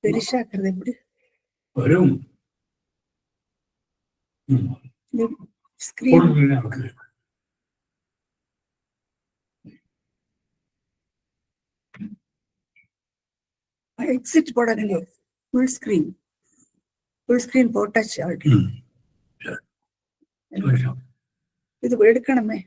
பெருசாக்குறது எப்படி வரும்? Screen exit போடாதீங்க. ஃபுல் ஸ்கிரீன் போட்டாச்சு ஆல்ரெடி. இது எடுக்கணுமே.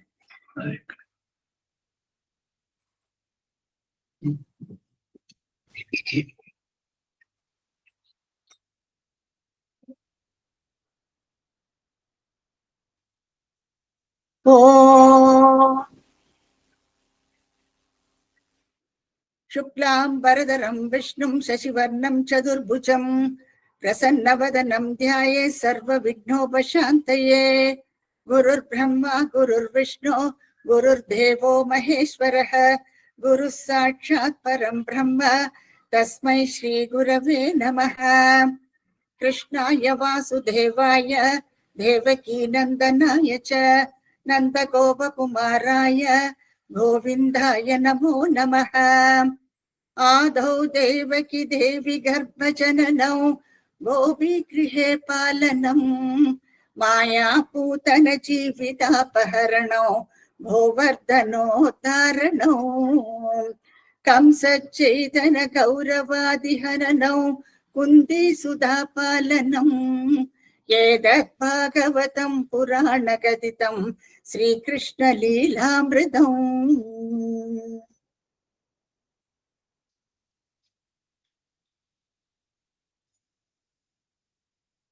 शुक्लां वरदरं विष्णुं शशिवर्णं चतुर्भुजं प्रसन्नवदनं ध्याये सर्वविघ्नोपशान्तये। गुरुर्ब्रह्मा गुरुर्विष्णु गुरुर्देवो महेश्वरः गुरुः साक्षात् परं ब्रह्म तस्मै श्रीगुरवे नमः। कृष्णाय वासुदेवाय देवकी नन्दनाय च नन्दगोपकुमाराय गोविन्दाय नमो नमः। आदौ देवकी देवी गर्भजननौ गोपीगृहे पालनं मायापूतन जीवितापहरणौ गोवर्धनोद्धारणौ कंसच्चैतन कौरवादिहननौ कुन्तीसुधापालनं एतत् भागवतं पुराणकथितं श्रीकृष्णलीलामृतम्।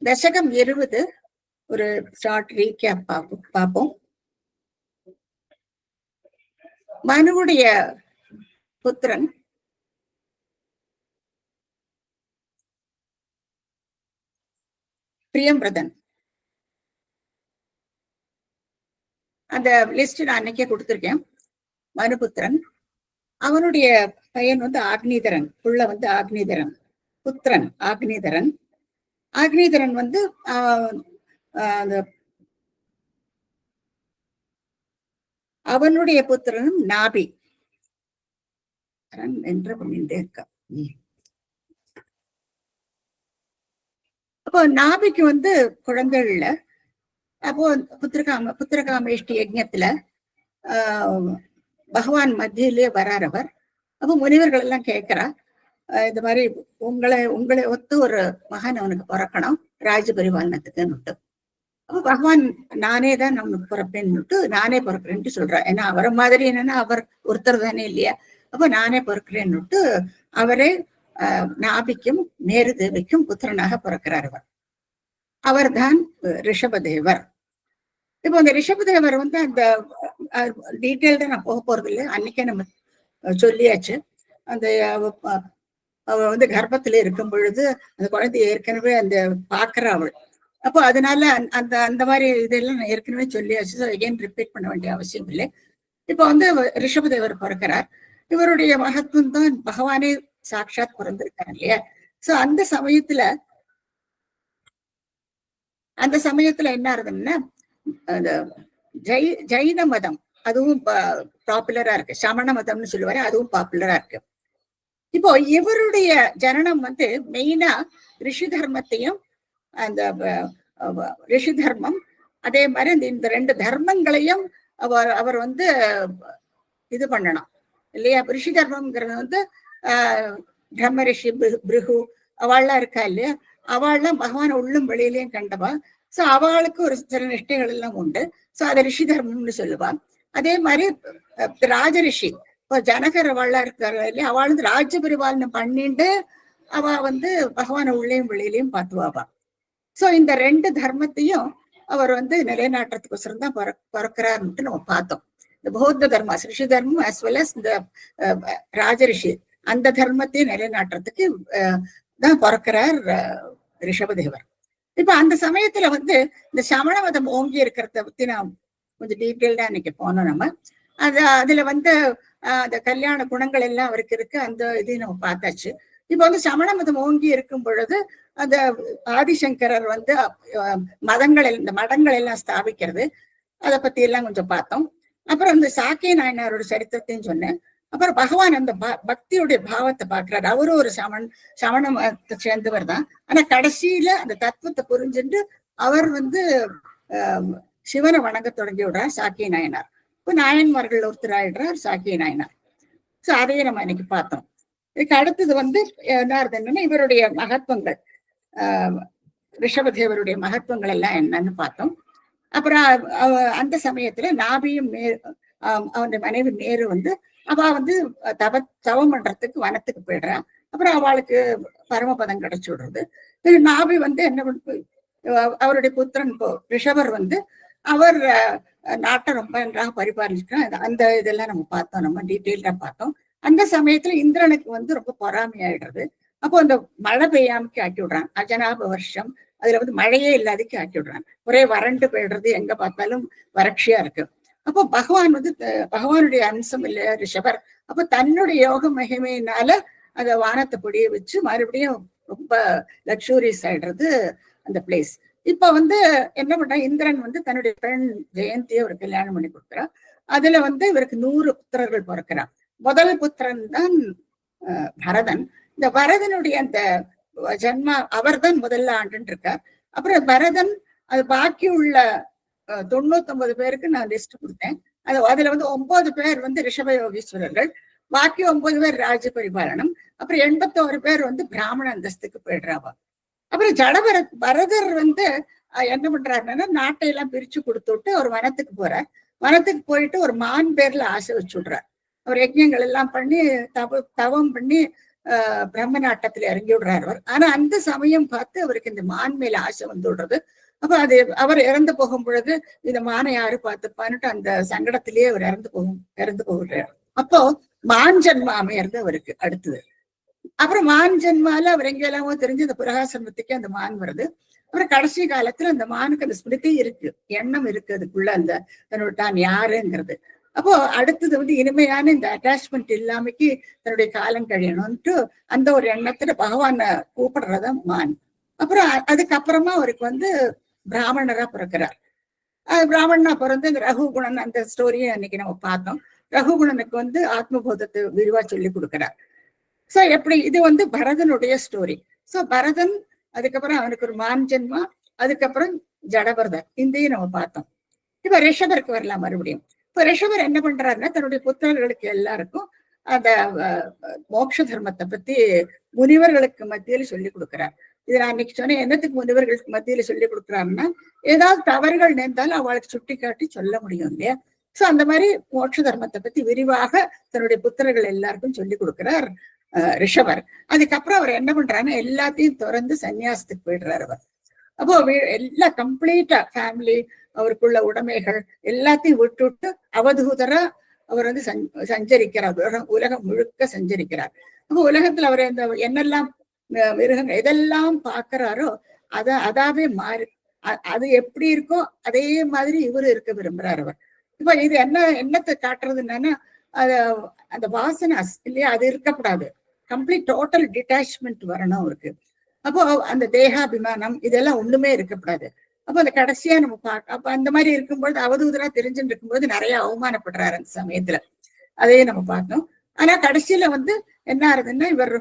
தசகம் 20 ஒரு ஷார்ட் ரீகேப் பார்ப்போம். மனுவுடைய புத்திரன் பிரியம்பிரதன். அந்த லிஸ்ட் நான் அன்னைக்கே கொடுத்திருக்கேன். மனுபுத்திரன், அவனுடைய பையன் ஆக்னிதரன், புள்ள ஆக்னிதரன், புத்திரன் ஆக்னிதரன். ஆக்னிதரன் அவனுடைய புத்திரனும் நாபி என்ற பண்ணிட்டே இருக்க. அப்போ நாபிக்கு குழந்தைகள் இல்ல. அப்போ புத்திரகாமேஷ்டி யஜ்ஞத்துல பகவான் மத்தியிலே வரார் அவர். அப்போ முனிவர்கள் எல்லாம் கேட்கிறா, இந்த மாதிரி உங்களை ஒத்து ஒரு மகன் அவனுக்கு பிறக்கணும் ராஜபரிபாலனத்துக்குன்னுட்டு. அப்ப பகவான் நானே தான் அவனுக்கு பிறப்பேன்னுட்டு நானே பிறக்கிறேன்ட்டு சொல்றார். ஏன்னா அவரை மாதிரி என்னன்னா அவர் ஒருத்தர் தானே இல்லையா. அப்ப நானே பிறக்கிறேன்னுட்டு அவரே நாபிக்கும் மேரு தேவிக்கும் புத்திரனாக பிறக்கிறார். அவர் தான் ரிஷபதேவர். இப்போ அந்த ரிஷபதேவர் அந்த டீட்டெயில்டா நான் போக போறது இல்லை, அன்னைக்கே நம்ம சொல்லியாச்சு. அந்த அவ கர்ப்பத்துல இருக்கும் பொழுது அந்த குழந்தைய ஏற்கனவே பாக்குற அவள். அப்போ அதனால அந்த மாதிரி இதெல்லாம் நான் ஏற்கனவே சொல்லியாச்சு. எகைன் ரிப்பீட் பண்ண வேண்டிய அவசியம் இல்லை. இப்போ ரிஷபதேவர் பிறக்கிறார். இவருடைய மகத்துவம் தான் பகவானே சாட்சாத் பிறந்திருக்காரு இல்லையா. சோ அந்த சமயத்துல என்ன ஆகுதுன்னா, அந்த ஜைன மதம் அதுவும் பாப்புலரா இருக்கு. சமண மதம்னு சொல்லுவாரு, அதுவும் பாப்புலரா இருக்கு. இப்போ இவருடைய ஜனனம் மெயினா ரிஷி தர்மத்தையும் அந்த ரிஷி தர்மம் அதே மாதிரி இந்த ரெண்டு தர்மங்களையும் அவர் இது பண்ணணும் இல்லையா. ரிஷி தர்மம்ங்கிறது பிரம்ம ரிஷி பிருகு அவள்லாம் இருக்கா இல்லையா. அவள்லாம் பகவான் உள்ளும் வெளியிலையும் கண்டவா. சோ அவளுக்கு ஒரு சில நிஷ்டைகள் எல்லாம் உண்டு. சோ அதை ரிஷி தர்மம்னு சொல்லுவா. அதே மாதிரி ராஜரிஷி இப்போ ஜனகர் அவளா இருக்காரு இல்லையா, அவள் ராஜ்ய பரிபாலனம் பண்ணிட்டு அவ பகவான உள்ளேயும் வெளியிலையும் பார்த்துவாவா. சோ இந்த ரெண்டு தர்மத்தையும் அவர் நிலைநாட்டுறதுக்கோசரம் தான் பிறக்கிறாருன்ட்டு நம்ம பார்த்தோம். இந்த பௌத்த தர்மா ரிஷி தர்மம் அஸ் வெல் அஸ் இந்த ராஜரிஷி அந்த தர்மத்தையும் நிலைநாட்டுறதுக்கு தான் பிறக்கிறார் ரிஷபதேவர். இப்ப அந்த சமயத்துல இந்த சமண மதம் ஓங்கி இருக்கிறத பத்தி நான் கொஞ்சம் டீட்டெயில்டா இன்னைக்கு போனோம். நம்ம அதுல அந்த கல்யாண குணங்கள் எல்லாம் அவருக்கு இருக்கு. அந்த இதையும் நம்ம பார்த்தாச்சு. இப்ப சமண மதம் ஓங்கி இருக்கும் பொழுது அந்த ஆதிசங்கரர் இந்த மடங்கள் எல்லாம் ஸ்தாபிக்கிறது, அதை பத்தி எல்லாம் கொஞ்சம் பார்த்தோம். அப்புறம் இந்த சாக்கிய நாயனாரோட சரித்திரத்தையும் சொன்னேன். அப்புறம் பகவான் அந்த பக்தியுடைய பாவத்தை பாக்குறாரு. அவரும் ஒரு சமணத்தை சேர்ந்தவர் தான். ஆனா கடைசியில அந்த தத்துவத்தை புரிஞ்சுட்டு அவர் சிவனை வணங்க தொடங்கி விடுறார் சாக்கிய நாயனார். இப்ப நாயன்மார்கள் ஒருத்தர் ஆயிடுறார் சாக்கிய நாயனார். சோ அதையே நம்ம இன்னைக்கு பார்த்தோம். இதுக்கு அடுத்தது என்ன என்னன்னா இவருடைய மகத்துவங்கள், ரிஷபதேவருடைய மகத்துவங்கள் எல்லாம் என்னன்னு பார்த்தோம். அப்புறம் அந்த சமயத்துல நாபியும் அவனுடைய மனைவி நேரு அவ தவம் பண்றதுக்கு வனத்துக்கு போயிடுறான். அப்புறம் அவளுக்கு பரமபதம் கிடைச்சு விடுறது. நாபி என்ன அவருடைய புத்திரன் ரிஷபர் அவர் நாட்டை ரொம்ப நன்றாக பரிபாலிச்சுக்கிறான். அந்த இதெல்லாம் நம்ம பார்த்தோம், நம்ம டீட்டெயில்டா பார்த்தோம். அந்த சமயத்துல இந்திரனுக்கு ரொம்ப பொறாமையாயிடுறது. அப்போ அந்த மழை பெய்யாமக்கு ஆக்கி விடுறான். அஜனாப வருஷம் அதுல மழையே இல்லாதக்கு ஆக்கி விடுறான். ஒரே வறண்டு போயிடுறது, எங்க பார்த்தாலும் வறட்சியா இருக்கு. அப்போ பகவான் பகவானுடைய அம்சம் இல்லையா ரிஷபர். அப்போ தன்னுடைய யோக மகிமையினால அந்த வானத்தை பொடிய வச்சு மறுபடியும் ரொம்ப லக்ஸூரியஸ் ஆயிடுறது அந்த பிளேஸ். இப்ப என்ன பண்றா, இந்திரன் தன்னுடைய பெண் ஜெயந்தியை ஒரு கல்யாணம் பண்ணி கொடுக்குறா. அதுல இவருக்கு 100 புத்திரர்கள் பிறக்கிறான். முதல் புத்திரன் தான் பரதன். இந்த பரதனுடைய அந்த ஜன்மா அவர் தான் முதல்ல ஆண்டுன்னு இருக்கார். அப்புறம் பரதன் அது பாக்கி உள்ள 99 பேருக்கு நான் லிஸ்ட் கொடுத்தேன். அதுல 9 பேர் ரிஷப யோகீஸ்வரர்கள், பாக்கி 9 பேர் ராஜ பரிபாலனம், அப்புறம் 81 பேர் பிராமண அந்தஸ்துக்கு போயிடுறாவா. அப்புறம் பரதர் என்ன பண்றாருன்னா நாட்டையெல்லாம் பிரிச்சு கொடுத்துட்டு ஒரு வனத்துக்கு போறார். வனத்துக்கு போயிட்டு ஒரு மான் பேர்ல ஆசை வச்சு விடுறார். அவர் யஜ்யங்கள் எல்லாம் பண்ணி தவம் பண்ணி பிரம்ம நாட்டத்துல இறங்கி விடுறாரு அவர். ஆனா அந்த சமயம் பார்த்து அவருக்கு இந்த மான் மேல ஆசை விடுறது. அப்ப அவர் இறந்து போகும் பொழுது இந்த மானை யாரு பார்த்துப்பான்னுட்டு அந்த சங்கடத்திலேயே அவர் இறந்து போகிறார். அப்போ மான் ஜன்மா அமையறது அவருக்கு அடுத்தது. அப்புறம் மான் ஜென்மால அவர் எங்கெல்லாமோ தெரிஞ்சு அந்த புரகாசிரமத்துக்கே அந்த மான் வருது. அப்புறம் கடைசி காலத்துல அந்த மானுக்கு அந்த ஸ்மிருதி இருக்கு, எண்ணம் இருக்கு, அதுக்குள்ள அந்த தன்னோட தான் யாருங்கிறது. அப்போ அடுத்தது இனிமையான இந்த அட்டாச்மெண்ட் இல்லாமக்கு தன்னுடைய காலம் கழியணும்ட்டு அந்த ஒரு எண்ணத்துல பகவான கூப்பிடுறத மான். அப்புறம் அதுக்கப்புறமா அவருக்கு பிராமணரா பிறக்கிறார். பிராமணனா பிறந்து இந்த ரகுகுணன் அந்த ஸ்டோரியை அன்னைக்கு நம்ம பார்த்தோம். ரகுகுணனுக்கு ஆத்மபோதத்தை விரிவா சொல்லி கொடுக்கிறார். சோ எப்படி இது பரதனுடைய ஸ்டோரி. சோ பரதன், அதுக்கப்புறம் அவனுக்கு ஒரு மான் ஜென்மா, அதுக்கப்புறம் ஜடபரதர், இதையும் நம்ம பார்த்தோம். இப்ப ரிஷபருக்கு வரலாம் மறுபடியும். இப்ப ரிஷபர் என்ன பண்றாருன்னா தன்னுடைய புத்திரர்களுக்கு எல்லாருக்கும் அந்த மோட்ச தர்மத்தை பத்தி முனிவர்களுக்கு மத்தியில சொல்லி கொடுக்கிறார். இது நான் இன்னைக்கு சொன்னேன், என்னத்துக்கு முனிவர்களுக்கு மத்தியில சொல்லி கொடுக்குறாருன்னா ஏதாவது தவறுகள் நேர்ந்தாலும் அவளுக்கு சுட்டி காட்டி சொல்ல முடியும் இல்லையா. சோ அந்த மாதிரி மோட்ச தர்மத்தை பத்தி விரிவாக தன்னுடைய புத்திரர்கள் எல்லாருக்கும் சொல்லி கொடுக்கிறார் ரிஷபர். அதுக்கப்புறம் அவர் என்ன பண்றாருன்னா எல்லாத்தையும் திறந்து சன்னியாசத்துக்கு போயிடுறாரு அவர். அப்போ எல்லாம் கம்ப்ளீட்டா ஃபேமிலி, அவருக்குள்ள உடைமைகள் எல்லாத்தையும் விட்டு அவதூதரா அவர் சஞ்சரிக்கிறார், உலகம் முழுக்க சஞ்சரிக்கிறார். அப்போ உலகத்துல அவர் என்னெல்லாம் மிருகங்கள் எதெல்லாம் பாக்குறாரோ அதாவே மாறி அது எப்படி இருக்கோ அதே மாதிரி இவரு இருக்க விரும்புறாரு அவர். இப்ப இது என்னத்தை காட்டுறது என்னன்னா அந்த வாசனை இல்லையா, அது இருக்கக்கூடாது. கம்ப்ளீட் டோட்டல் டிட்டாச்மெண்ட் வரணும் அவருக்கு. அப்போ அந்த தேகாபிமானம் இதெல்லாம் ஒண்ணுமே இருக்கக்கூடாது. அப்போ அந்த கடைசியா நம்ம அப்ப அந்த மாதிரி இருக்கும்போது அவதூதரா தெரிஞ்சுட்டு இருக்கும்போது நிறைய அவமானப்படுறாரு அந்த சமயத்துல. அதையே நம்ம பார்த்தோம். ஆனா கடைசியில என்ன ஆகுதுன்னா இவர்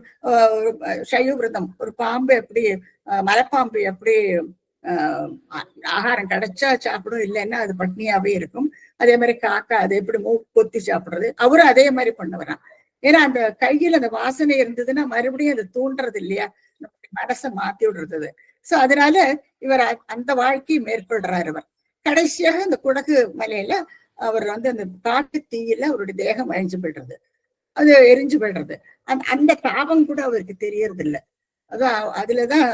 சைவவிரதம், ஒரு பாம்பு எப்படி மலைப்பாம்பு எப்படி ஆகாரம் கிடைச்சா சாப்பிடும், இல்லைன்னா அது பட்னியாவே இருக்கும். அதே மாதிரி காக்கா அது எப்படி கொத்தி சாப்பிடுறது, அவரும் அதே மாதிரி பண்ணுவாராம். ஏன்னா அந்த கையில அந்த வாசனை இருந்ததுன்னா மறுபடியும் அதை தூண்டுறது இல்லையா, மனசை மாத்தி விடுறது. சோ அதனால இவர் அந்த வாழ்க்கையை மேற்கொள்றாரு. இவர் கடைசியாக இந்த குடகு மலையில அவர் அந்த காட்டு தீயில அவருடைய தேகம் அழிஞ்சு போயிடுறது, அது எரிஞ்சு போயிடுறது. அந்த தாபம் கூட அவருக்கு தெரியறது இல்லை. அதான் அதுலதான்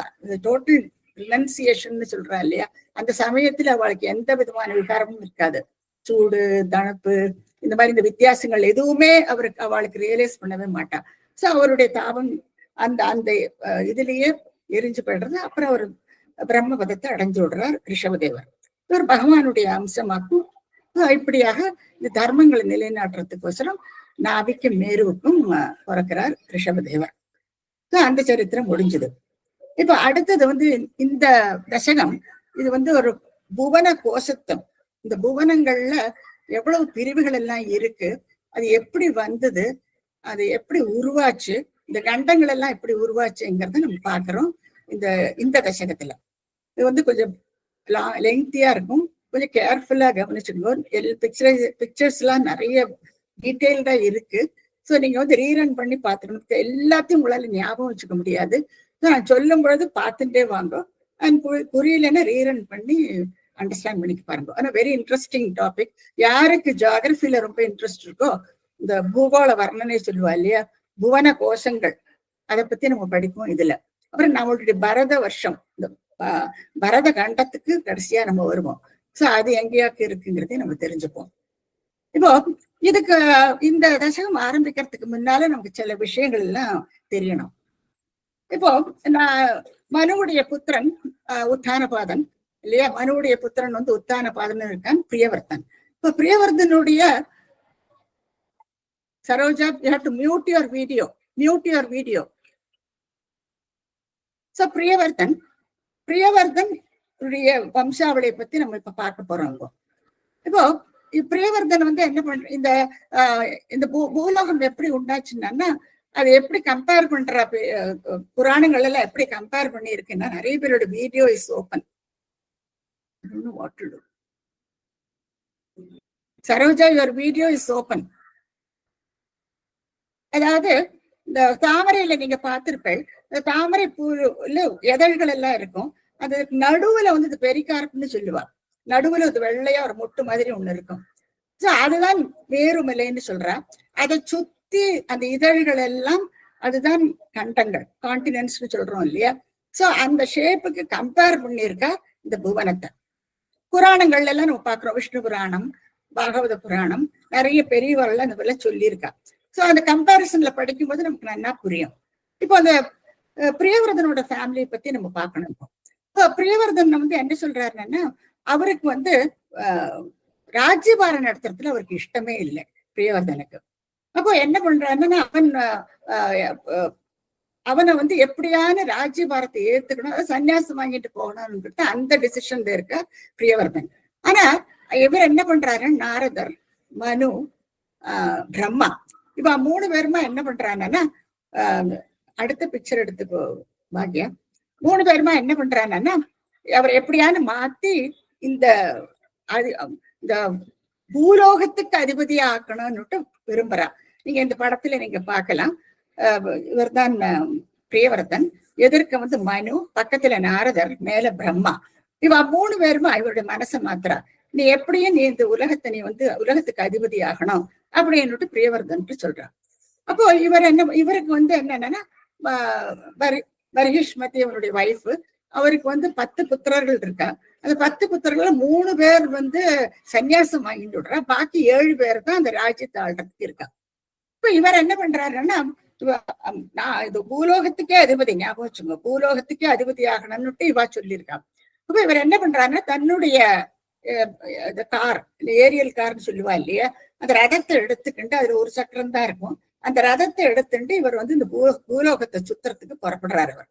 டோட்டல் ரினன்சியேஷன் சொல்றா இல்லையா. அந்த சமயத்துல அவளுக்கு எந்த விதமான விகாரமும் இருக்காது. சூடு, தணுப்பு, இந்த மாதிரி இந்த வித்தியாசங்கள் எதுவுமே அவளுக்கு ரியலைஸ் பண்ணவே மாட்டா. சோ அவருடைய தாபம் அந்த அந்த இதுலயே எரிஞ்சு போயிடுறது. அப்புறம் அவர் பிரம்மபதத்தை அடைஞ்சு விடுறார் ரிஷபதேவர். இவர் பகவானுடைய அம்சமாக்கும். இப்படியாக இந்த தர்மங்களை நிலைநாட்டுறதுக்கோசரம் நாபிக்கும் மேருவுக்கும் பிறக்கிறார் ரிஷபதேவர். அந்த சரித்திரம் முடிஞ்சது. இப்ப அடுத்தது இந்த தசகம் இது ஒரு புவன கோஷத்தம். இந்த புவனங்கள்ல எவ்வளவு பிரிவுகள் எல்லாம் இருக்கு, அது எப்படி வந்தது, அது எப்படி உருவாச்சு, இந்த கண்டங்கள் எல்லாம் எப்படி உருவாச்சுங்கிறத நம்ம பாக்குறோம் இந்த இந்த தசகத்துல. இது வந்து கொஞ்சம் லெங்க்தியா இருக்கும், கொஞ்சம் கேர்ஃபுல்லா கவனிச்சுக்கோ. பிக்சர்ஸ் எல்லாம் நிறைய டீட்டெயில்டா இருக்கு. ஸோ நீங்க வந்து ரீரன் பண்ணி பார்த்துக்கணும். எல்லாத்தையும் உங்களால ஞாபகம் வச்சுக்க முடியாது. நான் சொல்லும் பொழுது பார்த்துட்டே வாங்க. அண்ட் புரியலன்னா ரீரன் பண்ணி அண்டர்ஸ்டாண்ட் பண்ணிக்க பாருங்க. ஆனா வெரி இன்ட்ரெஸ்டிங் டாபிக். யாருக்கு ஜியாகிரபில ரொம்ப இன்ட்ரெஸ்ட் இருக்கோ, இந்த பூகோள வர்ணனை சொல்லுவா இல்லையா, புவன கோஷங்கள், அதை பத்தி நம்ம படிப்போம் இதுல. அப்புறம் நம்மளுடைய பரத வருஷம், இந்த பரத கண்டத்துக்கு கடைசியா நம்ம வருவோம். சோ அது எங்கேயாக்கு இருக்குங்கிறதையும் நம்ம தெரிஞ்சுப்போம். இப்போ இதுக்கு இந்த தசகம் ஆரம்பிக்கிறதுக்கு முன்னால நமக்கு சில விஷயங்கள் எல்லாம் தெரியணும். இப்போ நான் மனுவுடைய புத்திரன் உத்தானபாதன் இல்லையா, மனுவுடைய புத்திரன் வந்து உத்தானபாதன் இருக்கான், பிரியவர்த்தன். இப்ப பிரியவர்தனுடைய Saroja, you have to mute your video. So Priyavardhan உடைய வம்சாவளியை பத்தி நம்ம இப்ப பார்க்க போறோம். இப்போ பிரியவர்தன் வந்து என்ன பண்ற, இந்த பூலோகம் எப்படி உண்டாச்சுன்னா, அதை எப்படி கம்பேர் பண்ற புராணங்கள் எல்லாம் எப்படி கம்பேர் பண்ணி இருக்குன்னா, நிறைய பேரோட video is open. Saroja, your video is open. அதாவது இந்த தாமரையில நீங்க பார்த்திருப்பேன், இந்த தாமரை பூல எதழ்கள் எல்லாம் இருக்கும். அது நடுவுல வந்து இது பெரிகார்ப்னு சொல்லுவா. நடுவுல இது வெள்ளையா ஒரு மொட்டு மாதிரி ஒண்ணு இருக்கும். சோ அதுதான் வேறுமலைன்னு சொல்றா. அதை சுத்தி அந்த இதழ்கள் எல்லாம் அதுதான் கண்டங்கள், கான்டினென்ட்ஸ்னு சொல்றோம் இல்லையா. சோ அந்த ஷேப்புக்கு கம்பேர் பண்ணியிருக்கா இந்த புவனத்தை. புராணங்கள்ல எல்லாம் நம்ம பாக்குறோம், விஷ்ணு புராணம், பாகவத புராணம், நிறைய பெரியவர்கள் அந்த மாதிரிலாம் சொல்லியிருக்கா. சோ அந்த கம்பேரிசன்ல படிக்கும்போது நமக்கு நல்லா புரியும். இப்போ அந்த பிரியவர்தனோட ஃபேமிலியை பத்தி நம்ம பார்க்கணும். இப்போ பிரியவர்தன் வந்து என்ன சொல்றாருன்னா, அவருக்கு வந்து ராஜ்யபாரம் நடத்துறதுல அவருக்கு இஷ்டமே இல்லை பிரியவர்தனுக்கு. அப்போ என்ன பண்றாருன்னா, அவனை வந்து எப்படியான ராஜ்யபாரத்தை ஏத்துக்கணும், சன்னியாசம் வாங்கிட்டு போகணும்னு அந்த டிசிஷன் இருக்க பிரியவர்தன். ஆனா இவர் என்ன பண்றாரு, நாரதர், மனு, பிரம்மா, இவ 3 பேருமா என்ன பண்றாங்கன்னா, அடுத்த பிக்சர் எடுத்துக்கோ பாக்யா. 3 பேருமா என்ன பண்றாங்கன்னா, அவர் எப்படியானு மாத்தி இந்த பூலோகத்துக்கு அதிபதியா ஆக்கணும்னுட்டு விரும்புறா. நீங்க இந்த படத்துல நீங்க பார்க்கலாம். இவர்தான் பிரியவர்தன், எதிர்க்க வந்து மனு, பக்கத்துல நாரதர், மேல பிரம்மா. இவ 3 பேருமா இவருடைய மனசை மாத்துறா. நீ எப்படியும் நீ இந்த உலகத்தை நீ வந்து உலகத்துக்கு அதிபதி ஆகணும் அப்படின்னுட்டு பிரியவர்தன் சொல்றான். அப்போ இவருக்கு வந்து என்னன்னா, பர்ஹிஷ்மதி அவருடைய வைஃப், அவருக்கு வந்து 10 புத்திரர்கள் இருக்கா. அந்த 10 புத்திரர்கள் 3 பேர் வந்து சன்னியாசம் வாங்கிட்டு விடுறா, பாக்கி 7 பேர் தான் அந்த ராஜ்யத்தை ஆள்றதுக்கு இருக்கா. இப்ப இவர் என்ன பண்றாருன்னா, நான் இது பூலோகத்துக்கே அதிபதி, ஞாபகம் வச்சுங்க, பூலோகத்துக்கே அதிபதி ஆகணும்னுட்டு இவா சொல்லியிருக்கா. அப்ப இவர் என்ன பண்றாருன்னா, தன்னுடைய கார், ஏரியல் கார்னு சொல்லுவா இல்லையா, அந்த ரதத்தை எடுத்துக்கிட்டு, அதுல ஒரு சக்கரம் தான் இருக்கும், அந்த ரதத்தை எடுத்துட்டு இவர் வந்து இந்த பூலோகத்தை சுத்துறதுக்கு புறப்படுறாரு அவர்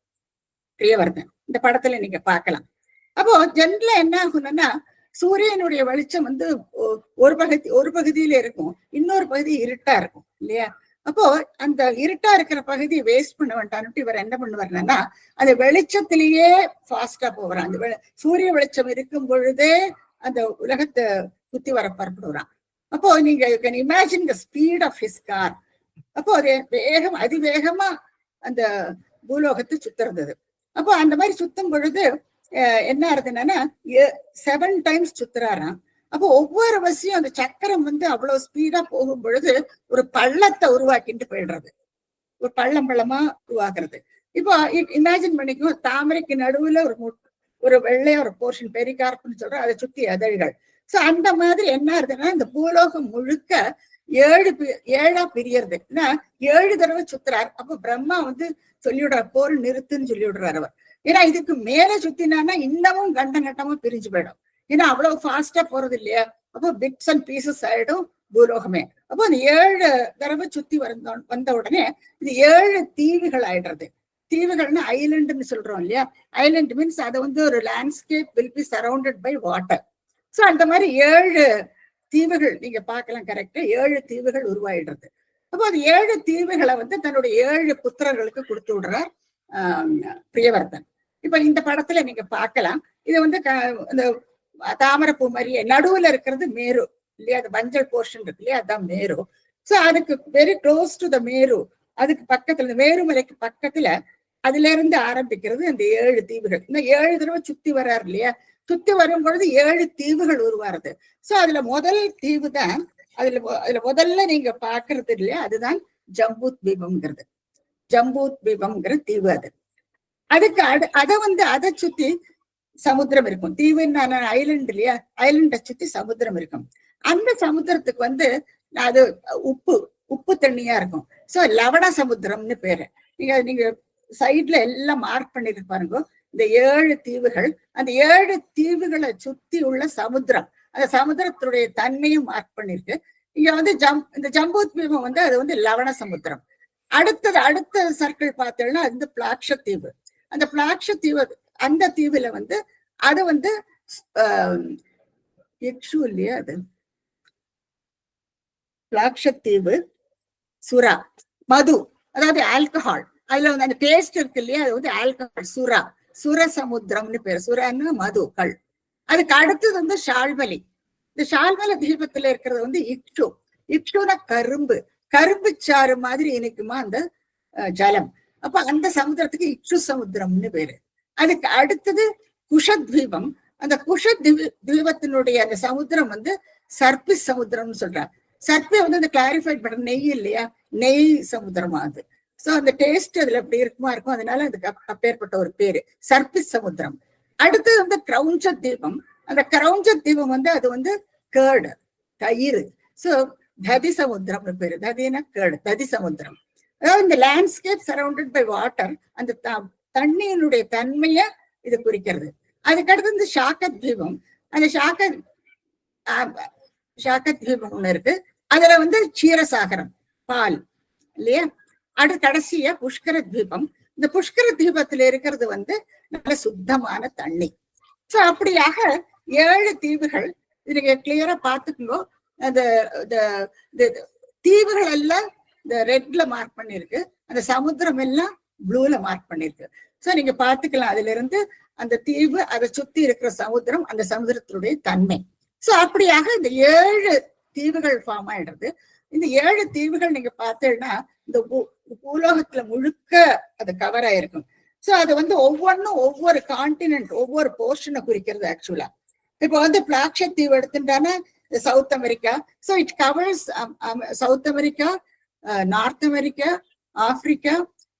பிரியவர்தன். இந்த படத்துல நீங்க பார்க்கலாம். அப்போ ஜென்ரலா என்ன ஆகும்னா, சூரியனுடைய வெளிச்சம் வந்து ஒரு பகுதியில இருக்கும், இன்னொரு பகுதி இருட்டா இருக்கும் இல்லையா. அப்போ அந்த இருட்டா இருக்கிற பகுதியை வேஸ்ட் பண்ண வேண்டாம்னுட்டு இவர் என்ன பண்ணுவாருன்னா, அந்த வெளிச்சத்திலேயே ஃபாஸ்டா போகிறான். அந்த சூரிய வெளிச்சம் இருக்கும் பொழுதே அந்த உலகத்தை சுத்தி வர புறப்படுறான். அப்போ நீங்க you can imagine the speed of his car. அப்போ அது அதிவேகமா அந்த பூலோகத்தை சுத்துறது. அப்போ அந்த மாதிரி சுத்தும் பொழுது என்ன ஆகுதுன்னா, 7 times சுத்துறாராம். அப்போ ஒவ்வொரு வசியும் அந்த சக்கரம் வந்து அவ்வளவு ஸ்பீடா போகும் பொழுது ஒரு பள்ளத்தை உருவாக்கிட்டு போயிடுறது, ஒரு பள்ளமா உருவாக்குறது. இப்போ இமேஜின் பண்ணிக்கோ, தாமரைக்கு நடுவுல ஒரு வெள்ளைய ஒரு போர்ஷன், பெரிகார்ப்னு சொல்றோம், அதை சுத்தி அதழ்கள். சோ அந்த மாதிரி என்ன ஆகுதுன்னா, இந்த பூலோகம் முழுக்க 7 பிரியறது. 7 தடவை சுத்துறாரு. அப்ப பிரம்மா வந்து சொல்லிவிடுறார், போர் நிறுத்துன்னு சொல்லி விடுறாரு அவர். ஏன்னா இதுக்கு மேல சுத்தினான்னா இன்னமும் கண்டமா பிரிஞ்சு போயிடும். ஏன்னா அவ்வளவு ஃபாஸ்டா போறது இல்லையா. அப்போ பிட்ஸ் அண்ட் பீசஸ் ஆயிடும் பூலோகமே. அப்போ அந்த 7 தடவை சுத்தி வந்த உடனே இது 7 தீவுகள் ஆயிடுறது. தீவுகள்னு ஐலண்டுன்னு சொல்றோம் இல்லையா. ஐலண்ட் மீன்ஸ் அதை வந்து ஒரு landscape will be surrounded by water. So அந்த மாதிரி 7 தீவுகள் நீங்க பார்க்கலாம், கரெக்டா 7 தீவுகள் உருவாயிடுறது. அப்போ அது 7 தீவுகளை வந்து தன்னுடைய 7 புத்திரர்களுக்கு கொடுத்து விடுறார் பிரியவர்தன். இப்ப இந்த படத்துல நீங்க பார்க்கலாம். இது வந்து இந்த தாமரைப்பூ மாதிரியே நடுவுல இருக்கிறது மேரு இல்லையா, அது மஞ்சள் போர்ஷன் இருக்கு இல்லையா, அதுதான் மேரு. சோ அதுக்கு very close to the Meru, அதுக்கு பக்கத்துல இந்த மேருமலைக்கு பக்கத்துல அதுல இருந்து ஆரம்பிக்கிறது அந்த 7 தீவுகள். இன்னும் 7 தடவை சுத்தி வர்றாரு இல்லையா, சுத்தி வரும் பொழுது 7 தீவுகள் உருவாருது. சோ அதுல முதல் தீவு தான், அதுல முதல்ல நீங்க பாக்குறது இல்லையா, அதுதான் ஜம்பூ தீபம்ங்கிறது. ஜம்பூ தீபம்ங்கிற தீவு அது. அதுக்கு அதை சுத்தி சமுத்திரம் இருக்கும். தீவுன்னு ஐலண்ட் இல்லையா, ஐலண்டை சுத்தி சமுத்திரம் இருக்கும். அந்த சமுத்திரத்துக்கு வந்து அது உப்பு தண்ணியா இருக்கும். சோ லவண சமுத்திரம்னு பேரு. நீங்க சைட்ல எல்லாம் மார்க் பண்ணிட்டு பாருங்க, இந்த 7 தீவுகள், அந்த 7 தீவுகளை சுத்தி உள்ள சமுத்திரம், அந்த சமுத்திரத்துடைய தன்மையும் மார்க் பண்ணிருக்கு. இங்க வந்து இந்த ஜம்பூ தீபம் வந்து அது வந்து லவண சமுத்திரம். அடுத்த சர்க்கிள் பார்த்தோம்னா அது வந்து பிளாக்ஷத்தீவு. அந்த பிளாக்ஷத்தீவு, அந்த தீவுல வந்து அது வந்து இல்லையா, அது பிளாக்ஷத்தீவு, சுறா, மது, அதாவது ஆல்கஹால், அதுல வந்து அந்த டேஸ்ட் இருக்கு இல்லையா, அது வந்து ஆல்கஹால், சுர சமுத்திரம்னு பேரு. சுரான்னு மதுக்கள். அதுக்கு அடுத்தது வந்து ஷால்மலி. இந்த ஷால்மலை தீபத்துல இருக்கிறது வந்து இக்ஷுனா கரும்பு சாறு மாதிரி இனிக்குமா அந்த ஜலம். அப்ப அந்த சமுத்திரத்துக்கு இக்ஷு சமுத்திரம்னு பேரு. அதுக்கு அடுத்தது குஷத்வீபம். அந்த குஷத்வீபத்தினுடைய அந்த சமுத்திரம் வந்து சர்பிஸ் சமுத்திரம்னு சொல்றாங்க. சர்ப்பை வந்து அந்த கிளாரிஃபைட் பண்ற நெய் இல்லையா, நெய் சமுத்திரமா அது. சோ அந்த டேஸ்ட் அதுல எப்படி இருக்கும், அதனால அதுக்கு அப்பேற்பட்ட ஒரு பேரு சர்பிஸ் சமுத்திரம். அடுத்தது வந்து கிரௌஞ்ச தீபம். அந்த கிரௌஞ்ச தீபம் வந்து அது வந்து கேர்டு, தயிர். சோ ததி சமுத்திரம்னு பேரு. ததினா கேர்டு, ததி சமுத்திரம். அதாவது இந்த லேண்ட்ஸ்கேப் சரௌண்டட் பை வாட்டர், அந்த தண்ணியினுடைய தன்மைய இது குறிக்கிறது. அதுக்கடுத்து இந்த ஷாக்கத் தீபம். அந்த ஷாக்கத் தீபம் ஒண்ணு இருக்கு. அதுல வந்து க்ஷீரசாகரம், பால் இல்லையா. அடுத்து கடைசியா புஷ்கர தீபம். இந்த புஷ்கர தீபத்துல இருக்கிறது வந்து நல்ல சுத்தமான தண்ணி. சோ அப்படியாக 7 தீவுகள். நீங்க கிளியரா பாத்துக்கோ. அந்த தீவுகள் எல்லாம் இந்த ரெட்ல மார்க் பண்ணிருக்கு, அந்த சமுத்திரம் எல்லாம் ப்ளூல மார்க் பண்ணிருக்கு. சோ நீங்க பாத்துக்கலாம் அதுல இருந்து அந்த தீவு, அதை சுத்தி இருக்கிற சமுத்திரம், அந்த சமுத்திரத்தினுடைய தன்மை. சோ அப்படியாக இந்த 7 தீவுகள் ஃபார்ம் ஆயிடுறது. இந்த 7 தீவுகள் நீங்க பார்த்தீங்கன்னா இந்த பூலோகத்துல முழுக்க அது கவர் ஆயிருக்கும். சோ அது வந்து ஒவ்வொன்றும் ஒவ்வொரு கான்டினென்ட், ஒவ்வொரு போர்ஷனை குறிக்கிறது ஆக்சுவலா. இப்போ வந்து பிளாக்ஷத் தீவு எடுத்துட்டானா South America. So it covers South America, North America, Africa,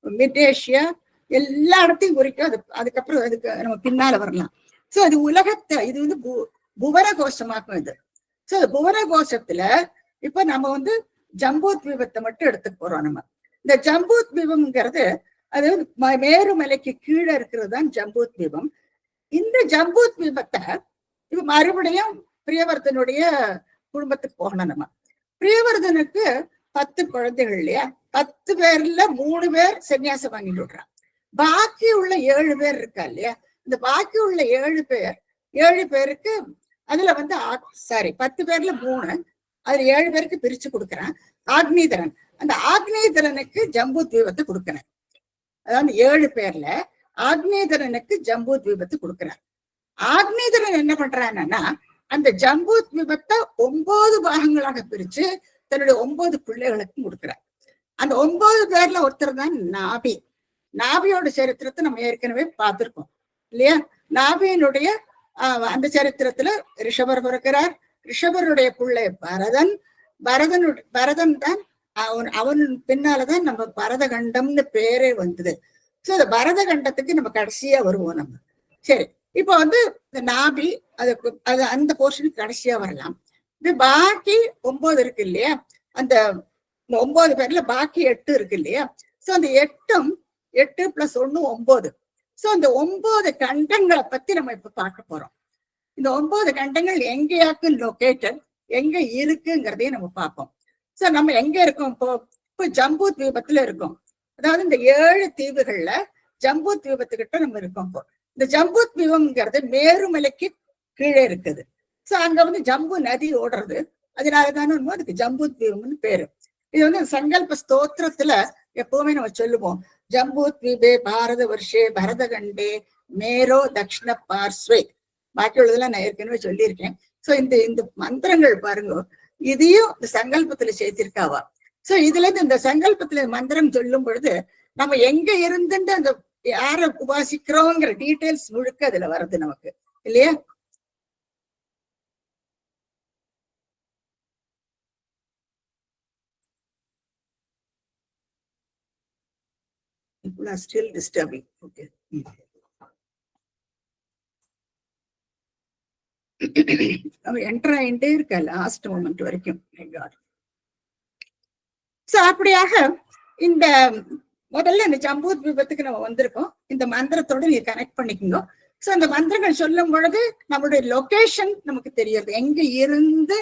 mid Asia, எல்லா இடத்தையும் குறிக்கும். அதுக்கப்புறம் அதுக்கு நம்ம பின்னால வரலாம். சோ அது உலகத்தை, இது வந்து புவன கோஷமாக்கும் இது. சோ புவன கோஷத்துல இப்ப நம்ம வந்து ஜம்பூ தீபத்தை மட்டும் எடுத்துக்க போறோம். நம்ம இந்த ஜம்பூ தீபம்ங்கிறது அது மேருமலைக்கு கீழே இருக்கிறது தான் ஜம்பூ தீபம். இந்த ஜம்பூ தீபத்தை இப்ப மறுபடியும் பிரியவர்தனுடைய குடும்பத்துக்கு போகணும். நம்ம பிரியவர்தனுக்கு 10 குழந்தைகள் இல்லையா, 10 பேர்ல 3 பேர் சன்னியாசம் வாங்கிட்டு விடுறான். பாக்கி உள்ள 7 பேர் இருக்கா இல்லையா, இந்த பாக்கி உள்ள 7 பேருக்கு அதுல வந்து 10 பேர்ல 3, அதுல 7 பேருக்கு பிரிச்சு கொடுக்குறான். ஆக்னிதரன், அந்த ஆக்னிதரனுக்கு ஜம்பூ தீபத்தை கொடுக்குறேன். அதாவது 7 பேர்ல ஆக்னிதரனுக்கு ஜம்பூ தீபத்தை கொடுக்குறான். ஆக்னிதரன் என்ன பண்றான்னா அந்த ஜம்பூ தீபத்தை 9 பாகங்களாக பிரிச்சு தன்னுடைய 9 பிள்ளைகளுக்கும் கொடுக்குறார். அந்த 9 பேர்ல ஒருத்தர் தான் நாபி. நாபியோட சரித்திரத்தை நம்ம ஏற்கனவே பார்த்திருக்கோம் இல்லையா. நாபியினுடைய அந்த சரித்திரத்துல ரிஷபர் பிறக்கிறார். ரிஷபருடைய பிள்ளை பரதன் தான் அவன் பின்னாலதான் நம்ம பரதகண்டம்னு பேரே வந்தது. சோ அந்த பரதகண்டத்துக்கு நம்ம கடைசியா வருவோம் நம்ம. சரி, இப்ப வந்து இந்த நாபி அது அந்த போர்ஷனுக்கு கடைசியா வரலாம். இது பாக்கி 9 இருக்கு இல்லையா, அந்த 9 பேர்ல பாக்கி 8 இருக்கு இல்லையா. சோ அந்த 8 + 1 9. சோ அந்த 9 கண்டங்களை பத்தி நம்ம இப்ப பார்க்க போறோம். இந்த 9 கண்டங்கள் எங்கேயாக்கு லொகேட்டட், எங்க இருக்குங்கிறதையும் நம்ம பார்ப்போம். சோ நம்ம எங்க இருக்கோம் இப்போ ஜம்பூ தீபத்துல இருக்கோம். அதாவது இந்த 7 தீவுகள்ல ஜம்பூ தீபத்துக்கிட்ட நம்ம இருக்கோம். இப்போ இந்த ஜம்பூ தீபம்ங்கிறது மேருமலைக்கு கீழே இருக்குது. சோ அங்க வந்து ஜம்பு நதி ஓடுறது, அதனாலதானே அதுக்கு ஜம்பூ தீபம்னு பேரு. இது வந்து சங்கல்ப ஸ்தோத்திரத்துல எப்பவுமே நம்ம சொல்லுவோம், ஜம்பூத்வீபே பாரத வருஷே பரதகண்டே மேரோ தக்ஷண பார்ஸ்வே. பாக்கி உள்ளதெல்லாம் நான் ஏற்கனவே சொல்லியிருக்கேன். சோ இந்த மந்திரங்கள் பாருங்க, இதையும் இந்த சங்கல்பத்துல சேர்த்திருக்காவா. சோ இதுல இருந்து இந்த சங்கல்பத்துல மந்திரம் சொல்லும் பொழுது நம்ம எங்க இருந்துட்டு அந்த யார உபாசிக்கிறோங்கிற டீட்டெயில்ஸ் முழுக்க அதுல வருது நமக்கு, இல்லையா? People are still disturbing. Okay. அவ என்டர் ஆயிட்டே இருக்க லாஸ்ட் மொமெண்ட் வரைக்கும். சோ அப்படியாக இந்த முதல்ல இந்த ஜம்பூத் விபத்துக்கு நம்ம வந்திருக்கோம். இந்த மந்திரத்தோட நீங்க கனெக்ட் பண்ணிக்கோங்க. சோ அந்த மந்திரங்கள் சொல்லும் பொழுது நம்மளுடைய லொகேஷன் நமக்கு தெரியுது, எங்க இருந்து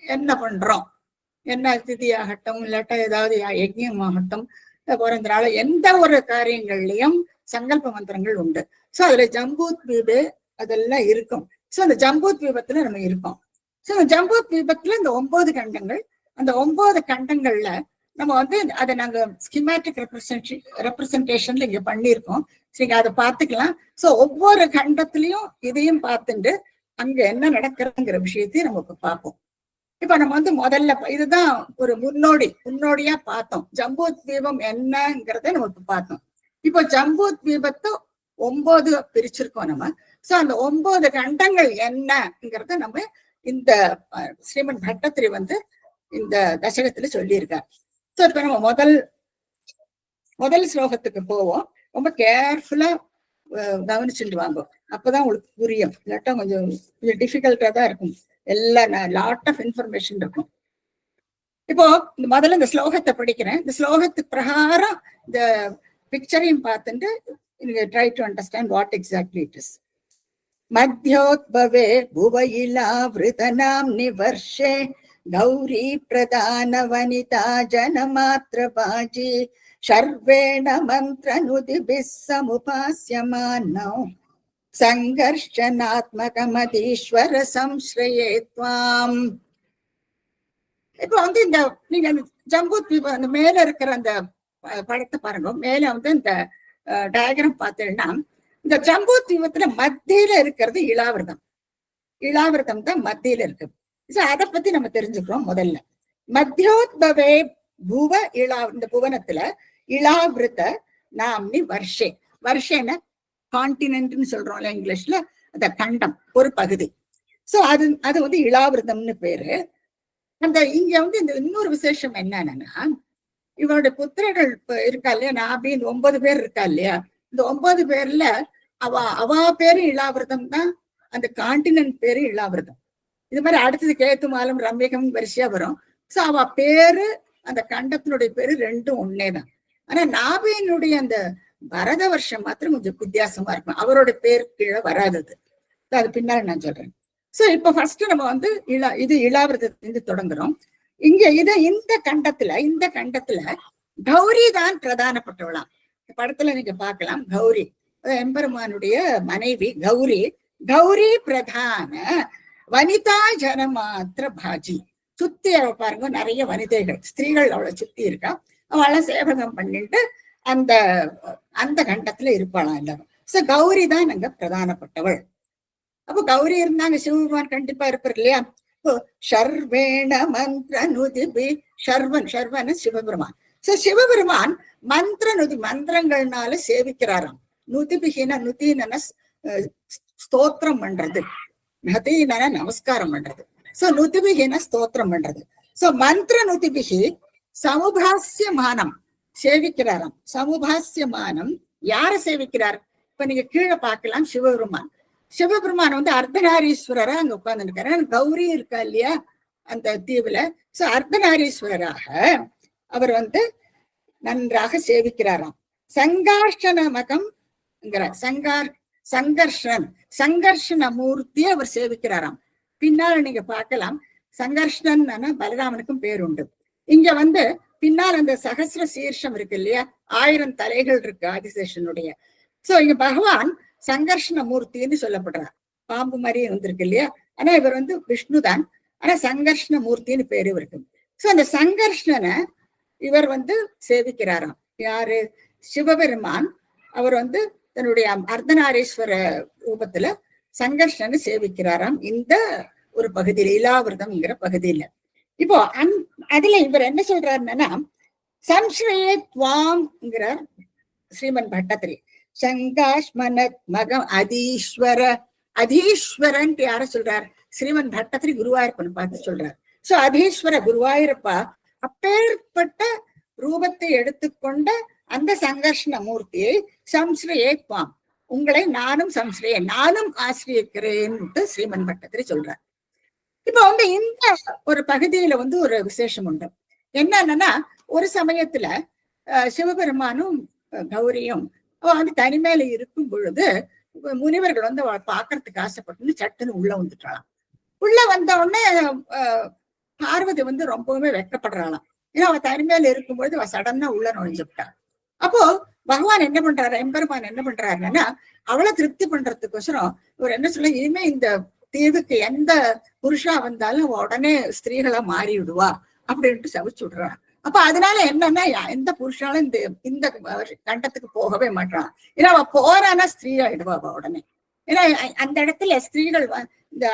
என்ன பண்றோம், என்ன திதி ஆகட்டும், இல்லாட்டா ஏதாவது யஜ்யம் ஆகட்டும், பிறந்தனால எந்த ஒரு காரியங்கள்லயும் சங்கல்ப மந்திரங்கள் உண்டு. சோ அதுல ஜம்பூத் தீபு அதெல்லாம் இருக்கும். சோ அந்த ஜம்பூத் தீபத்துல நம்ம இருக்கோம். சோ அந்த ஜம்பூத் தீபத்துல இந்த 9 கண்டங்கள், அந்த 9 கண்டங்கள்ல நம்ம வந்து அதை நாங்க ஸ்கிமேட்டிக் ரெப்ரசன்டேஷன்ல இங்க பண்ணியிருக்கோம். சரி, அதை பார்த்துக்கலாம். சோ ஒவ்வொரு கண்டத்திலையும் இதையும் பார்த்துட்டு அங்க என்ன நடக்கிறதுங்கிற விஷயத்தையும் நம்ம இப்ப பார்ப்போம். இப்ப நம்ம வந்து முதல்ல இதுதான் ஒரு முன்னோடியா பார்த்தோம். ஜம்பூத் தீபம் என்னங்கிறத நம்ம இப்ப பார்த்தோம். இப்போ ஜம்பூத் தீபத்தை 9 பிரிச்சிருக்கோம் நம்ம. சோ அந்த 9 கண்டங்கள் என்னங்கிறத நம்ம இந்த ஸ்ரீமன் பட்டத்திரி வந்து இந்த தசகத்துல சொல்லியிருக்கார். சோ இப்ப நம்ம முதல் ஸ்லோகத்துக்கு போவோம். ரொம்ப கேர்ஃபுல்லா கவனிச்சுட்டு வாங்க, அப்பதான் உங்களுக்கு புரியும். இல்லாட்டா கொஞ்சம் டிஃபிகல்ட்டா தான் இருக்கும். எல்லாம் லாட் ஆஃப் இன்ஃபர்மேஷன் இருக்கும். இப்போ முதல்ல இந்த ஸ்லோகத்தை படிக்கிறேன். இந்த ஸ்லோகத்துக்கு பிரகாரம் இந்த பிக்சரையும் பார்த்துட்டு நீங்க try to understand what exactly it is. மத்யோத்பவே புவயிலா விருதனாம் நிவர்ஷே கௌரி பிரதான வனிதா ஜனமாத்ர பாஜி சர்வேண மந்திரனுதிபிஸ் சமுபாஸ்யமானோ சங்கர்ஷனாத்மகமதீஸ்வர சம்ஸ்ரயே த்வாம். இப்போ வந்து இந்த நீங்க ஜம்பூத் தீபம் அந்த மேல இருக்கிற அந்த படத்தை பாருங்க. மேல வந்து இந்த டயக்ராம் பார்த்தீங்கன்னா, இந்த ஜம்பூத் தீபத்துல மத்தியில இருக்கிறது இளாவிரதம் தான் மத்தியில இருக்கு. அதை பத்தி நம்ம தெரிஞ்சுக்கிறோம். முதல்ல மத்தியோத்பவே புவ இந்த புவனத்துல இளாவிரத நாம்னி வருஷேன கான்டினென்ட்னு சொல்றோம்ல இங்கிலீஷ்ல, அந்த கண்டம் ஒரு பகுதி. சோ அது வந்து இளாவிரதம்னு பேரு. அந்த இங்க வந்து இந்த இன்னொரு விசேஷம் என்னன்னா, இவருடைய புத்திரர்கள் இருக்கா இல்லையா, நாபி, இந்த 9 பேர் இருக்கா இல்லையா, இந்த 9 பேர்ல அவ பேரு இளாவிரதம் தான், அந்த கான்டினென்ட் பேரு இளாவிரதம். இது மாதிரி அடுத்தது கேத்துமாலம் ரம்யகம் வரிசையா வரும். சோ அவ பேரு அந்த கண்டத்தினுடைய பேரு ரெண்டும் ஒன்னேதான். ஆனா நாபியினுடைய அந்த பரத வருஷம் மாத்திரம் கொஞ்சம் வித்தியாசமா இருக்கும். அவரோட பேர் கீழே வராதது. அது பின்னாடி நான் சொல்றேன். சோ இப்ப ஃபர்ஸ்ட் நம்ம வந்து இது இளாவிரதத்திலிருந்து தொடங்குறோம். இங்க இந்த கண்டத்துல கௌரி தான் பிரதானப்பட்டவளாம். படத்துல நீங்க பார்க்கலாம். கௌரி எம்பெருமானுடைய மனைவி கௌரி பிரதான வனிதா ஜனமாத்திர பாஜி. சுத்தி அவ பாருங்க, நிறைய வனிதைகள் ஸ்திரீகள் அவளை சுத்தி இருக்கா. அவளை சேவகம் பண்ணிட்டு அந்த கண்டத்துல இருப்பாளாம் எல்லாரும். சோ கௌரி தான் அங்க பிரதானப்பட்டவள். அப்போ கௌரி இருந்தாங்க, சிவபெருமான் கண்டிப்பா இருப்பார் இல்லையா. ஷர்வேண மந்திர நுதிபி ஷர்வன் சிவபெருமான். சோ சிவபெருமான் மந்திர நுதி மந்திரங்கள்னால சேவிக்கிறாராம். நுதிபிகின நுதின ஸ்தோத்திரம் பண்றது, நதீன நமஸ்காரம் பண்றது. சோ நுதிபிகின ஸ்தோத்திரம் பண்றது. சோ மந்திர நுதிபிகி சமுபாஸ்யமானம் சேவிக்கிறாராம். சமுபாஸ்யமானம் யார சேவிக்கிறார்? இப்ப நீங்க கீழே பார்க்கலாம். சிவபெருமான் வந்து அர்த்தநாரீஸ்வரரா அங்க உட்கார்ந்து இருக்காரு. கௌரி இருக்கா இல்லையா அந்த தீவுல. சோ அர்த்தநாரீஸ்வரராக அவர் வந்து நன்றாக சேவிக்கிறாராம். சங்கார்ஷணமகம் சங்கர்ஷண மூர்த்தியை அவர் சேவிக்கிறாராம். பின்னால நீங்க பார்க்கலாம், சங்கர்ஷணன் பலராமனுக்கும் பேர் உண்டு. இங்க வந்து பின்னால் அந்த சகசிர சீர்ஷம் இருக்கு இல்லையா, 1000 தலைகள் இருக்கு ஆதிசேஷனுடைய. சோ இங்க பகவான் சங்கர்ஷண மூர்த்தின்னு சொல்லப்படுறார். பாம்பு மாதிரியே வந்திருக்கு இல்லையா. ஆனா இவர் வந்து விஷ்ணுதான். ஆனா சங்கர்ஷண மூர்த்தின்னு பேரு இருக்கு. சோ அந்த சங்கர்ஷ்ணனை இவர் சேவிக்கிறாராம். யாரு? சிவபெருமான். அவர் தன்னுடைய அர்த்தநாரீஸ்வர ரூபத்துல சங்கர்ஷ்ணனை சேவிக்கிறாராம் இந்த ஒரு பகுதியில, இலாவிரதம்ங்கிற பகுதியில. இப்போ அதுல இவர் என்ன சொல்றாருன்னா, சம்ஸ்ரயே துவாம்ங்கிறார் ஸ்ரீமன் பட்டத்திரி. சங்காஷ்மனத் மகம் அதீஸ்வர. அதீஸ்வரன் யார சொல்றார்? ஸ்ரீமன் பட்டத்திரி குருவாயூரப்பன் பார்த்து சொல்றார். சோ அதீஸ்வர குருவாயூரப்பா அப்பேற்பட்ட ரூபத்தை எடுத்துக்கொண்ட அந்த சங்கர்ஷ்ண மூர்த்தியை சம்ஸ்ரயே துவாம், உங்களை நானும் நானும் ஆசிரியக்கிறேன் ஸ்ரீமன் பட்டத்திரி சொல்றார். இப்ப இந்த ஒரு பகுதியில ஒரு விசேஷம் உண்டு. என்னன்னா, ஒரு சமயத்துல சிவபெருமானும் கௌரியும் தனிமையில இருக்கும் பொழுது முனிவர்கள் அவளை பாக்குறதுக்கு ஆசைப்பட்டு சட்டுன்னு உள்ள வந்துட்டாளாம். உள்ள வந்த உடனே பார்வதி ரொம்பவுமே வெட்கப்படுறாளாம். ஏன்னா அவ தனிமையில இருக்கும்பொழுது அவ சடனா உள்ள நுழைஞ்சுட்டான். அப்போ பகவான் என்ன பண்றாரு, எம்பெருமான் என்ன பண்றாருன்னா, அவளை திருப்தி பண்றதுக்கோசரம் இவர் என்ன சொல்ல, இனிமே இந்த தீவுக்கு எந்த புருஷா வந்தாலும் உடனே ஸ்திரீகளா மாறி விடுவா அப்படின்ட்டு சவிச்சு விடுறான். அப்ப அதனால என்னன்னா, எந்த புருஷாலும் இந்த கண்டத்துக்கு போகவே மாட்டான். ஏன்னா அவ போறானா ஸ்திரீ ஆயிடுவா அவ உடனே. ஏன்னா அந்த இடத்துல ஸ்திரீகள்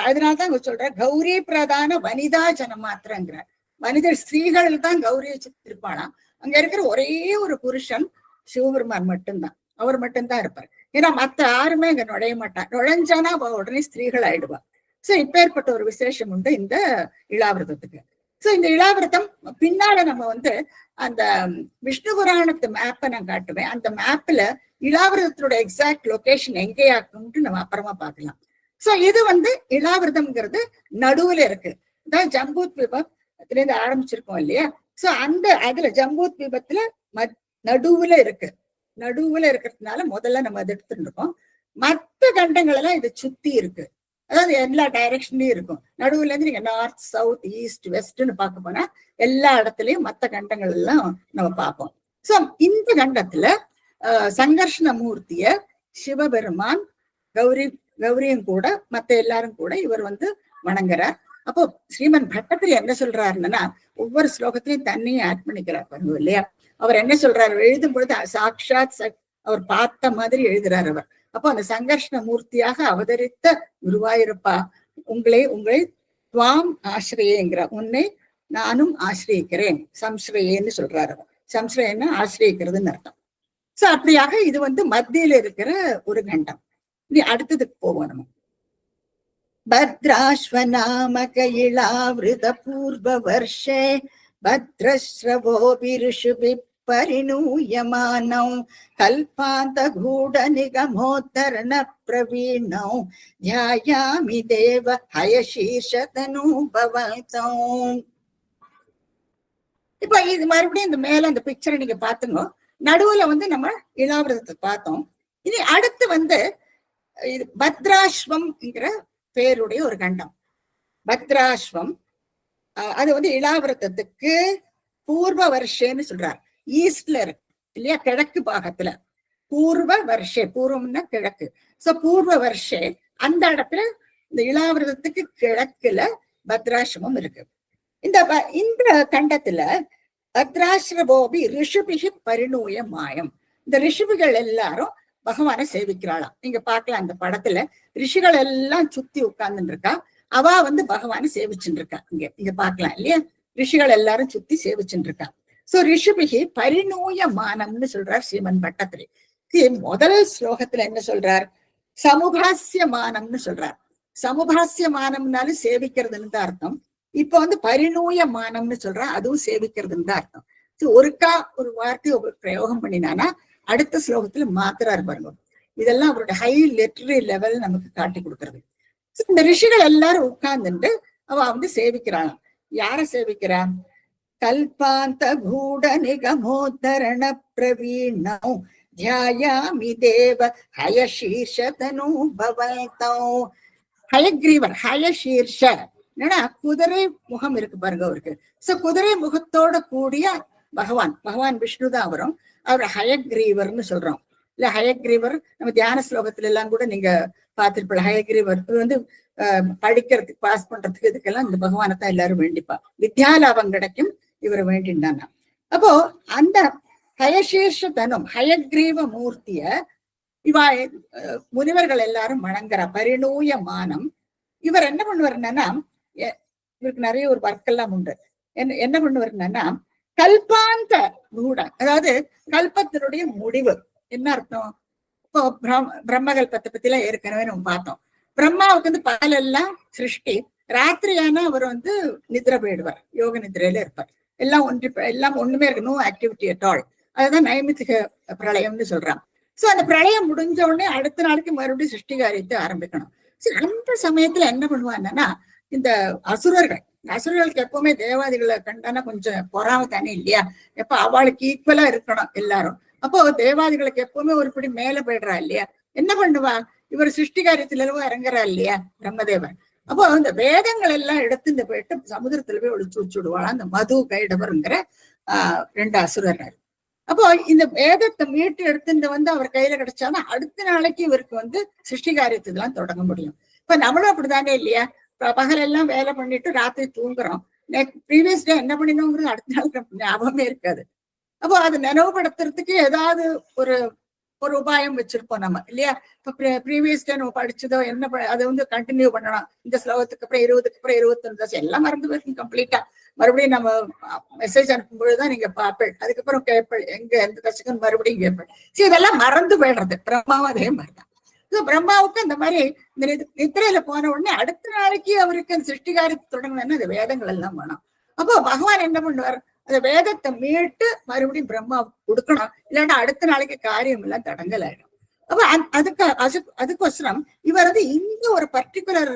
அதனாலதான் சொல்ற கௌரி பிரதான வனிதா ஜனமாத்திரங்கிற மனிதர் ஸ்திரீகள் தான் கௌரியை திருப்பாளாம். அங்க இருக்கிற ஒரே ஒரு புருஷன் சிவபெருமான் மட்டும்தான், அவர் மட்டும்தான் இருப்பார். ஏன்னா மத்த யாருமே அங்க நுழைய மாட்டான். நுழைஞ்சானா அவ உடனே ஸ்திரீகள் ஆயிடுவா. சோ இப்பேற்பட்ட ஒரு விசேஷம் உண்டு இந்த இளாவிரதத்துக்கு. சோ இந்த இளாவிரதம் பின்னால நம்ம அந்த விஷ்ணு புராணத்து மேப்பை நான் காட்டுவேன். அந்த மேப்ல இளாவிரதத்தோட எக்ஸாக்ட் லொகேஷன் எங்கேயாக்கும்ட்டு நம்ம அப்புறமா பார்க்கலாம். சோ இது இளாவிரதம்ங்கிறது நடுவுல இருக்கு. அதான் ஜம்பூ தீபத்துல இருந்து ஆரம்பிச்சிருக்கோம் இல்லையா? சோ அதுல ஜம்பூ தீபத்துல நடுவுல இருக்கு. நடுவுல இருக்கிறதுனால முதல்ல நம்ம அதை எடுத்துட்டு இருக்கோம். மற்ற கண்டங்கள் எல்லாம் இதை சுத்தி இருக்கு. அதாவது எல்லா டைரக்ஷன்லயும் இருக்கும். நடுவுல இருந்து நீங்க நார்த், சவுத், ஈஸ்ட், வெஸ்ட்னு பார்க்க போனா எல்லா இடத்துலயும் மற்ற கண்டங்கள் எல்லாம் நம்ம பார்ப்போம். சோ இந்த கண்டத்துல சங்கர்ஷ்ண மூர்த்திய சிவபெருமான் கௌரியும் கூட மத்த எல்லாரும் கூட இவர் வணங்குறார். அப்போ ஸ்ரீமன் பட்டத்திரி என்ன சொல்றாருன்னா, ஒவ்வொரு ஸ்லோகத்திலையும் தண்ணியும் ஆட் பண்ணிக்கிறார் பாருங்க இல்லையா? அவர் என்ன சொல்றாரு, எழுதும் பொழுது சாட்சாத் அவர் பார்த்த மாதிரி எழுதுறார் அவர். அப்போ அந்த சங்கர்ஷ்ண மூர்த்தியாக அவதரித்த குருவாயூரப்பா, உங்களை துவாம் ஆசிரியேங்கிற, உன்னை நானும் ஆசிரியிக்கிறேன், சம்ஸ்ரேன்னு சொல்றாரு. சம்ஸ்ரேன்னு ஆசிரியிக்கிறதுன்னு அர்த்தம். சோ அப்படியாக இது மத்தியில இருக்கிற ஒரு கண்டம். இனி அடுத்ததுக்கு போவோம் நம்ம. பத்ராஸ்வநாமக இளாவிருத பூர்வ வர்ஷே பத்ரஸ்ரவோபி ரிஷுபி परिणूयमानौ कल्पान्तगूढनिगमोद्धरण प्रवीणौ ध्यायामि देव हयशीर्षतनुभवतौ. இப்ப இது மறுபடியும் இந்த மேல அந்த பிக்சரை நீங்க பாத்துங்க. நடுவுல நம்ம இளாவிரதத்தை பார்த்தோம். இனி அடுத்து இது பத்ராஸ்வம்ங்கிற பேருடைய ஒரு கண்டம். பத்ராஸ்வம் அது இளாவிரதத்துக்கு பூர்வ வருஷேன்னு சொல்றார். ஈஸ்ட்ல இருக்கு இல்லையா, கிழக்கு பாகத்துல. பூர்வ வருஷே, பூர்வம்னா கிழக்கு. சோ பூர்வ வருஷே அந்த இடத்துல இந்த இளாவிரதத்துக்கு கிழக்குல பத்ராசிரமம் இருக்கு. இந்த கண்டத்துல பத்ராசிரமோபி ரிஷபிகி பரிணூய மாயம். இந்த ரிஷிபிகள் எல்லாரும் பகவானை சேவிக்கிறாளாம். நீங்க பாக்கலாம் அந்த படத்துல ரிஷிகள் எல்லாம் சுத்தி உட்கார்ந்துட்டு இருக்கா. அவ பகவானை சேவிச்சுட்டு இருக்கா. இங்க பாக்கலாம் இல்லையா, ரிஷிகள் எல்லாரும் சுத்தி சேவிச்சுட்டு இருக்கா. சோ ரிஷிபிகி பரிணூய மானம்னு சொல்றார் ஸ்ரீமன் பட்டத்திரி. முதல் ஸ்லோகத்துல என்ன சொல்றார், சமுபாசியமானம்னு சொல்றார். சமுபாசியமானம்னாலும் சேவிக்கிறதுன்னு தான் அர்த்தம். இப்ப பரிணூய மானம்னு சொல்றா, அதுவும் சேவிக்கிறதுன்னு தான் அர்த்தம். ஒருக்கா ஒரு வார்த்தை பிரயோகம் பண்ணினானா அடுத்த ஸ்லோகத்துல மாத்திராரு பாருங்க. இதெல்லாம் அவரோட ஹை லிட்டரரி லெவல் நமக்கு காட்டி கொடுக்கறது. இந்த ரிஷிகள் எல்லாரும் உட்கார்ந்துட்டு அவ சேவிக்கிறாளாம். யார சேவிக்கிறா? கல்பாந்த கூட நிகமோத்தரண பிரவீணம் தியாயாமி தேவ ஹயசீர்ஷதனுபவதோ. ஹயக்ரீவர், ஹயசீர்ஷ என்னன்னா குதிரை முகம் இருக்கு பாருங்க அவருக்கு. சோ குதிரை முகத்தோட கூடிய பகவான் விஷ்ணு தான் வரும். அவர் ஹயக்ரீவர்னு சொல்றோம் இல்ல. ஹயக்ரீவர் நம்ம தியான ஸ்லோகத்துல எல்லாம் கூட நீங்க பார்த்திருப்பீங்க. ஹயக்ரீவர் படிக்கிறதுக்கு பாஸ் பண்றதுக்கு இதுக்கெல்லாம் இந்த பகவானை தான் எல்லாரும் வேண்டிப்பா. வித்யாலாபம் கிடைக்கும் இவரை வேண்டிண்டானா. அப்போ அந்த ஹயசீர்ஷ தனும் ஹயக்ரீவ மூர்த்திய இவா முனிவர்கள் எல்லாரும் வணங்குற பரிணூய மானம். இவர் என்ன பண்ணுவார் என்னன்னா, இவருக்கு நிறைய ஒரு ஒர்க் எல்லாம் உண்டு. என்ன பண்ணுவார் என்னன்னா, கல்பாந்த மூடன், அதாவது கல்பத்தினுடைய முடிவு. என்ன அர்த்தம்? இப்போ பிரம்மகல்பத்தை பத்தி எல்லாம் ஏற்கனவே நம்ம பார்த்தோம். பிரம்மாவுக்கு வந்து பகலெல்லாம் சிருஷ்டி, ராத்திரியான அவர் வந்து நிதிரை போயிடுவார், யோக நிதிரையில இருப்பார். எல்லாம் ஒண்ணுமே இருக்கு, நோ ஆக்டிவிட்டி அட் ஆல். அதுதான் நைமித்திக பிரளயம்னு சொல்றாங்க. சோ அந்த பிரளயம் முடிஞ்ச உடனே அடுத்த நாளைக்கு மறுபடியும் சிருஷ்டி காரியத்தை ஆரம்பிக்கணும். அந்த சமயத்துல என்ன பண்ணுவாங்கன்னா, இந்த அசுரர்களுக்கு எப்பவுமே தேவாதிகளை கண்டானா கொஞ்சம் பொறாம தானே இல்லையா? எப்ப அவளுக்கு ஈக்குவலா இருக்கணும் எல்லாரும். அப்போ தேவாதிகளுக்கு எப்பவுமே ஒரு படி மேல போயிடுறா இல்லையா? என்ன பண்ணுவா? இவர் சிருஷ்டி காரியத்துல இறங்குறா இல்லையா பிரம்மதேவன். அப்போ அந்த வேதங்கள் எல்லாம் எடுத்துட்டு போயிட்டு சமுதிரத்துல போய் ஒழிச்சு வச்சுடுவாள் அந்த மது கைடவருங்கிற 2 அசுரர்கள். அப்போ இந்த வேதத்தை மீட்டு எடுத்துட்டு வந்து அவர் கையில கிடைச்சாலும் அடுத்த நாளைக்கு இவருக்கு வந்து சிருஷ்டி காரியத்துக்கெல்லாம் தொடங்க முடியும். இப்ப நம்மளும் அப்படிதானே இல்லையா? பகல் எல்லாம் வேலை பண்ணிட்டு ராத்திரி தூங்குறோம். ப்ரீவியஸ் டே என்ன பண்ணினோங்கிறது அடுத்த நாளுக்கு ஞாபகமே இருக்காது. அப்போ அது நினைவுபடுத்துறதுக்கு ஏதாவது ஒரு உபாயம் வச்சிருப்போம் நம்ம இல்லையா? இப்ப ப்ரீவியஸ் டே நம்ம படிச்சதோ என்ன அதை வந்து கண்டினியூ பண்ணணும். இந்த ஸ்லோகத்துக்கு அப்புறம் 20க்கு அப்புறம் 21 எல்லாம் மறந்து போயிருக்கும் கம்ப்ளீட்டா. மறுபடியும் நம்ம மெசேஜ் அனுப்பும்பொழுதுதான் நீங்க பாப்பேள், அதுக்கப்புறம் கேட்பேள், எங்க எந்த தசகம் மறுபடியும் கேட்பேள். சரி, இதெல்லாம் மறந்து போயிடுறது. பிரம்மாவும் அதே மாதிரிதான். பிரம்மாவுக்கு அந்த மாதிரி இந்த நித்திரையில போன உடனே அடுத்த நாளைக்கு அவருக்கு அந்த சிருஷ்டிகாரத்தை தொடங்கணும்னா அந்த வேதங்கள் எல்லாம் வேணும். அப்போ பகவான் என்ன பண்ணுவார்? அந்த வேதத்தை மீட்டு மறுபடியும் பிரம்மாவுக்கு கொடுக்கணும், இல்லைன்னா அடுத்த நாளைக்கு காரியம் எல்லாம் தடங்கல் ஆயிடும். அப்ப அதுக்கோசரம் இவர் வந்து இந்த ஒரு பர்டிகுலர்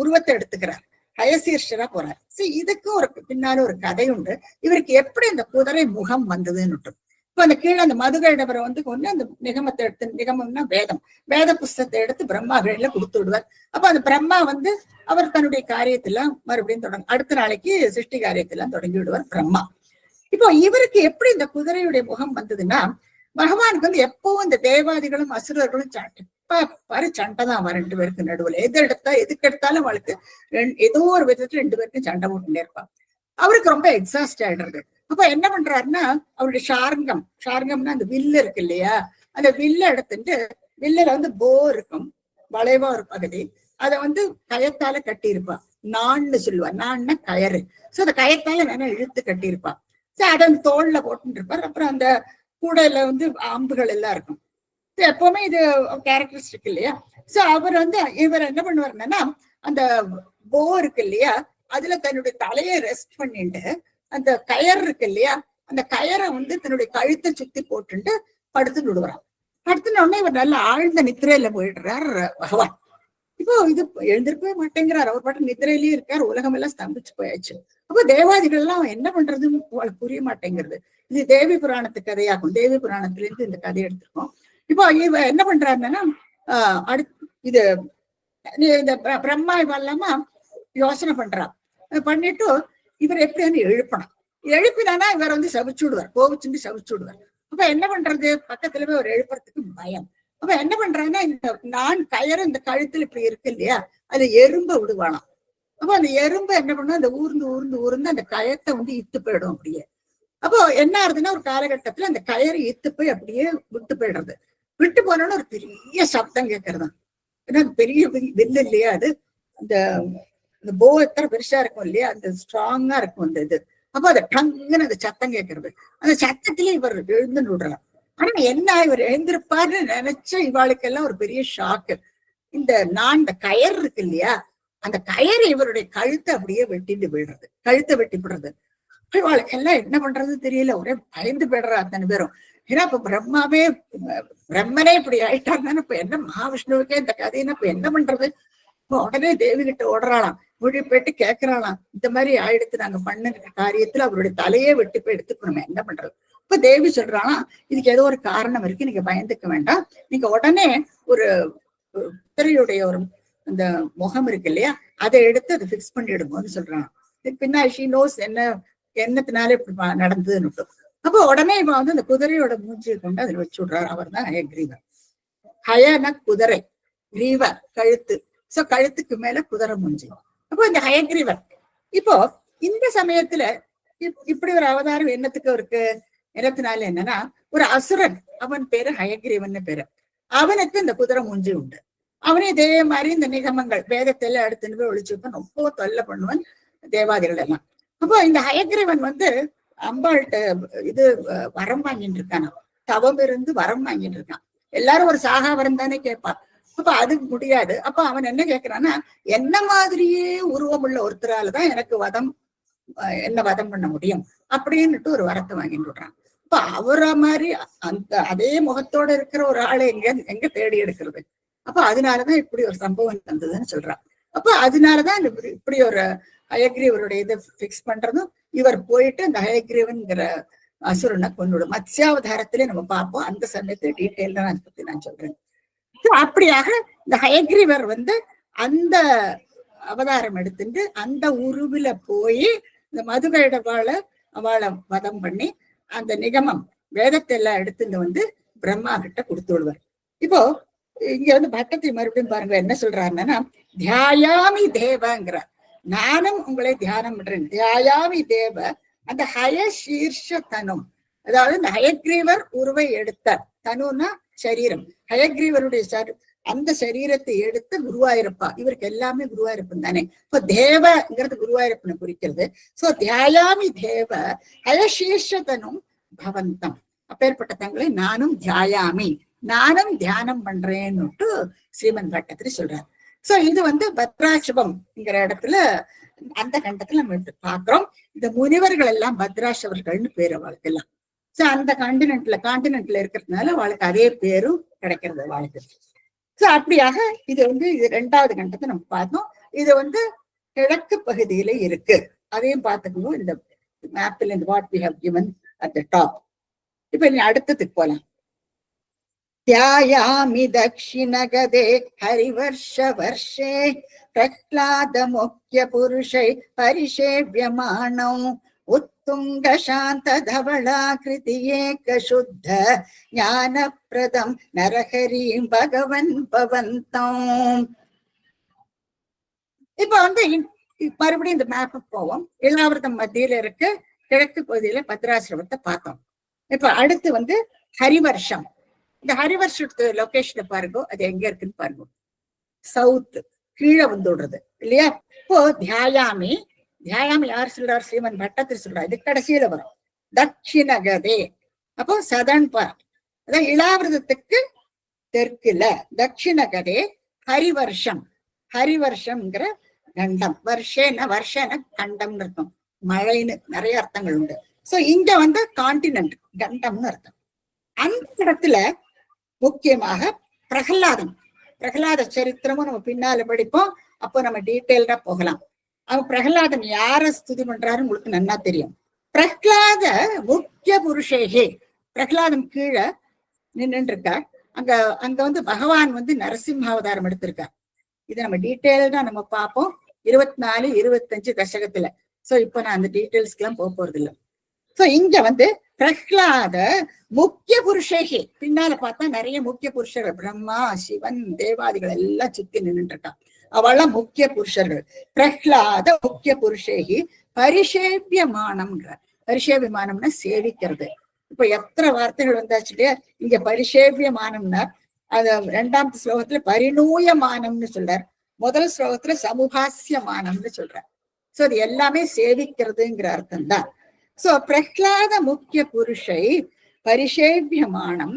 உருவத்தை எடுத்துக்கிறார், ஹயசீர்ஷரா போறார். சரி, இதுக்கு ஒரு பின்னால ஒரு கதை உண்டு. இவருக்கு எப்படி இந்த குதிரை முகம் வந்ததுன்னு. இப்ப அந்த கீழே அந்த மதுகைடவரை வந்து கொண்டு அந்த நிகமத்தை எடுத்து, நிகமம்னா வேத புஸ்தகத்தை எடுத்து பிரம்மா கையில கொடுத்து விடுவார். அப்ப அந்த பிரம்மா வந்து அவர் தன்னுடைய காரியத்தெல்லாம் மறுபடியும் அடுத்த நாளைக்கு சிருஷ்டி காரியத்தெல்லாம் தொடங்கி விடுவார் பிரம்மா. இப்போ இவருக்கு எப்படி இந்த குதிரையுடைய முகம் வந்ததுன்னா, பகவானுக்கு வந்து எப்பவும் இந்த தேவாதிகளும் அசுரர்களும் பாரு சண்டை தான் அவன் 2 பேருக்கு நடுவுல. எதுக்கு எடுத்தாலும் அவளுக்கு ஏதோ ஒரு விதத்துல 2 பேருக்கும் சண்டை போட்டுட்டே இருப்பான். அவருக்கு ரொம்ப எக்ஸாஸ்ட் ஆயிடுறது. அப்ப என்ன பண்றாருன்னா, அவருடைய ஷார்கம்னா அந்த வில்லு இருக்கு இல்லையா, அந்த வில்ல எடுத்துட்டு, வில்லுல வந்து போ இருக்கும், வளைவா ஒரு பகுதி, அதை வந்து கயத்தால கட்டி இருப்பா. நான்னு சொல்லுவா, நான்னா கயறு. சோ அந்த கயத்தால நல்லா இழுத்து கட்டி இருப்பா. சோ அதை அந்த தோல்ல போட்டு இருப்பார். அப்புறம் அந்த கூடையில வந்து அம்புகள் எல்லாம் இருக்கும். எப்பவுமே இது கேரக்டரிஸ்டிக் இல்லையா? சோ இவர் என்ன பண்ணுவாருன்னா, அந்த போ இருக்கு இல்லையா, அதுல தன்னுடைய தலையை ரெஸ்ட் பண்ணிட்டு அந்த கயர் இருக்கு இல்லையா, அந்த கயரை வந்து தன்னுடைய கழுத்தை சுத்தி போட்டுட்டு படுத்துட்டு விடுவாராம். படுத்துன உடனே இவர் நல்ல ஆழ்ந்த நித்திரையில போயிடுறார் பகவான். இப்போ இது எழுந்திருக்கவே மாட்டேங்கிறார், அவர் பாட்டு நித்திரையிலேயே இருக்கார். உலகம் எல்லாம் ஸ்தம்பிச்சு போயாச்சு. அப்போ தேவாதிகள் எல்லாம் என்ன பண்றதுன்னு புரிய மாட்டேங்கிறது. இது தேவி புராணத்து கதையாகும். தேவி புராணத்துல இருந்து இந்த கதையை எடுத்திருக்கோம். இப்போ இவ என்ன பண்றாருன்னா, இது இந்த பிரம்மா இவெல்லாமா யோசனை பண்றா. பண்ணிட்டு இவர் எப்படியானு எழுப்பினானா இவர் வந்து சபிச்சு விடுவார், கோவிச்சுட்டு சபிச்சு விடுவார். அப்ப என்ன பண்றது? பக்கத்துல போய் ஒரு எழுப்புறதுக்கு பயம். அப்ப என்ன பண்றாங்கன்னா, இந்த நான் கயறு இந்த கழுத்துல இப்படி இருக்கு இல்லையா, அது எறும்ப விடுவானாம். அப்ப அந்த எறும்பு என்ன பண்ணும், அந்த ஊர்ந்து அந்த கயத்தை வந்து இத்து போயிடும் அப்படியே. அப்போ என்ன ஆகுதுன்னா, ஒரு காலகட்டத்துல அந்த கயறு இத்து போய் அப்படியே விட்டு போயிடுறது. விட்டு போனோன்னு ஒரு பெரிய சப்தம் கேட்கறதான். ஏன்னா பெரிய வில்லு இல்லையா அது, அந்த போ எத்தனை பெருசா இருக்கும் இல்லையா, அந்த ஸ்ட்ராங்கா இருக்கும் அந்த இது. அப்போ அதை டங்குன்னு அந்த சத்தம் கேட்கறது. அந்த சத்தத்திலே இவர் எழுந்து விடுறார். ஆனா என்ன, இவர் எழுந்திருப்பாருன்னு நினைச்ச இவாளுக்கெல்லாம் ஒரு பெரிய ஷாக்கு. இந்த கயர் இருக்கு இல்லையா, அந்த கயர் இவருடைய கழுத்தை அப்படியே வெட்டிட்டு போயிடுறது, கழுத்தை வெட்டி போடுறது. இவாளுக்கெல்லாம் என்ன பண்றது தெரியல, ஒரே பயந்து போயிடுறா அத்தனை பேரும். ஏன்னா இப்ப பிரம்மனே இப்படி ஆயிட்டாருன்னா இப்ப என்ன, மகாவிஷ்ணுவுக்கே இந்த கதைன்னா இப்ப என்ன பண்றது? இப்ப உடனே தேவி கிட்ட ஓடுறாளாம், ஓடி போயிட்டு கேட்கறாளாம், இந்த மாதிரி ஆயிடுத்து, நாங்க பண்ண காரியத்துல அவருடைய தலையே வெட்டி போய் எடுத்துக்கணுமே, என்ன பண்றது? இப்ப தேவி சொல்றாளாம், இதுக்கு ஏதோ ஒரு காரணம் இருக்கு, நீங்க பயந்துக்க வேண்டாம், நீங்க உடனே ஒரு குதிரையுடைய ஒரு அந்த முகம் இருக்கு இல்லையா, அதை எடுத்து அதை பிக்ஸ் பண்ணிடுங்கன்னு சொல்றான். பின்னா ஷி நோஸ் என்னத்தினால இப்படி நடந்ததுன்னு. அப்போ உடனே இவன் வந்து அந்த குதிரையோட மூஞ்சியை கொண்டு அதில் வச்சு விடுறாரு. அவர் தான் ஹயக்ரீவர். ஹயன குதிரை, கிரீவர் கழுத்து, சோ கழுத்துக்கு மேல குதிரை மூஞ்சி. அப்போ இந்த ஹயக்ரீவர் இப்போ இந்த சமயத்துல இப்படி ஒரு அவதாரம் என்னத்துக்கு இருக்கு? என்னத்தினால என்னன்னா, ஒரு அசுரன், அவன் பேரு ஹயக்ரீவன் பேரு, அவனுக்கு இந்த குதிரை மூஞ்சி உண்டு. அவனே இதே மாதிரி இந்த நிகமங்கள் வேதத்தை எல்லாம் எடுத்துன்னு போய் ஒழிச்சுப்பான், ரொம்ப தொல்லை பண்ணுவன் தேவாதிகள் எல்லாம். அப்போ இந்த ஹயக்ரீவன் அம்பாள்கிட்ட இது வரம் வாங்கிட்டு இருக்கான், தவம் இருந்து வரம் வாங்கிட்டு இருக்கான். எல்லாரும் ஒரு சாகா வரம் தானே கேட்பான். அப்ப அதுக்கு முடியாது. அப்ப அவன் என்ன கேட்கிறான்னா, என்ன மாதிரியே உருவம் உள்ள ஒருத்தராலதான் எனக்கு என்ன வதம் பண்ண முடியும் அப்படின்னுட்டு ஒரு வரத்தை வாங்கிட்டு விடுறான். இப்ப அவரை மாதிரி அந்த அதே முகத்தோட இருக்கிற ஒரு ஆளை எங்க தேடி எடுக்கிறது? அப்ப அதனாலதான் இப்படி ஒரு சம்பவம் வந்ததுன்னு சொல்றான். அப்ப அதனாலதான் இப்படி ஒரு ஹயக்ரீவருடைய இதை பிக்ஸ் பண்றதும், இவர் போயிட்டு அந்த ஹயக்ரீவன்கிற அசுரனை கொண்டுடும். மத்ஸ்யாவதாரத்திலே நம்ம பார்ப்போம். அந்த சமயத்துல டீட்டெயில் தான் அதை பத்தி நான் சொல்றேன். அப்படியாக இந்த ஹயக்ரீவர் அந்த அவதாரம் எடுத்துட்டு அந்த உருவில போய் இந்த மதுகைடவாளை அவளை வதம் பண்ணி அந்த நிகமம் வேதத்தை எல்லாம் எடுத்துட்டு பிரம்மா கிட்ட கொடுத்து விடுவார். இப்போ இங்க பட்டத்தை மறுபடியும் பாருங்க என்ன சொல்றாருன்னா, தியாயாமி தேவங்கிறார். நானும் உங்களை தியானம் பண்றேன். தியாயாமி தேவ அந்த ஹயசீர்ஷ தனும், அதாவது இந்த ஹயக்ரீவர் உருவை எடுத்தார். தனுன்னா சரீரம், ஹயக்ரீவருடைய அந்த சரீரத்தை எடுத்து குருவாயிருப்பா. இவருக்கு எல்லாமே குருவாயிருப்பன் தானே. இப்போ தேவங்கிறது குருவாயிருப்பனை குறிக்கிறது. சோ தியாயாமி தேவ ஹயசீர்ஷதனும் பவந்தம், அப்பேற்பட்ட தங்களை நானும் தியாயாமி, நானும் தியானம் பண்றேன்னுட்டு ஸ்ரீமன் பட்டத்திரி சொல்றாரு. சோ இது பத்ராஷபம்ங்கிற இடத்துல அந்த கண்டத்துல நம்ம பாக்குறோம். இந்த முனிவர்கள் எல்லாம் பத்ராஷவர்கள்னு பேரு அவளுக்கு எல்லாம். சோ அந்த காண்டினென்ட்ல இருக்கிறதுனால அவளுக்கு அதே பேரும் கிடைக்கிறது அவளுக்கு. சோ அப்படியாக இது இது 2வது கண்டத்தை நம்ம பார்த்தோம். இது கிழக்கு பகுதியில இருக்கு. அதையும் பார்த்துக்கணும் இந்த மேப்ல what we have given at the top. இப்ப நீ அடுத்ததுக்கு போலாம். தியாயாமி தக்ஷிணகதே ஹரிவர்ஷ வர்ஷே பிரஹ்லாத முக்கிய புருஷை பரிசேவ்யமானோ உத்துங்க சாந்த தவளாகிருதி ஏக சுத்த ஞானப்பிரதம் நரஹரீம் பகவன் பவந்தம். இப்ப மறுபடியும் இந்த மேப் போவோம். இளாவிரதம் மத்தியில இருக்கு, கிழக்கு பகுதியில பத்ராசிரமத்தை பார்த்தோம். இப்ப அடுத்து ஹரிவர்ஷம். இந்த ஹரிவர்ஷத்து லொகேஷனை பாருங்க, அது எங்க இருக்குன்னு பாருங்க. சவுத் கீழே விடுறது இல்லையா? இப்போ தியாயாமி யார் சொல்றார்? ஸ்ரீமன் பட்டத்திரி சொல்றார். இது கடைசியில வரும். தட்சிணகதே, அப்போ சதர்ன் பார்ட், அதான் இளாவிரதத்துக்கு தெற்குல தட்சிணகதே ஹரிவர்ஷம். ஹரிவர்ஷம்ங்கிற கண்டம், வருஷன கண்டம்னு அர்த்தம், மழைன்னு நிறைய அர்த்தங்கள் உண்டு. சோ இங்க கான்டினென்ட் கண்டம்னு அர்த்தம். அந்த இடத்துல முக்கியமாக பிரகலாத சரித்திரமும் நம்ம பின்னால படிப்போம். அப்போ நம்ம டீட்டெயில்டா போகலாம். அவன் பிரகலாதன் யார ஸ்துதி பண்றாரு உங்களுக்கு நன்னா தெரியும். பிரகலாத முக்கிய புருஷேகே, பிரகலாதன் கீழே நின்று இருக்கார். அங்க பகவான் நரசிம்ம அவதாரம் எடுத்திருக்கார். இதை நம்ம டீட்டெயில்டா நம்ம பார்ப்போம் 24, 25 தசகத்துல. சோ இப்ப நான் அந்த டீட்டெயில்ஸ்க்கு எல்லாம் போறது இல்லை. சோ இங்க பிரஹ்லாத முக்கிய புருஷேகி, பின்னால பார்த்தா நிறைய முக்கிய புருஷர்கள், பிரம்மா சிவன் தேவாதிகள் எல்லாம் சுத்தி நின்றுட்டு இருக்கான். அவெல்லாம் முக்கிய புருஷர்கள். பிரஹ்லாத முக்கிய புருஷேகி பரிசேவியமானம்ங்கிற, பரிசேவியமானம்னா சேவிக்கிறது. இப்ப எத்தனை வார்த்தைகள் வந்தாச்சு இல்லையா? இங்க பரிசேவியமானம்னா அது 2வது ஸ்லோகத்துல பரிணூயமானம்னு சொல்றார், முதல் ஸ்லோகத்துல சமுபாசியமானம்னு சொல்றார். சோ அது எல்லாமே சேவிக்கிறதுங்கிற அர்த்தம் தான். சோ பிரஹ்லாத முக்கிய புருஷை பரிசேவியமானம்.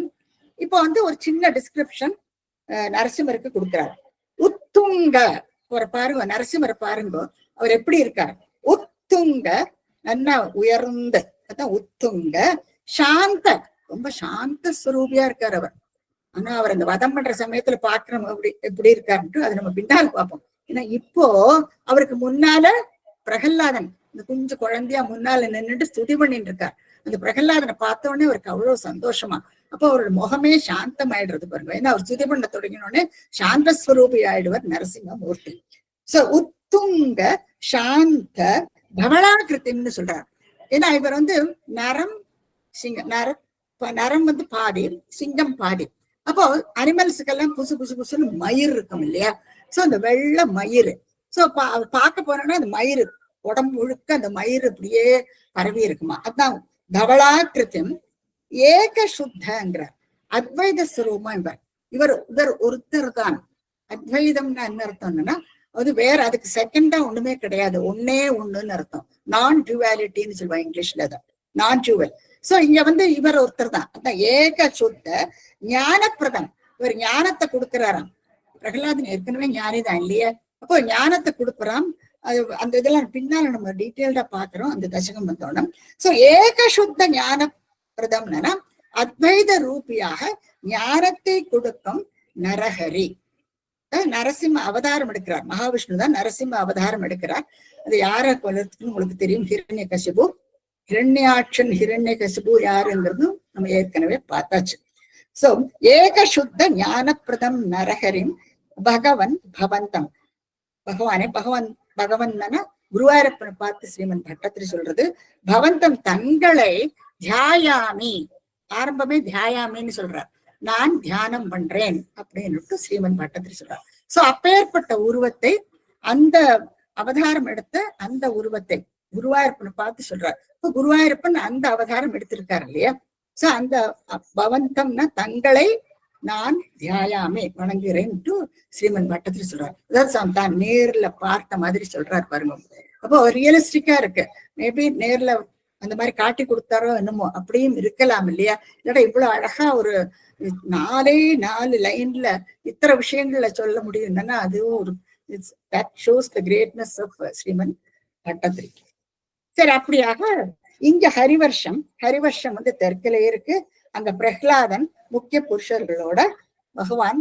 இப்போ ஒரு சின்ன டிஸ்கிரிப்ஷன் நரசிம்மருக்கு கொடுக்கிறார். உத்துங்க ஒரு பாருங்க, நரசிம்மரை பாருங்க, அவர் எப்படி இருக்கார்? உத்துங்க, நல்லா உயர்ந்த, அதான் உத்துங்க. சாந்த, ரொம்ப சாந்த ஸ்வரூபியா இருக்கார் அவர். ஆனா அவர் அந்த வதம் பண்ற சமயத்துல பாக்குறோம் எப்படி இருக்காருன்ட்டு அது நம்ம பின்னால் பார்ப்போம். ஏன்னா இப்போ அவருக்கு முன்னால பிரகல்லாதன் இந்த கொஞ்சம் குழந்தையா முன்னால நின்றுட்டு ஸ்துதி பண்ணிட்டு இருக்கார். அந்த பிரகல்லாதனை பார்த்த உடனே அவருக்கு அவ்வளவு சந்தோஷமா, அப்போ அவரோட முகமே சாந்தம் ஆயிடுறது பாருங்க. ஏன்னா அவர் ஸ்துதி பண்ண தொடங்கினோடனே சாந்தஸ்வரூபி ஆயிடுவார் நரசிம்மமூர்த்தி. சோ உத்துங்க சாந்த தவளாகிருத்தின்னு சொல்றார். ஏன்னா இவர் நரம் சிங்கம், நரம் பாதி, சிங்கம் பாதி. அப்போ அனிமல்ஸுக்கெல்லாம் புசு புசு புசுன்னு மயிர் இருக்கும் இல்லையா? சோ அந்த வெள்ளை மயிறு. சோ பார்க்க போனோம்னா அந்த மயிறு உடம்பு முழுக்க அந்த மயிறு இப்படியே பரவி இருக்குமா. அதான் தவளாக்கிருத்தம் ஏக சுத்தங்கிறார். அத்வைத ஸ்வரூபமா இவர் இவர் ஒருத்தர் தான். அத்வைதம்னு என்ன அர்த்தம்னா அது வேற, அதுக்கு செகண்டா ஒண்ணுமே கிடையாது, ஒன்னே ஒண்ணுன்னு அர்த்தம். நான் டியூவாலிட்டின்னு சொல்லுவாங்க இங்கிலீஷ்ல தான், நான் டியூவல். சோ இங்க இவர் ஒருத்தர் தான். அதான் ஏக சுத்த ஞானப்பிரதம். இவர் ஞானத்தை கொடுக்கிறாராம். பிரகலாதன் ஏற்கனவே ஞானிதான் இல்லையா? அப்போ ஞானத்தை கொடுக்குறான். அது அந்த இதெல்லாம் பின்னால நம்ம டீட்டெயில்டா பாக்குறோம் அந்த தசகம் வந்தோட. சோ ஏக சுத்த ஞான பிரதம்னா அத்வைத ரூபியாக ஞானத்தை கொடுக்கும் நரஹரி. நரசிம்ம அவதாரம் எடுக்கிறார். மகாவிஷ்ணு தான் நரசிம்ம அவதாரம் எடுக்கிறார். அது யார கொல்றதுக்குன்னு உங்களுக்கு தெரியும். ஹிரண்ய கசிபு, ஹிரண்யாட்சன் ஹிரண்ய கசிபு யாருங்கிறதும் நம்ம ஏற்கனவே பார்த்தாச்சு. சோ ஏக சுத்த ஞானப்பிரதம் நரஹரின் பகவன் பவந்தம். பகவானே பகவன் குருவாயூரப்பனை பார்த்து ஸ்ரீமன் பட்டத்திரி சொல்றது பவந்தம் தங்களை தியாயாமி. ஆரம்பமே தியாயாமின்னு சொல்றார். நான் தியானம் பண்றேன் அப்படின்னு ஸ்ரீமன் பட்டத்திரி சொல்றார். சோ அப்பேற்பட்ட உருவத்தை, அந்த அவதாரம் எடுத்த அந்த உருவத்தை குருவாயூரப்பனை பார்த்து சொல்றார். இப்ப குருவாயூரப்பன் அந்த அவதாரம் எடுத்திருக்காரு இல்லையா? சோ அந்த பவந்தம்னா தங்களை நான் தியாயாமே வணங்குகிறேன் ஸ்ரீமன் பட்டத்திரி சொல்றார். அதாவது தான் நேர்ல பார்த்த மாதிரி சொல்றாரு பாருங்க. அப்போ ரியலிஸ்டிக்கா இருக்கு. மேபி நேர்ல அந்த மாதிரி காட்டி கொடுத்தாரோ என்னமோ அப்படியும் இருக்கலாம் இல்லையா? இல்லடா இவ்வளவு அழகா ஒரு 4 லைன்ல இத்தனை விஷயங்கள்ல சொல்ல முடியும்னா அதுவும் ஒரு that shows the greatness of Sriman Bhattathiri. சரி, அப்படியாக இங்க ஹரிவர்ஷம் தெற்கிலே இருக்கு. அங்க பிரகலாதன் முக்கிய புருஷர்களோட பகவான்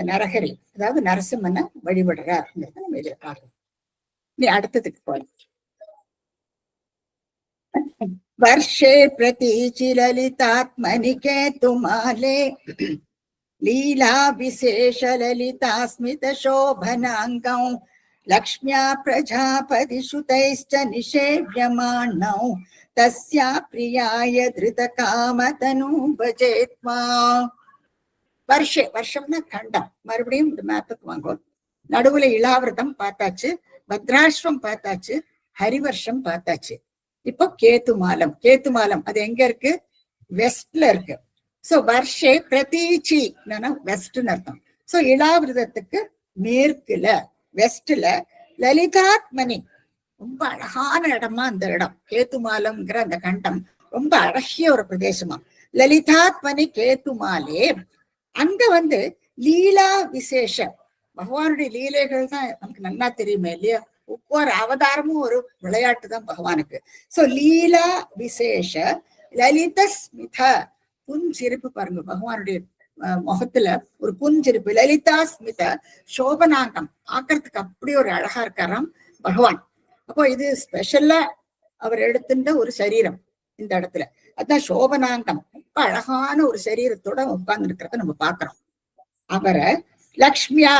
நரஹரி அதாவது நரசிம்மனை வழிபடுறார். நம்ம இதை பார்க்கலாம். நீ அடுத்ததுக்கு போல. वर्षे प्रतीचि ललितात्मनि केतुमाले लीला विशेष ललिता स्मित शोभनाङ्गौ लक्ष्म्या प्रजापति श्रुतैश्च निषेव्यमाणौ तस्या प्रियाय धृत कामतनु भजेत्वा. வருஷே, வருஷம்னா கண்டம். மறுபடியும் இந்த மேப்புக்கு வாங்கும். நடுவுல இளாவிரதம் பார்த்தாச்சு, பத்ராஷ்டிரம் பார்த்தாச்சு, ஹரிவர்ஷம் பார்த்தாச்சு. இப்போ கேத்துமாலம். கேத்துமாலம் அது எங்க இருக்கு? வெஸ்ட்ல இருக்கு. சோ வர்ஷே பிரதீச்சி வெஸ்ட்னு அர்த்தம். சோ இளாவிரதத்துக்கு மேற்குல வெஸ்ட்ல லலிதாத்மனி ரொம்ப அழகான இடமா அந்த இடம். கேத்துமாலம்ங்கிற அந்த கண்டம் ரொம்ப அழகிய ஒரு பிரதேசமா. லலிதாத்மனி கேத்துமாலே அங்க லீலா விசேஷ பகவானுடைய லீலைகள் தான் நமக்கு நல்லா தெரியுமே இல்லையா? ஒவ்வொரு அவதாரமும் ஒரு விளையாட்டு தான் பகவானுக்கு. சோ லீலா விசேஷ லலித ஸ்மித புன்சிரிப்பு பாருங்க பகவானுடைய முகத்துல ஒரு புன்சிரிப்பு. லலிதா ஸ்மித சோபனாங்கம் ஆக்கிறதுக்கு அப்படி ஒரு அழகா இருக்காராம் பகவான். அப்போ இது ஸ்பெஷலா அவர் எடுத்துட்ட ஒரு சரீரம் இந்த இடத்துல. அதான் சோபனாங்கம். ரொம்ப அழகான ஒரு சரீரத்தோட உட்கார்ந்து இருக்கிறத நம்ம பாக்குறோம். அவரை லக்ஷ்மியா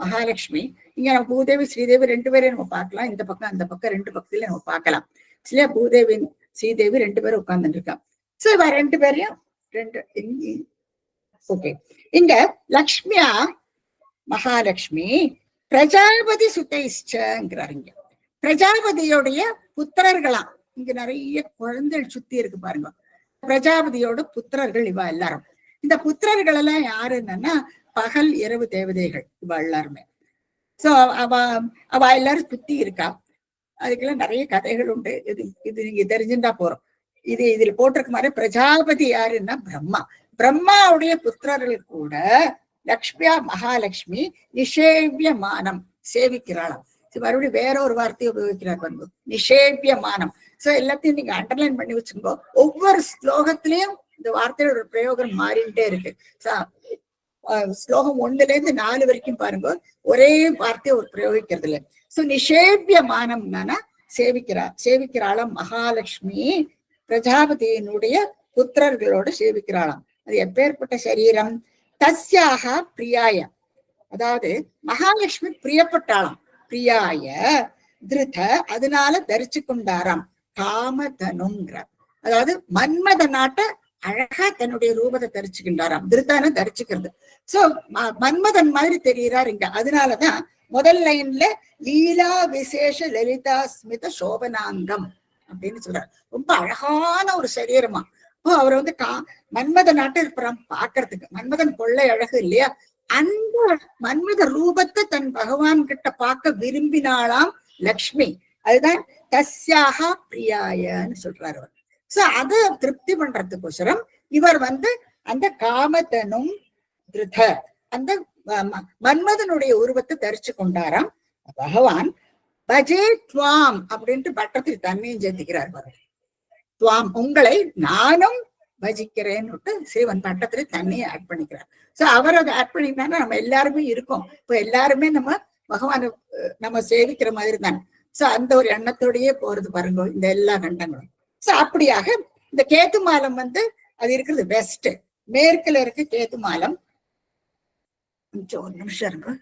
மகாலட்சுமி, இங்க நம்ம பூதேவி ஸ்ரீதேவி 2 பேரையும் நம்ம பார்க்கலாம். இந்த பக்கம் அந்த பக்கம் 2 பக்கத்துல நம்ம பார்க்கலாம். இல்லையா? பூதேவி ஸ்ரீதேவி 2 பேரும் உட்கார்ந்துட்டு இருக்கான். சோ இவ 2 பேரையும் ஓகே. இங்க லக்ஷ்மியா மகாலட்சுமி பிரஜாபதி சுத்தைஷ்சங்கிறார். இங்க பிரஜாபதியோடைய புத்திரர்களாம். இங்க நிறைய குழந்தைகள் சுத்தி இருக்கு பாருங்க. பிரஜாபதியோட புத்திரர்கள் இவ எல்லாரும். இந்த புத்திரர்கள் எல்லாம் யாருன்னா பகல் இரவு தேவதைகள் இவ எல்லாருமே. சோ அவ எல்லாரும் சுத்தி இருக்கா. அதுக்கெல்லாம் நிறைய கதைகள் உண்டு. இது நீங்க தெரிஞ்சுட்டா போறோம். இதுல போட்டிருக்க மாதிரி பிரஜாபதி யாருன்னா பிரம்மா. பிரம்மாவுடைய புத்திரர்கள் கூட லக்ஷ்மியா மகாலட்சுமி நிஷேவியமானம் சேவிக்கிறாளாம். மறுபடியும் வேற ஒரு வார்த்தையை உபயோகிக்கிறார் பாருங்க, நிஷேவியமானம். சோ எல்லாத்தையும் நீங்க அண்டர்லைன் பண்ணி வச்சுக்கோ. ஒவ்வொரு ஸ்லோகத்திலையும் இந்த வார்த்தையோட பிரயோகம் மாறிட்டே இருக்கு. ஸ்லோகம் 1ல இருந்து 4 வரைக்கும் பாருங்க, ஒரே வார்த்தையை ஒரு பிரயோகிக்கிறது இல்லை. சோ நிஷேவியமானம்னா சேவிக்கிறாளாம் மகாலட்சுமி பிரஜாபதியினுடைய புத்திரர்களோட சேவிக்கிறாளாம். அது எப்பேற்பட்ட சரீரம்? தஸ்யாக பிரியாய, அதாவது மகாலட்சுமி பிரியப்பட்டாளாம். பிரியாய திருத அதனால தரிச்சு கொண்டாராம் காமதனுங்கிறார். அதாவது மன்மத நாட்டை அழகா தன்னுடைய ரூபத்தை தரிச்சுக்கின்றாராம். திருத்தான தரிச்சுக்கிறது. சோ மன்மதன் மாதிரி தெரிகிறார் இங்க. அதனாலதான் முதல் லைன்ல லீலா விசேஷ லலிதா ஸ்மித சோபனாங்கம் அப்படின்னு சொல்றாரு. ரொம்ப அழகான ஒரு சரீரமா. அவர் வந்து மன்மத நாட்டு இருப்பான் பாக்குறதுக்கு. மன்மதன் கொள்ளை அழகு இல்லையா? அந்த மன்மத ரூபத்தை தன் பகவான் கிட்ட பார்க்க விரும்பினாலாம் லக்ஷ்மி. அதுதான் தஸ்யாக பிரியாயன்னு சொல்றாரு அவர். சோ அதை திருப்தி பண்றதுக்கோசரம் இவர் வந்து அந்த காமதனும் திருத அந்த மன்மதனுடைய உருவத்தை தரிச்சு கொண்டாராம் பகவான். பஜே துவாம் அப்படின்ட்டு பட்டத்தில் தண்ணியும் சேர்த்துக்கிறார். துவாம் உங்களை நானும் பஜிக்கிறேன்னு சிவன் பட்டத்துல தண்ணியை ஆட் பண்ணிக்கிறார். சோ அவர் அதை ஆட் பண்ணிக்கிட்டாங்கன்னா நம்ம எல்லாருமே இருக்கோம். இப்ப எல்லாருமே நம்ம பகவான நம்ம சேவிக்கிற மாதிரி தானே. சோ அந்த ஒரு எண்ணத்தோடயே போறது பாருங்க இந்த எல்லா கண்டங்களும். சோ அப்படியாக இந்த கேத்துமாலம் வந்து அது இருக்கிறது வெஸ்ட், மேற்குல இருக்கு கேத்துமாலம். ஒரு நிமிஷம் இருக்கு.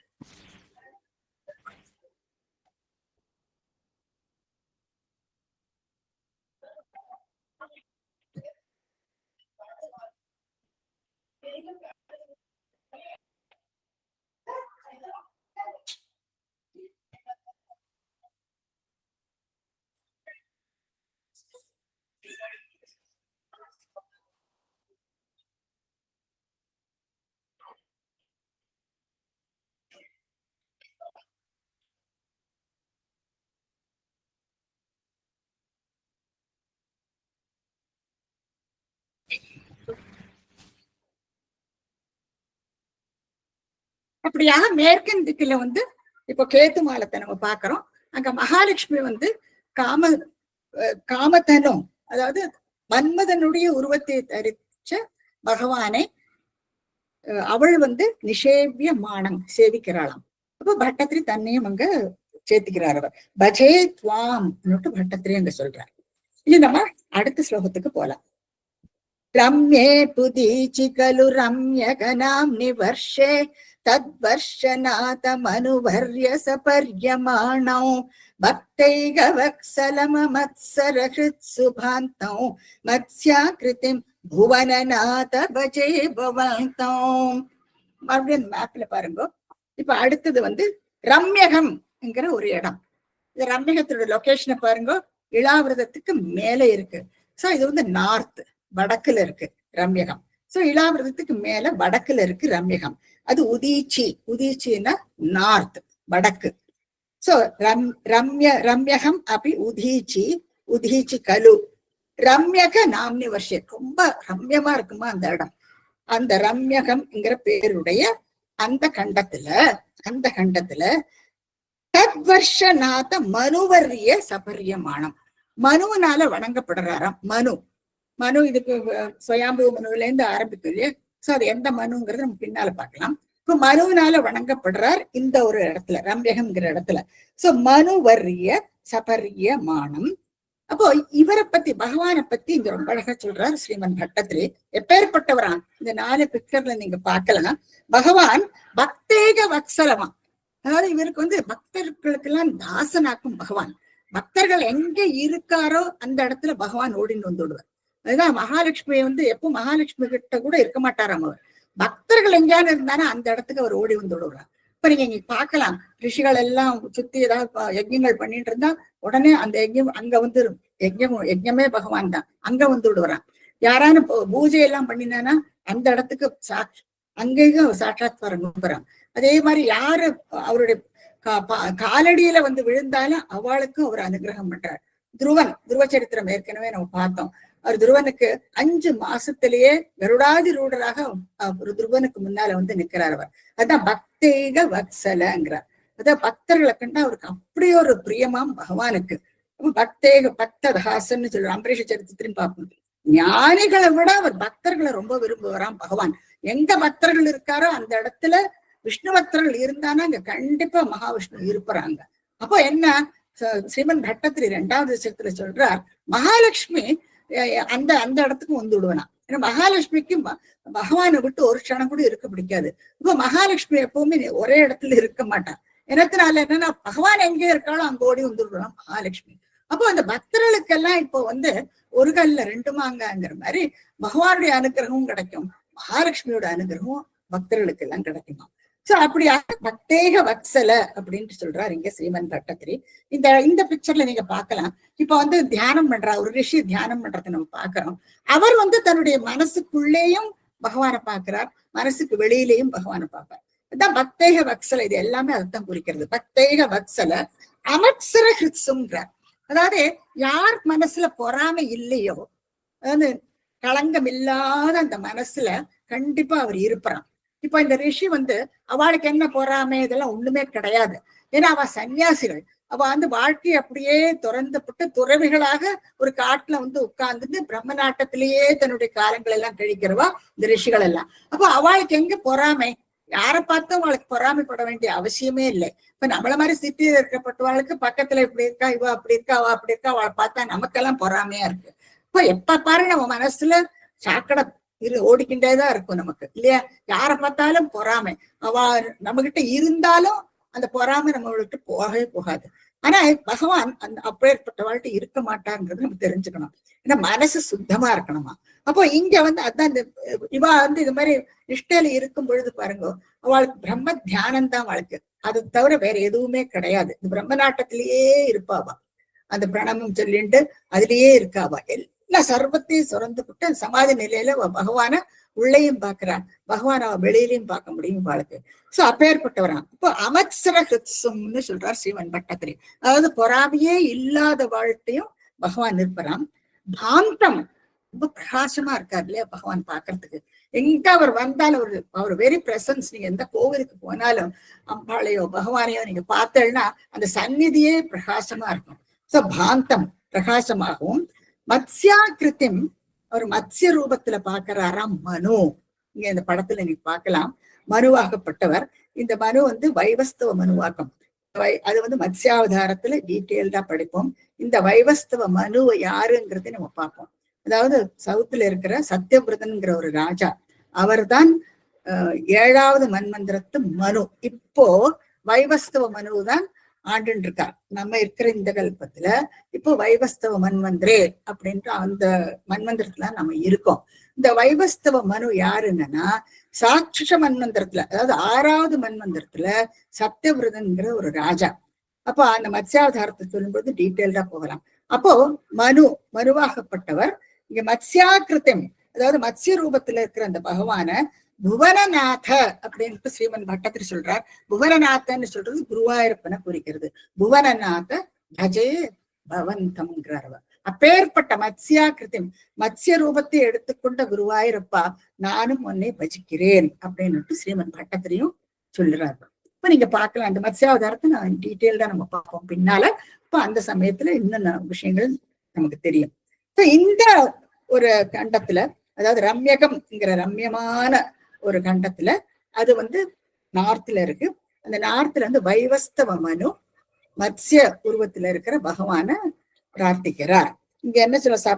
அப்படியாக மேற்கன் திக்குல வந்து இப்போ கேத்து மாலத்தை நம்ம பாக்குறோம். அங்க மகாலட்சுமி வந்து காமதனும் அதாவது மன்மதனுடைய உருவத்தை தரிச்ச பகவானை அவள் வந்து நிஷேவியமானம் சேவிக்கிறாளாம். அப்ப பட்டத்திரி தன்னையும் அங்க சேர்த்துக்கிறார் அவர். பஜே துவாம் பட்டத்திரி அங்க சொல்றார். இனி நம்ம அடுத்த ஸ்லோகத்துக்கு போலாம். ரம்யே புதீச்சி கலு ரம்யகனாம் நிவர்ஷே தத்வர்ஷநாதமனுவர்ய சபர்யமாணௌ பக்தைக வக்ஸலமமத்சரஹிருத் சுபாந்தௌ மத்ஸ்யாக்ருதிம் புவனநாத பஜே பவந்தௌ. மறுபடியும் மேப்ல பாருங்க. இப்ப அடுத்தது வந்து ரம்யகம் என்கிற ஒரு இடம். இந்த ரம்யகத்தோட லொகேஷனை பாருங்க. இளாவிரதத்துக்கு மேல இருக்கு. சோ இது வந்து நார்த், வடக்குல இருக்கு ரம்யகம். சோ இளாவிரதத்துக்கு மேல வடக்குல இருக்கு ரம்யகம். அது உதீச்சி. உதீச்சின்னா நார்த், வடக்கு. சோ ரம்யகம் அப்படி உதீச்சி. உதீச்சி கலு ரம்யக நாம்னி வர்ஷே. ரொம்ப ரம்யமா இருக்குமா அந்த இடம். அந்த ரம்யகம்ங்கிற பேருடைய அந்த கண்டத்துல தத்வர்ஷநாத மனுவரிய சபரியமானம். மனுவனால வணங்கப்படுறாராம். மனு இதுக்கு சுயம்பு மனுவில இருந்து ஆரம்பிக்கும் இல்லையா? சோ அது எந்த மனுங்கிறது நம்ம பின்னால பார்க்கலாம். இப்ப மனுவினால வணங்கப்படுறார் இந்த ஒரு இடத்துல, ரம்யகம்ங்கிற இடத்துல. சோ மனுவரிய சபரியமானம். அப்போ இவரை பத்தி, பகவானை பத்தி இங்க ரொம்ப அழகா சொல்றார் ஸ்ரீமன் பட்டத்திரி. எப்பேற்பட்டவரான் இந்த 4 பிக்சர்ல நீங்க பார்க்கலாம். பகவான் பக்தேக வத்சலமா, அதாவது இவருக்கு வந்து பக்தர்களுக்கு எல்லாம் தாசனாக்கும் பகவான். பக்தர்கள் எங்க இருக்காரோ அந்த இடத்துல பகவான் ஓடின்னு வந்து விடுவார். அதுதான் மகாலட்சுமி வந்து எப்போ மகாலட்சுமி கிட்ட கூட இருக்க மாட்டாராம் அவர். பக்தர்கள் எங்கேயானு இருந்தானா அந்த இடத்துக்கு அவர் ஓடி வந்து விடுவார். இப்ப நீங்க இங்க பாக்கலாம், ரிஷிகள் எல்லாம் சுத்தி ஏதாவது யஜ்யங்கள் பண்ணிட்டு இருந்தா உடனே அந்த யஜ்யம் அங்க வந்து யஜ்யமே பகவான் தான் அங்க வந்து விடுவாராம். யாரானு பூஜை எல்லாம் பண்ணினானா அந்த இடத்துக்கு அங்கேயும் சாட்சாத்காரம் கொடுக்குறான். அதே மாதிரி யாரு அவருடைய காலடியில வந்து விழுந்தாலும் அவளுக்கும் அவர் அனுகிரகம் பண்றார். துருவ சரித்திரம் ஏற்கனவே நம்ம பார்த்தோம். அவர் துருவனுக்கு 5 மாசத்திலேயே கருடாதி ரூடராக ஒரு துருவனுக்கு முன்னால வந்து நிக்கிறார் அவர். அதான் பக்தேக வத்சலங்கிறார். அதான் பக்தர்களை கண்டா அவருக்கு அப்படி ஒரு பிரியமாம் பகவானுக்கு. பக்தேக பக்ததாசன்னு சொல்ற அம்பரீஷ சரித்திரத்திலையும் பார்ப்போம். ஞானிகளை விட அவர் பக்தர்களை ரொம்ப விரும்புவாராம் பகவான். எங்க பக்தர்கள் இருக்காரோ அந்த இடத்துல விஷ்ணு பக்தர்கள் இருந்தானா அங்க கண்டிப்பா மகாவிஷ்ணு இருப்பாங்க. அப்போ என்ன ஸ்ரீமன் பட்டத்திரி 2வது விஷயத்துல சொல்றார், மகாலட்சுமி அந்த அந்த இடத்துக்கு வந்து விடுவேனா. ஏன்னா மகாலட்சுமிக்கு பகவானை விட்டு ஒரு க்ஷணம் கூட இருக்க பிடிக்காது. இப்ப மகாலட்சுமி எப்பவுமே ஒரே இடத்துல இருக்க மாட்டான். என்னத்தினால என்னன்னா பகவான் எங்க இருக்காலும் அங்க ஓடி வந்து விடுவான் மகாலட்சுமி. அப்போ அந்த பக்தர்களுக்கெல்லாம் இப்போ வந்து ஒரு கல்ல ரெண்டு மாங்காங்கிற மாதிரி பகவானுடைய அனுகிரகமும் கிடைக்கும், மகாலட்சுமியோட அனுகிரகமும் பக்தர்களுக்கு எல்லாம் கிடைக்குமா. சோ அப்படியாக பக்தேக வத்சல அப்படின்ட்டு சொல்றாரு இங்க ஸ்ரீமன் பட்டத்திரி. இந்த பிக்சர்ல நீங்க பாக்கலாம். இப்ப வந்து தியானம் பண்றா ஒரு ரிஷி தியானம் பண்றதை நம்ம பாக்குறோம். அவர் வந்து தன்னுடைய மனசுக்குள்ளேயும் பகவானை பார்க்கிறார், மனசுக்கு வெளியிலேயும் பகவானை பார்ப்பார். அதான் பக்தேக வத்சல. இது எல்லாமே அதைத்தான் குறிக்கிறது. பக்தேக வத்சல அமத்சர ஹிருத்சுங்கிறார். அதாவது யார் மனசுல பொறாமை இல்லையோ, அதாவது களங்கம் இல்லாத அந்த மனசுல கண்டிப்பா அவர் இருப்பாராம். இப்ப இந்த ரிஷி வந்து அவளுக்கு என்ன பொறாமை இதெல்லாம் ஒண்ணுமே கிடையாது. ஏன்னா அவ சன்னியாசிகள். அவ வந்து வாழ்க்கையை அப்படியே துறந்துபட்டு துறவிகளாக ஒரு காட்டுல வந்து உட்கார்ந்துட்டு பிரம்ம நாட்டத்திலேயே தன்னுடைய காலங்கள் எல்லாம் கழிக்கிறவா இந்த ரிஷிகள் எல்லாம். அப்ப அவளுக்கு எங்க பொறாமை? யாரை பார்த்தும் அவளுக்கு பொறாமைப்பட வேண்டிய அவசியமே இல்லை. இப்ப நம்மள மாதிரி சிட்டியில இருக்கப்பட்டவாளுக்கு பக்கத்துல இப்படி இருக்கா, இவ அப்படி இருக்கா, அவ அப்படி இருக்கா, அவளை பார்த்தா நமக்கெல்லாம் பொறாமையா இருக்கு. இப்ப எப்ப பாரு நம்ம மனசுல சாக்கடை ஓடிக்கிட்டேதான் இருக்கும் நமக்கு, இல்லையா? யாரை பார்த்தாலும் பொறாமை. அவ நம்ம கிட்ட இருந்தாலும் அந்த பொறாமை நம்ம விட்டு போகவே போகாது. ஆனா பகவான் அந்த அப்பேற்பட்டவாழ்கிட்ட இருக்க மாட்டாங்கிறது நம்ம தெரிஞ்சுக்கணும். ஏன்னா மனசு சுத்தமா இருக்கணுமா. அப்போ இங்க வந்து அதான் இந்த இவா வந்து இது மாதிரி நிஷ்டையில இருக்கும் பொழுது பாருங்க, அவளுக்கு பிரம்ம தியானம் தான் வாழ்க்கை. அதை தவிர வேற எதுவுமே கிடையாது. இந்த பிரம்ம நாட்டத்திலேயே இருப்பாவா, அந்த பிரணமம் சொல்லிட்டு அதுலயே இருக்காவா. எல்லா சர்வத்தையும் சுரந்துபட்டு சமாதி நிலையில பகவான உள்ளேயும் பாக்குறான், பகவான் அவ வெளியிலையும் பார்க்க முடியும் வாழ்க்கை. சோ அப்பேற்பட்டவரான். இப்போ அமத்சர ஹிருத்சும்னு சொல்றார் ஸ்ரீமன் பட்டத்திரி. அதாவது பொறாமையே இல்லாத வாழ்க்கையும் பகவான் இருப்பாராம். பாந்தம் ரொம்ப பிரகாசமா இருக்காரு இல்லையா பகவான் பாக்குறதுக்கு. எங்க அவர் வந்தாலும் அவர் வெரி பிரசன்ஸ். நீங்க எந்த கோவிலுக்கு போனாலும் அம்பாளையோ பகவானையோ நீங்க பார்த்தேன்னா அந்த சந்நிதியே பிரகாசமா இருக்கும். சோ பாந்தம் பிரகாசமாகவும், மத்ஸ்யாகிருத்திம் அவர் மத்ஸ்ய ரூபத்துல பாக்குறாராம் மனு. இங்க இந்த படத்துல நீங்க பார்க்கலாம். மனுவாகப்பட்டவர். இந்த மனு வந்து வைவஸ்தவ மனுவாக்கம். அது வந்து மத்ஸ்யாவதாரத்துல டீட்டெயில்டா படிப்போம். இந்த வைவஸ்தவ மனுவை யாருங்கிறதை நம்ம பார்ப்போம். அதாவது சவுத்துல இருக்கிற சத்யபிரதன்கிற ஒரு ராஜா, அவர் தான் 7வது மன்வந்திரத்து மனு. இப்போ வைவஸ்தவ மனு தான் ஆண்டுன்னு இருக்கார். நம்ம இருக்கிற இந்த கல்பத்துல இப்போ வைவஸ்தவ மன்வந்திரே அப்படின்ற அந்த மன்வந்திரத்துல நம்ம இருக்கோம். இந்த வைவஸ்தவ மனு யாருன்னா சாட்ச மன்வந்திரத்துல, அதாவது 6வது மன்வந்திரத்துல சத்யவிரதன்கிற ஒரு ராஜா. அப்போ அந்த மத்ஸ்யாவதாரத்தை சொல்லும்போது டீட்டெயில்டா போகலாம். அப்போ மனுவாகப்பட்டவர் இங்க மத்ஸ்யாகிருத்தம், அதாவது மத்ஸ்ய ரூபத்துல இருக்கிற அந்த பகவான புவனநாத அப்படின்னு ஸ்ரீமன் பட்டத்திரி சொல்றார். புவனநாதன்னு சொல்றது குருவாயூரப்பனை குறிக்கிறது. புவனநாத பஜே பவந்தம்ங்கிறார். அப்பேற்பட்ட மத்ஸ்யாகிருத்தம், மத்ஸ்ய ரூபத்தை எடுத்துக்கொண்ட குருவாயூரப்பா நானும் உன்னை பஜிக்கிறேன் அப்படின்னு ஸ்ரீமன் பட்டத்திரியும் சொல்றாரு. இப்ப நீங்க பார்க்கலாம், அந்த மத்ஸ்யாவதாரத்தை நான் டீட்டெயில்டா நம்ம பார்ப்போம் பின்னால. இப்ப அந்த சமயத்துல இன்னும் விஷயங்கள் நமக்கு தெரியும். இந்த ஒரு கண்டத்துல, அதாவது ரம்யகம்ங்கிற ரம்யமான ஒரு கண்டத்துல, அது வந்து நார்த்ல இருக்கு. அந்த நார்த்ல வந்து வைவஸ்தவ மனு மத்ஸ்ய உருவத்துல இருக்கிற பகவான பிரார்த்திக்கிறார். இங்க என்ன சொல்ல,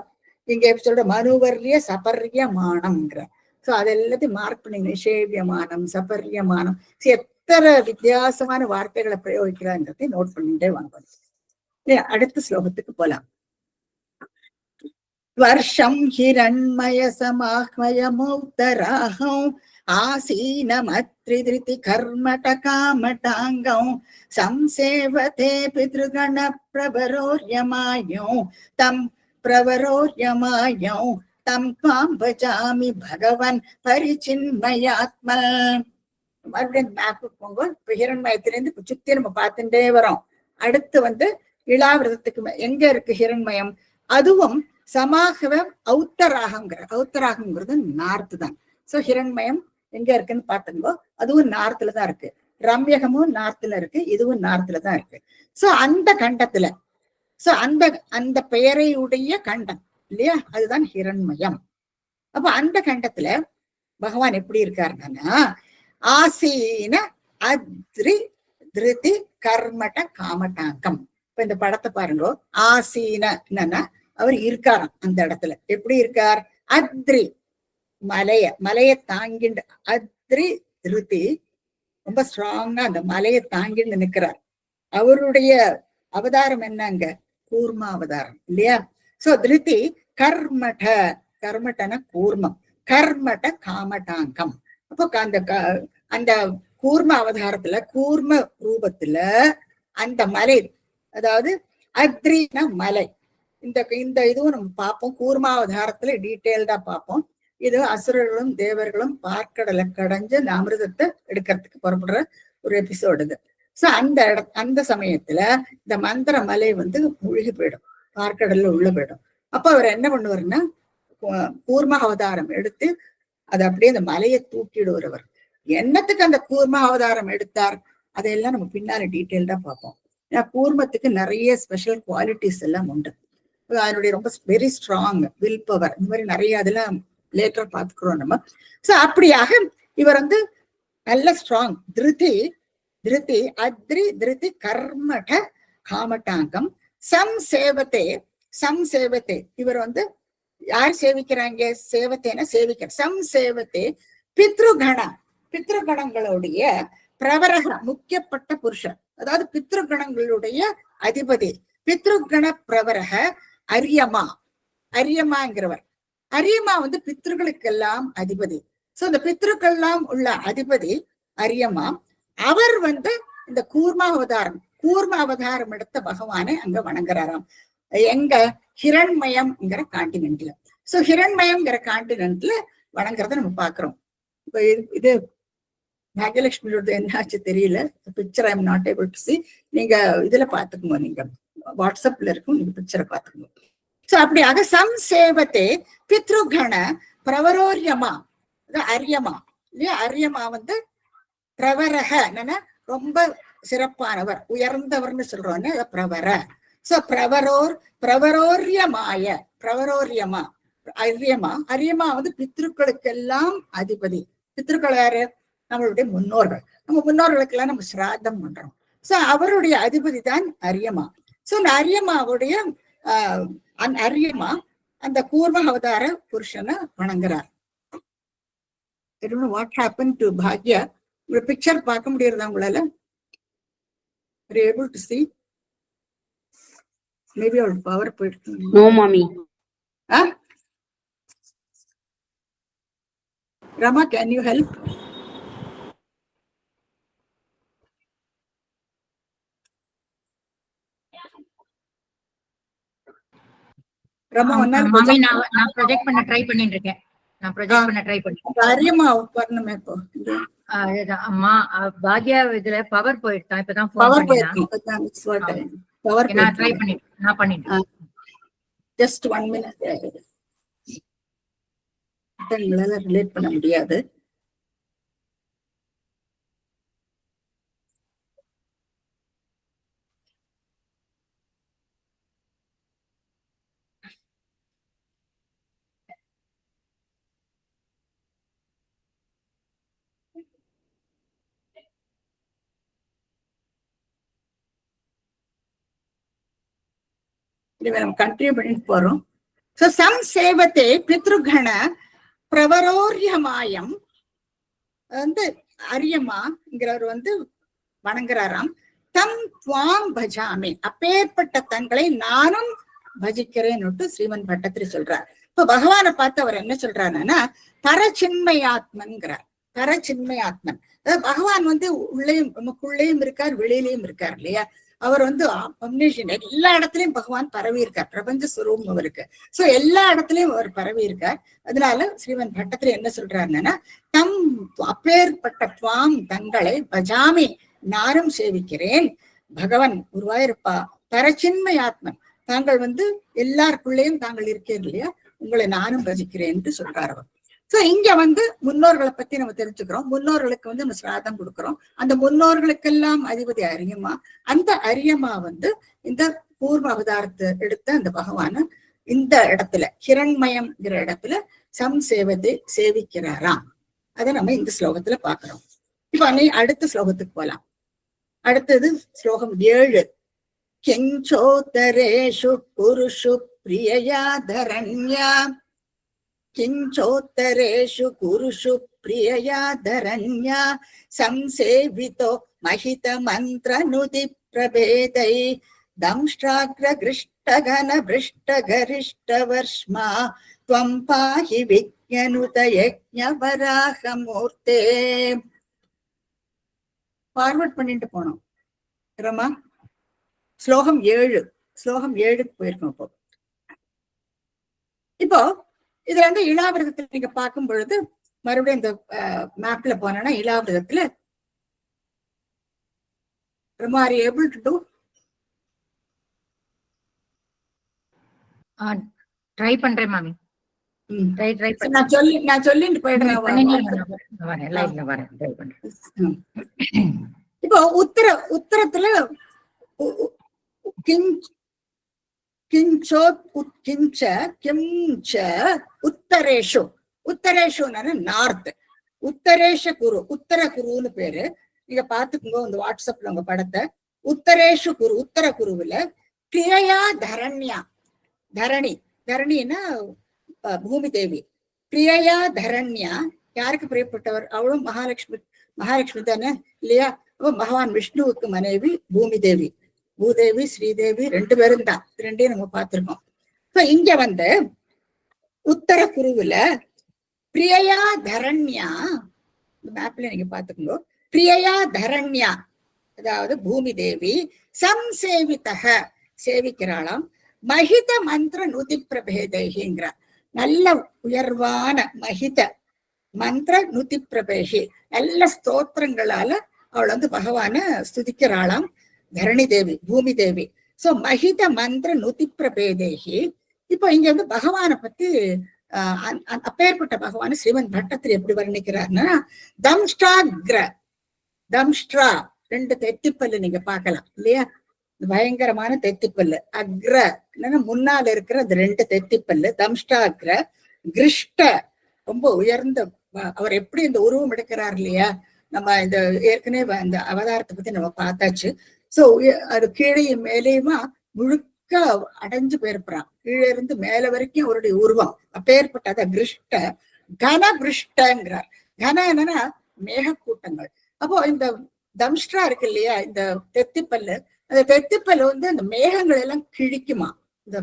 இங்க சொல்ற மனுவர்ய சபர்யமானம்ங்கிற. சோ அது எல்லாத்தையும் மார்க் பண்ணி, நிஷேவியமானம், சபர்யமானம், எத்தனை வித்தியாசமான வார்த்தைகளை பிரயோகிக்கிறாங்கிறதை நோட் பண்ணிட்டே வாங்க. அடுத்த ஸ்லோகத்துக்கு போலாம். वर्षं हिरण्मय समाह्वयमुत्तराहं आसीनमत्रिधृति कर्मटकामटाङ्गौ संसेवते पितृगण प्रवरोर्यमायौ तं प्रवरोर्यमायौ तं त्वां भजामि भगवन् परिचिन्मयात्मा. மறுபடியும் மேப் போங்க. இப்ப ஹிரண்மயத்திலிருந்து சுத்தி நம்ம பார்த்துட்டே வரோம். அடுத்து வந்து இளாவிரதத்துக்கு எங்க இருக்கு ஹிரண்மயம்? அதுவும் சமாகவம் ஔத்தராகங்கிறது நார்த்து தான். சோ ஹிரண்மயம் எங்க இருக்குன்னு பாத்துங்கோ. அதுவும் நார்த்துல தான் இருக்கு. ரம்யகமும் நார்த்துல இருக்கு, இதுவும் நார்த்துல தான் இருக்கு. சோ அந்த கண்டத்துல, சோ அந்த பெயரையுடைய கண்டம் இல்லையா, அதுதான் ஹிரண்மயம். அப்ப அந்த கண்டத்துல பகவான் எப்படி இருக்காருன்னா ஆசீன அத்ரி திருதி கர்மட காமட்டாங்கம். இப்ப இந்த படத்தை பாருங்க. ஆசீன என்னன்னா அவர் இருக்காராம் அந்த இடத்துல. எப்படி இருக்கார்? அத்ரி மலைய தாங்கிண்டு, அத்ரி திருத்தி ரொம்ப ஸ்ட்ராங்கா அந்த மலையை தாங்கிண்டு நிற்கிறார். அவருடைய அவதாரம் என்னங்க? கூர்மாவதாரம் இல்லையா? சோ திருதி கர்மட, கர்மட்டன கூர்மம், கர்மட காமட்டாங்கம். அப்போ அந்த கூர்ம அவதாரத்துல கூர்ம ரூபத்துல அந்த மலை, அதாவது அத்ரின மலை, இந்த இதுவும் நம்ம பார்ப்போம். கூர்மாவதாரத்துல டீட்டெயில்டா பார்ப்போம். இது அசுரர்களும் தேவர்களும் பார்க்கடலை கடைஞ்சு அந்த அமிர்தத்தை எடுக்கிறதுக்கு புறப்படுற ஒரு எபிசோடு இது. சோ அந்த சமயத்துல இந்த மந்திர மலை மூழ்கி போயிடும், பார்க்கடல்ல உள்ள போயிடும். அப்ப அவர் என்ன பண்ணுவாருன்னா கூர்ம அவதாரம் எடுத்து அதை அப்படியே அந்த மலையை தூக்கிடுவார். அவர் என்னத்துக்கு அந்த கூர்ம அவதாரம் எடுத்தார் அதையெல்லாம் நம்ம பின்னால டீட்டெயில்டா பார்ப்போம். ஏன்னா கூர்மத்துக்கு நிறைய ஸ்பெஷல் குவாலிட்டிஸ் எல்லாம் உண்டு. அதனுடைய ரொம்ப வெரி ஸ்ட்ராங் வில் பவர், இந்த மாதிரி நிறைய அதெல்லாம் லேட்டர் பார்த்துக்கிறோம் நம்ம. சோ அப்படியாக இவர் நல்ல ஸ்ட்ராங். திருதி அத்ரி திருதி கர்மட காமட்டாங்கம் சம்சேவத்தே. இவர் யார் சேவிக்கிறாங்க? சேவத்தேன சேவிக்க. சம்சேவத்தே பித்ருகணங்களுடைய பிரவரக, முக்கியப்பட்ட புருஷன், அதாவது பித்ருகணங்களுடைய அதிபதி. பித்ருகண பிரவரக அரியமாங்கிறவர். அரியமா பித்ருக்களுக்கெல்லாம் அதிபதி. சோ இந்த பித்ருக்கெல்லாம் உள்ள அதிபதி அரியமா. அவர் இந்த கூர்ம அவதாரம் எடுத்த பகவானை அங்க வணங்குறாராம். எங்க? ஹிரண்மயம்ங்கிற காண்டினென்ட்ல. சோ ஹிரண்மயம்ங்கிற காண்டினென்ட்ல வணங்குறத நம்ம பாக்குறோம். இப்ப இது பாக்யலட்சுமியோட என்னாச்சு தெரியல, picture I am not able to C. நீங்க இதுல பாத்துக்கோங்க, நீங்க வாட்ஸ்அப்ல இருக்கும், நீங்க பிக்சரை பாத்துக்கோங்க. சோ அப்படியாக சம்சேவத்தே பித்ருகண பிரவரோரியமா, அரியமா இல்லையா? அரியமா பிரவரக என்னன்னா ரொம்ப சிறப்பானவர், உயர்ந்தவர்னு சொல்றோன்னு பிரவர. சோ பிரவரோரியமா அரியமா பித்ருக்களுக்கெல்லாம் அதிபதி. பித்ருக்கள் யாரு? நம்மளுடைய முன்னோர்கள். நம்ம முன்னோர்களுக்கெல்லாம் நம்ம சிராதம் பண்றோம். சோ அவருடைய அதிபதி தான் அரியமா. சோ அந்த அரியமாவுடைய அரியமா அந்த கூர்ம அவதார புருஷனை வணங்குறார். I don't know what happened to Bhagya. ஒரு பிக்சர் பார்க்க முடியறதா உங்களால? Are you able to see? Maybe our power போயிடுச்சு. No mommy. Rama, can you help? Rama, நான் ப்ரொஜெக்ட் பண்ண ட்ரை பண்ணிட்டு இருக்கேன். அரியமா வரணுமே இப்போ. அம்மா பாக்யா இதுல பவர் போயிடுதான். இப்பதான் நான் ட்ரை பண்ணிட்டேன். Just 1 minute. எங்களால ரிலேட் பண்ண முடியாது. நம்ம கண்டினியூ பண்ணிட்டு போறோம். சோ சம்சேவத்தே பித்ருகண பிரவரோரியமாயம் அரியமாங்கிறவர் வணங்குறாராம். தம் துவாம் பஜாமே, அப்பேற்பட்ட தங்களை நானும் பஜிக்கிறேன்னு ஸ்ரீமன் பட்டத்திரி சொல்றார். இப்ப பகவானை பார்த்து அவர் என்ன சொல்றாருன்னா பரச்சின்மயாத்மன்கிறார். பரச்சின்மயாத்மன், அதாவது பகவான் உள்ளேயும் நமக்குள்ளேயும் இருக்கார், வெளியிலையும் இருக்கார் இல்லையா? அவர் எல்லா இடத்துலயும் பகவான் பரவி இருக்கார். பிரபஞ்ச சுரூபம் அவருக்கு. சோ எல்லா இடத்துலயும் அவர் பரவி இருக்கார். அதனால ஸ்ரீமன் பட்டத்திரி என்ன சொல்றாருன்னா தம் அப்பேற்பட்ட துவாம் தங்களை பஜாமி நானும் சேவிக்கிறேன். பகவான் குருவாயிருப்பா பரச்சின்மயாத்மன், தாங்கள் எல்லாருக்குள்ளேயும் தாங்கள் இருக்கீர் இல்லையா, உங்களை நானும் பஜிக்கிறேன் சொல்றார் அவர். சோ இங்க முன்னோர்களை பத்தி நம்ம தெரிஞ்சுக்கிறோம். முன்னோர்களுக்கு நம்ம சிராதம் கொடுக்கிறோம். அந்த முன்னோர்களுக்கெல்லாம் அதிபதி அரியமா. அந்த அரியமா இந்த கூர்ம அவதாரத்தை எடுத்த அந்த பகவான இந்த இடத்துல ஹிரண்மயம்ங்கிற இடத்துல சம்சேவத்தை சேவிக்கிறாராம். அதை நம்ம இந்த ஸ்லோகத்துல பாக்குறோம். இப்ப அடுத்த ஸ்லோகத்துக்கு போலாம். அடுத்தது ஸ்லோகம் 7. கிஞ்சோத்தரேஷு புருஷு பிரியயா தரண்யா, கிஞ்சோத்தரேஷு குருஷு பிரியயா தரண்யா சம்சேவிதோ மஹித மந்திர நுதி பிரபேதை தம்ஷ்டாக்ர கிருஷ்ட கன பிருஷ்ட கரிஷ்ட வர்ஷ்மா த்வம் பாஹி விக்ஞனுத யஜ்ஞ வராக மூர்த்தே. ஃபார்வர்ட் பண்ணிட்டு போனோம் ரமா. ஸ்லோகம் 7 போயிருக்கோம். இப்போ இதுல வந்து இலாவிரதத்துல நீங்க பார்க்கும் பொழுது மறுபடியும் இந்த மேப்ல போனா இலாவிரதத்துல Rama, are you able to do? Try பண்றேன் மாமி. ட்ரை நான் சொல்லிட்டு போயிடுறேன். லைன்ல வரேன், ட்ரை பண்றேன். இப்போ உத்தரத்துல உத்தரேஷு நார்த். உத்தரேஷ குரு, உத்தர குருன்னு பேரு. நீங்க பாத்துக்கோங்க இந்த வாட்ஸ்அப்ல உங்க படத்தை. உத்தரேஷு குரு, உத்தர குருவுல கிரியையா தரண்யா, தரணின்னா பூமி தேவி. பிரியையா தரண்யா யாருக்கு பிரியப்பட்டவர்? அவளும் மகாலட்சுமி தானே இல்லையா? பகவான் விஷ்ணுவுக்கு மனைவி பூமி தேவி. பூதேவி ஸ்ரீதேவி 2 பேரும் தான். 2ஐயும் நம்ம பார்த்திருக்கோம். இப்ப இங்க வந்து உத்தர குருவுல பிரியையா தரண்யா, மேப்ல நீங்க பாத்துக்கோங்க. பிரியையா தரண்யா அதாவது பூமி தேவி சம்சேவிதக சேவிக்கிறாளாம். மகித மந்திர நுதி பிரபேதைங்கிறார். நல்ல உயர்வான மகித மந்திர நுதி பிரபேகி, நல்ல ஸ்தோத்திரங்களால அவள் வந்து பகவான ஸ்துதிக்கிறாளாம் தரணி தேவி, பூமி தேவி. சோ மகித மந்திர நுதி பிரபேதேகி. இப்போ இங்க வந்து பகவானை பத்தி அப்பேற்பட்ட பகவான ஸ்ரீமத் பட்டத்திரி எப்படி வர்ணிக்கிறார்னா, தம்ஷ்ட்ரா 2 தெத்திப்பல்லு நீங்க பார்க்கலாம் இல்லையா? பயங்கரமான தெத்திப்பல்லு. அக்ர முன்னால இருக்கிற அந்த 2 தெத்திப்பல்லு தம்ஷ்டாக்ர. கிருஷ்ட ரொம்ப உயர்ந்த, அவர் எப்படி இந்த உருவம் எடுக்கிறார் இல்லையா? நம்ம இந்த ஏற்கனவே அந்த அவதாரத்தை பத்தி நம்ம பார்த்தாச்சு. சோ அது கீழே மேலேயுமா முழுக்க அடைஞ்சு போயிருப்பான். கீழே இருந்து மேல வரைக்கும் அவருடைய உருவம் அப்பேற்பட்டத கிருஷ்ட கனபிருஷ்டங்கிறார். கன என்னன்னா மேகக்கூட்டங்கள். அப்போ இந்த தம்ஷ்டா இருக்கு இல்லையா, இந்த தெத்திப்பல்லு, அந்த தெத்திப்பல்லு வந்து அந்த மேகங்கள் எல்லாம் கிழிக்குமா, இந்த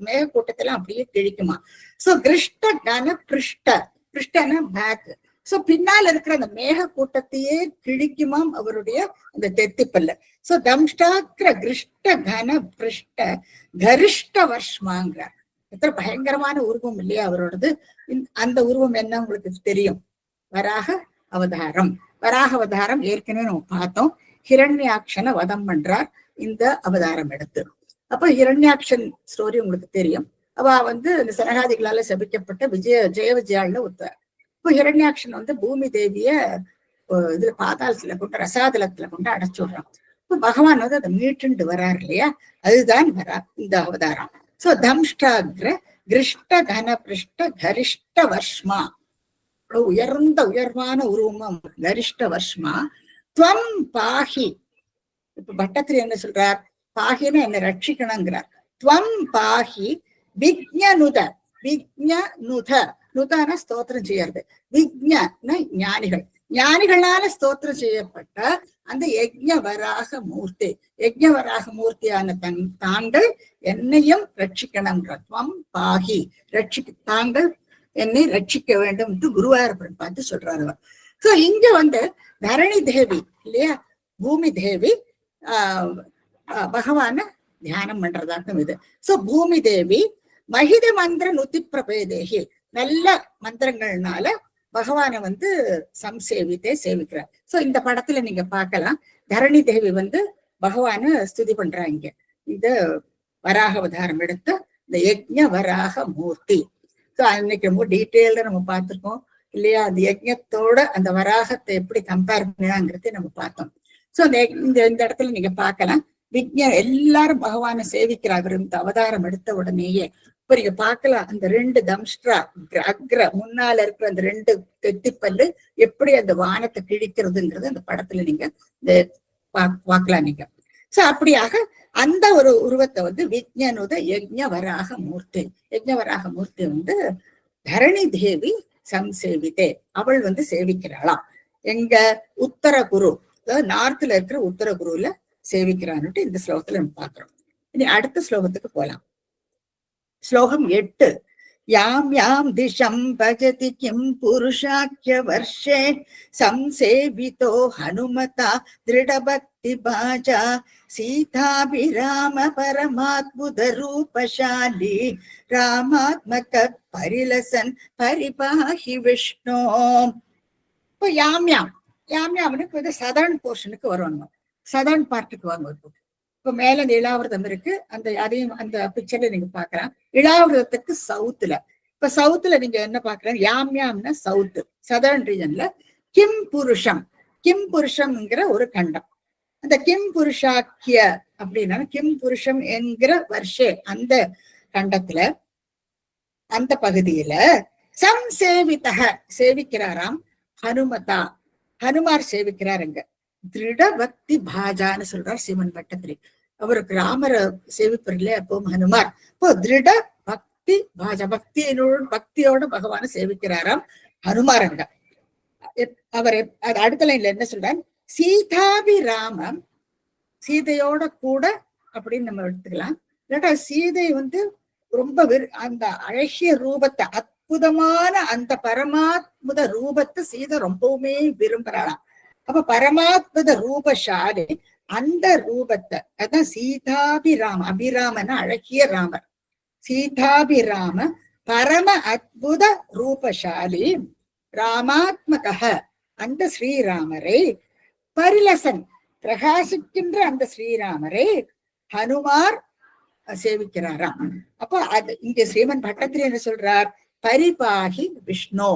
மேகக்கூட்டத்தெல்லாம் அப்படியே கிழிக்குமா. சோ கிருஷ்ட கன பிருஷ்ட, பிருஷ்டனா பேக். சோ பின்னால இருக்கிற அந்த மேக கூட்டத்தையே கிழிக்குமாம் அவருடைய அந்த தெத்திப்பல்ல. சோ தம்ஷ்டாக்கிர கிருஷ்ட கன பிருஷ்ட கரிஷ்ட வர்ஷ்மாங்கிறார். எத்தனை பயங்கரமான உருவம் இல்லையா அவரோடது. அந்த உருவம் என்ன உங்களுக்கு தெரியும்? வராக அவதாரம். வராக அவதாரம் ஏற்கனவே நம்ம பார்த்தோம். ஹிரண்யாக்ஷனை வதம் பண்றார் இந்த அவதாரம் எடுத்து. அப்ப ஹிரண்யாக்ஷன் ஸ்டோரி உங்களுக்கு தெரியும். அவ வந்து இந்த சனகாதிகளால சபிக்கப்பட்ட ஜெய விஜயாள்ல ஒருத்தர். இப்போ ஹிரண்யாக்ஷன் வந்து பூமி தேவிய இதுல பாதாளத்துல கொண்டு ரசாதலத்துல கொண்டு அடைச்சு விடுறான். இப்போ பகவான் வந்து அதை மீட்டுண்டு வர்றாரு இல்லையா, அதுதான் வரா இந்த அவதாரம். சோ தம்ஷ்டாக்ர கிருஷ்ட கன பிருஷ்ட கரிஷ்ட வர்ஷ்மா, உயர்வான உருவமா கரிஷ்ட வர்ஷ்மா. துவம் பாஹி. இப்ப பட்டத்திரி என்ன சொல்றார்? பாஹின்னு என்ன ரட்சிக்கணுங்கிறார். துவம் பாஹி விக்ஞனுத. விக்ஞனுத, நுதான ஸ்தோத்திரம் செய்யறது. விக்ஞன ஞானிகள், ஞானிகளால ஸ்தோத்திரம் செய்யப்பட்ட அந்த யஜ்ஞ வராக மூர்த்தி, யஜ்ஞ வராக மூர்த்தியான தாங்கள் என்னையும் ரட்சிக்கணுங்கிறார். துவம் பாஹி, தாங்கள் என்னை ரட்சிக்க வேண்டும் என்று குருவாயூரப்பன் பார்த்து சொல்றாரு அவர். சோ இங்க வந்து தரணி தேவி இல்லையா, பூமி தேவி பகவான தியானம் பண்றதாக்கும் இது. சோ பூமி தேவி மகித மந்திர நுதி பிரபேதேகி, நல்ல மந்திரங்கள்னால பகவானை வந்து சம்சேவித்தே சேவிக்கிறார். சோ இந்த படத்துல நீங்க பார்க்கலாம், தரணி தேவி வந்து பகவான ஸ்துதி பண்றாங்க. இந்த வராக அவதாரம் எடுத்த இந்த யஜ்ஞ வராக மூர்த்தி. சோ அன்னைக்கு ரொம்ப டீட்டெயில்டா நம்ம பார்த்திருக்கோம் இல்லையா? அந்த யஜ்ஞத்தோட அந்த வராகத்தை எப்படி கம்பேர் பண்ணாங்கிறத நம்ம பார்த்தோம். சோ இந்த இடத்துல நீங்க பார்க்கலாம், எல்லாரும் பகவானை சேவிக்கிறார் இந்த அவதாரம் எடுத்த உடனேயே. இப்ப நீங்க பார்க்கலாம் அந்த 2 தம்ஷ்ட்ரா அக்ர முன்னால இருக்கிற அந்த 2 தெத்திப்பல்லு எப்படி அந்த வானத்தை கிழிக்கிறதுங்கிறது அந்த படத்துல நீங்க பார்க்கலாம் நீங்க. சோ அப்படியாக அந்த ஒரு உருவத்தை வந்து விக்ஞனுத யஜ்ஞ வராக மூர்த்தி, யஜ்ஞ வராக மூர்த்தி வந்து தரணி தேவி சம்சேவித்தே, அவள் வந்து சேவிக்கிறாளாம். எங்க உத்தர குரு, அதாவது நார்த்ல இருக்கிற உத்தர குருல சேவிக்கிறான்னுட்டு இந்த ஸ்லோகத்துல நம்ம பாக்குறோம். இனி அடுத்த ஸ்லோகத்துக்கு போலாம். ஸ்லோகம் 8. யாம் யாம் திசம் பஜதி கிம் புருஷாக்கிய வர்ஷே சம்சேவிதோ ஹனுமதா திருடபக்தி பாஜா சீதாபிராம பரமாத்புத ரூபசாலி ராமாத்மக பரிலசன் பரிபாஹி விஷ்ணு. இப்போ யாம் யாம் யாம்னு சதர்ன் போர்ஷனுக்கு வருவாங்க, சதர்ன் பார்ட்டுக்கு வாங்க. இப்ப மேல இந்த இளாவிரதம் இருக்கு, அதையும் அந்த பிக்சர்ல நீங்க பாக்கலாம். இளாவிரதத்துக்கு சவுத்துல, இப்ப சவுத்துல நீங்க என்ன பாக்குறீங்க, யாம்னா சவுத் சதர்ன் ரீஜன்ல. கிம் புருஷம்ங்கிற ஒரு கண்டம். அந்த கிம் புருஷாக்கிய அப்படின்னா கிம் புருஷம் என்கிற வருஷே அந்த கண்டத்துல அந்த பகுதியில சம்சேவிதக சேவிக்கிறாராம் ஹனுமதா, ஹனுமார் சேவிக்கிறாருங்க. திருட பக்தி பாஜான்னு சொல்றார் ஸ்ரீமன் பட்டத்திரி. அவருக்கு ராமரை சேவிப்பர் இல்லையா எப்பவும் ஹனுமார். இப்போ திருட பக்தி பாஜா, பக்தியோட பகவான சேவிக்கிறாராம் ஹனுமாரங்க. அவர் அடுத்த லைன்ல என்ன சொல்றார், சீதாபிராமம் சீதையோட கூட அப்படின்னு நம்ம எடுத்துக்கலாம். இல்லாட்டா சீதை ரொம்ப அந்த அழகிய ரூபத்தை, அற்புதமான அந்த பரமாத்முத ரூபத்தை சீதை ரொம்பவுமே விரும்புறாளாம். அப்ப பரமாத்மத ரூபசாலி அந்த ரூபத்தை, அதான் சீதாபிராம, அபிராமன அழகிய ராமர், சீதாபிராம பரம அத்புத ரூபசாலி ராமாத்மக அந்த ஸ்ரீராமரை பரிலசன் பிரகாசிக்கின்ற அந்த ஸ்ரீராமரை ஹனுமார் சேவிக்கிறாராம். அப்போ அது இங்க ஸ்ரீமன் பட்டத்திரி என்ன சொல்றார், பரிபாகி விஷ்ணு.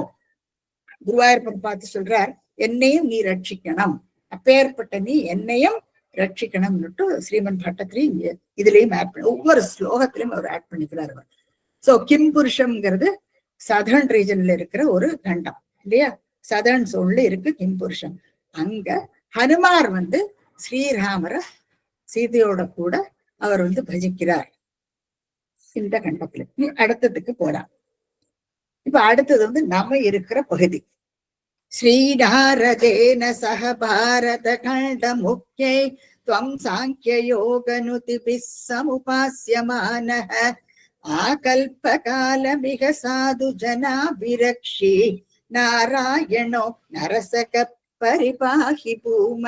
குருவாயூரப்பன் பார்த்து சொல்றார், என்னையும் நீ ரட்சிக்கணும், அப்பேற்பட்ட நீ என்னையும் ரட்சிக்கணும்னுட்டு ஸ்ரீமன் பட்டத்திரி இதுலயும் ஆட் பண்ணி ஒவ்வொரு ஸ்லோகத்திலையும் அவர் ஆட் பண்ணிக்கிறார். சோ கிம் புருஷம்ங்கிறது சதர்ன் ரீஜன்ல இருக்கிற ஒரு கண்டம் இல்லையா, சதர்ன் சோன்ல இருக்கு கிம் புருஷம். அங்க ஹனுமார் ஸ்ரீராமர சீதையோட கூட அவர் பஜிக்கிறார் இந்த கண்டத்துல. அடுத்ததுக்கு போலாம். இப்ப அடுத்தது நம்ம இருக்கிற பகுதி. ஸ்ரீநாரதேன சக பாரத கண்ட முக்யை த்வம் சாங்கிய யோகனுதிபிஸ் சமுபாஸ்யமானஹ ஆகல்பகாலமிக சாது ஜனாபிரக்ஷி நாராயணோ நரசக பரிபாஹி பூம.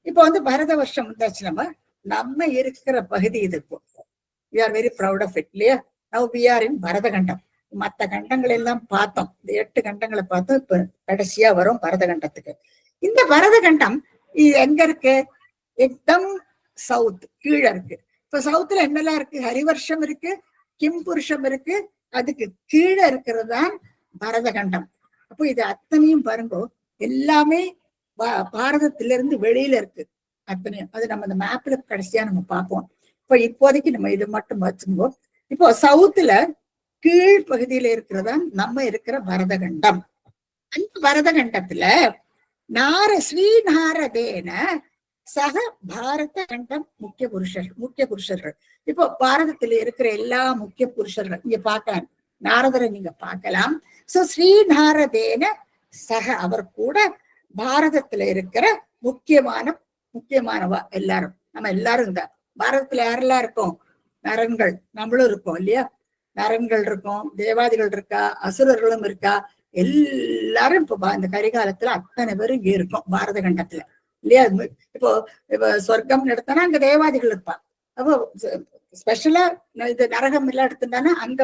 இப்போ பரத வருஷம் வந்தாச்சு. நம்ம இருக்கிற பகுதி இது. இப்போ we are very proud of it இல்லையா. now we are in Bharatakhandam. மற்ற கண்டங்கள் எல்லாம் பார்த்தோம், இந்த 8 கண்டங்களை பார்த்தோம். இப்ப கடைசியா வரும் பரதகண்டத்துக்கு. இந்த பரதகண்டம் இது எங்க இருக்கு, எக்தம் சவுத் கீழே இருக்கு. இப்ப சவுத்துல என்னெல்லாம் இருக்கு, ஹரிவர்ஷம் இருக்கு, கிம் புருஷம் இருக்கு, அதுக்கு கீழே இருக்கிறது தான் பரதகண்டம். அப்போ இது அத்தனையும் பாருங்க, எல்லாமே பாரதத்திலிருந்து வெளியில இருக்கு அத்தனையும். அது நம்ம அந்த மேப்ல கடைசியா நம்ம பார்ப்போம். இப்போதைக்கு நம்ம இது மட்டும் வச்சுக்கோ. இப்போ சவுத்துல கீழ் பகுதியில இருக்கிறதா நம்ம இருக்கிற பரதகண்டம். அந்த பரதகண்டத்துல ஸ்ரீநாரதேன சக பாரத கண்டம் முக்கிய புருஷர்கள். இப்போ பாரதத்துல இருக்கிற எல்லா முக்கிய புருஷர்கள் இங்க பார்க்கலாம், நாரதரை நீங்க பார்க்கலாம். சோ ஸ்ரீநாரதேன சக அவர் கூட பாரதத்துல இருக்கிற முக்கியமானவா எல்லாரும், நம்ம எல்லாரும் இந்த பாரதத்துல யாரெல்லாம் இருக்கோம், நரன்கள் நம்மளும் இருக்கோம் இல்லையா. நரன்கள் இருக்கோம், தேவாதிகள் இருக்கா, அசுரர்களும் இருக்கா, எல்லாரும் இப்போ இந்த கரிகாலத்துல அத்தனை பேரும் இங்க இருக்கும் பாரத கண்டத்துல இல்லையா. இப்போ சொர்க்கம் எடுத்தோன்னா அங்க தேவாதிகள் இருப்பா. அப்போ ஸ்பெஷலா இது நரகம் எல்லாம் எடுத்துட்டானா அங்க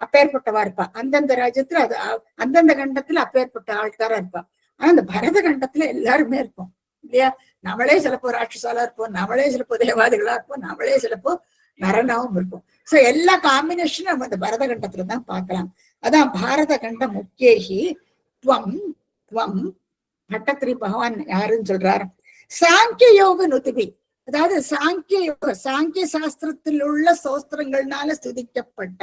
அப்பேற்பட்டவா இருப்பா. அந்தந்த ராஜ்யத்துல அது அந்தந்த கண்டத்துல அப்பேற்பட்ட ஆட்காரா இருப்பா. ஆனா அந்த பரத கண்டத்துல எல்லாருமே இருக்கும் இல்லையா. நம்மளே சிலப்போ ராட்சசாலா இருப்போம், நம்மளே சிலப்போ தேவாதிகளா இருப்போம், நம்மளே சிலப்போ நரனாவும் இருக்கும். சோ எல்லா காம்பினேஷனும் நம்ம இந்த பரத கண்டத்துலதான் பார்க்கலாம். அதான் பாரத கண்ட முக்கியேகி துவம் துவம். பட்டத்திரி பகவான் யாருன்னு சொல்றாரு, சாங்கிய யோக நுதிபி, அதாவது சாங்கிய யோக சாங்கிய சாஸ்திரத்தில் உள்ள சோஸ்திரங்கள்னால சுதிக்கப்பட்ட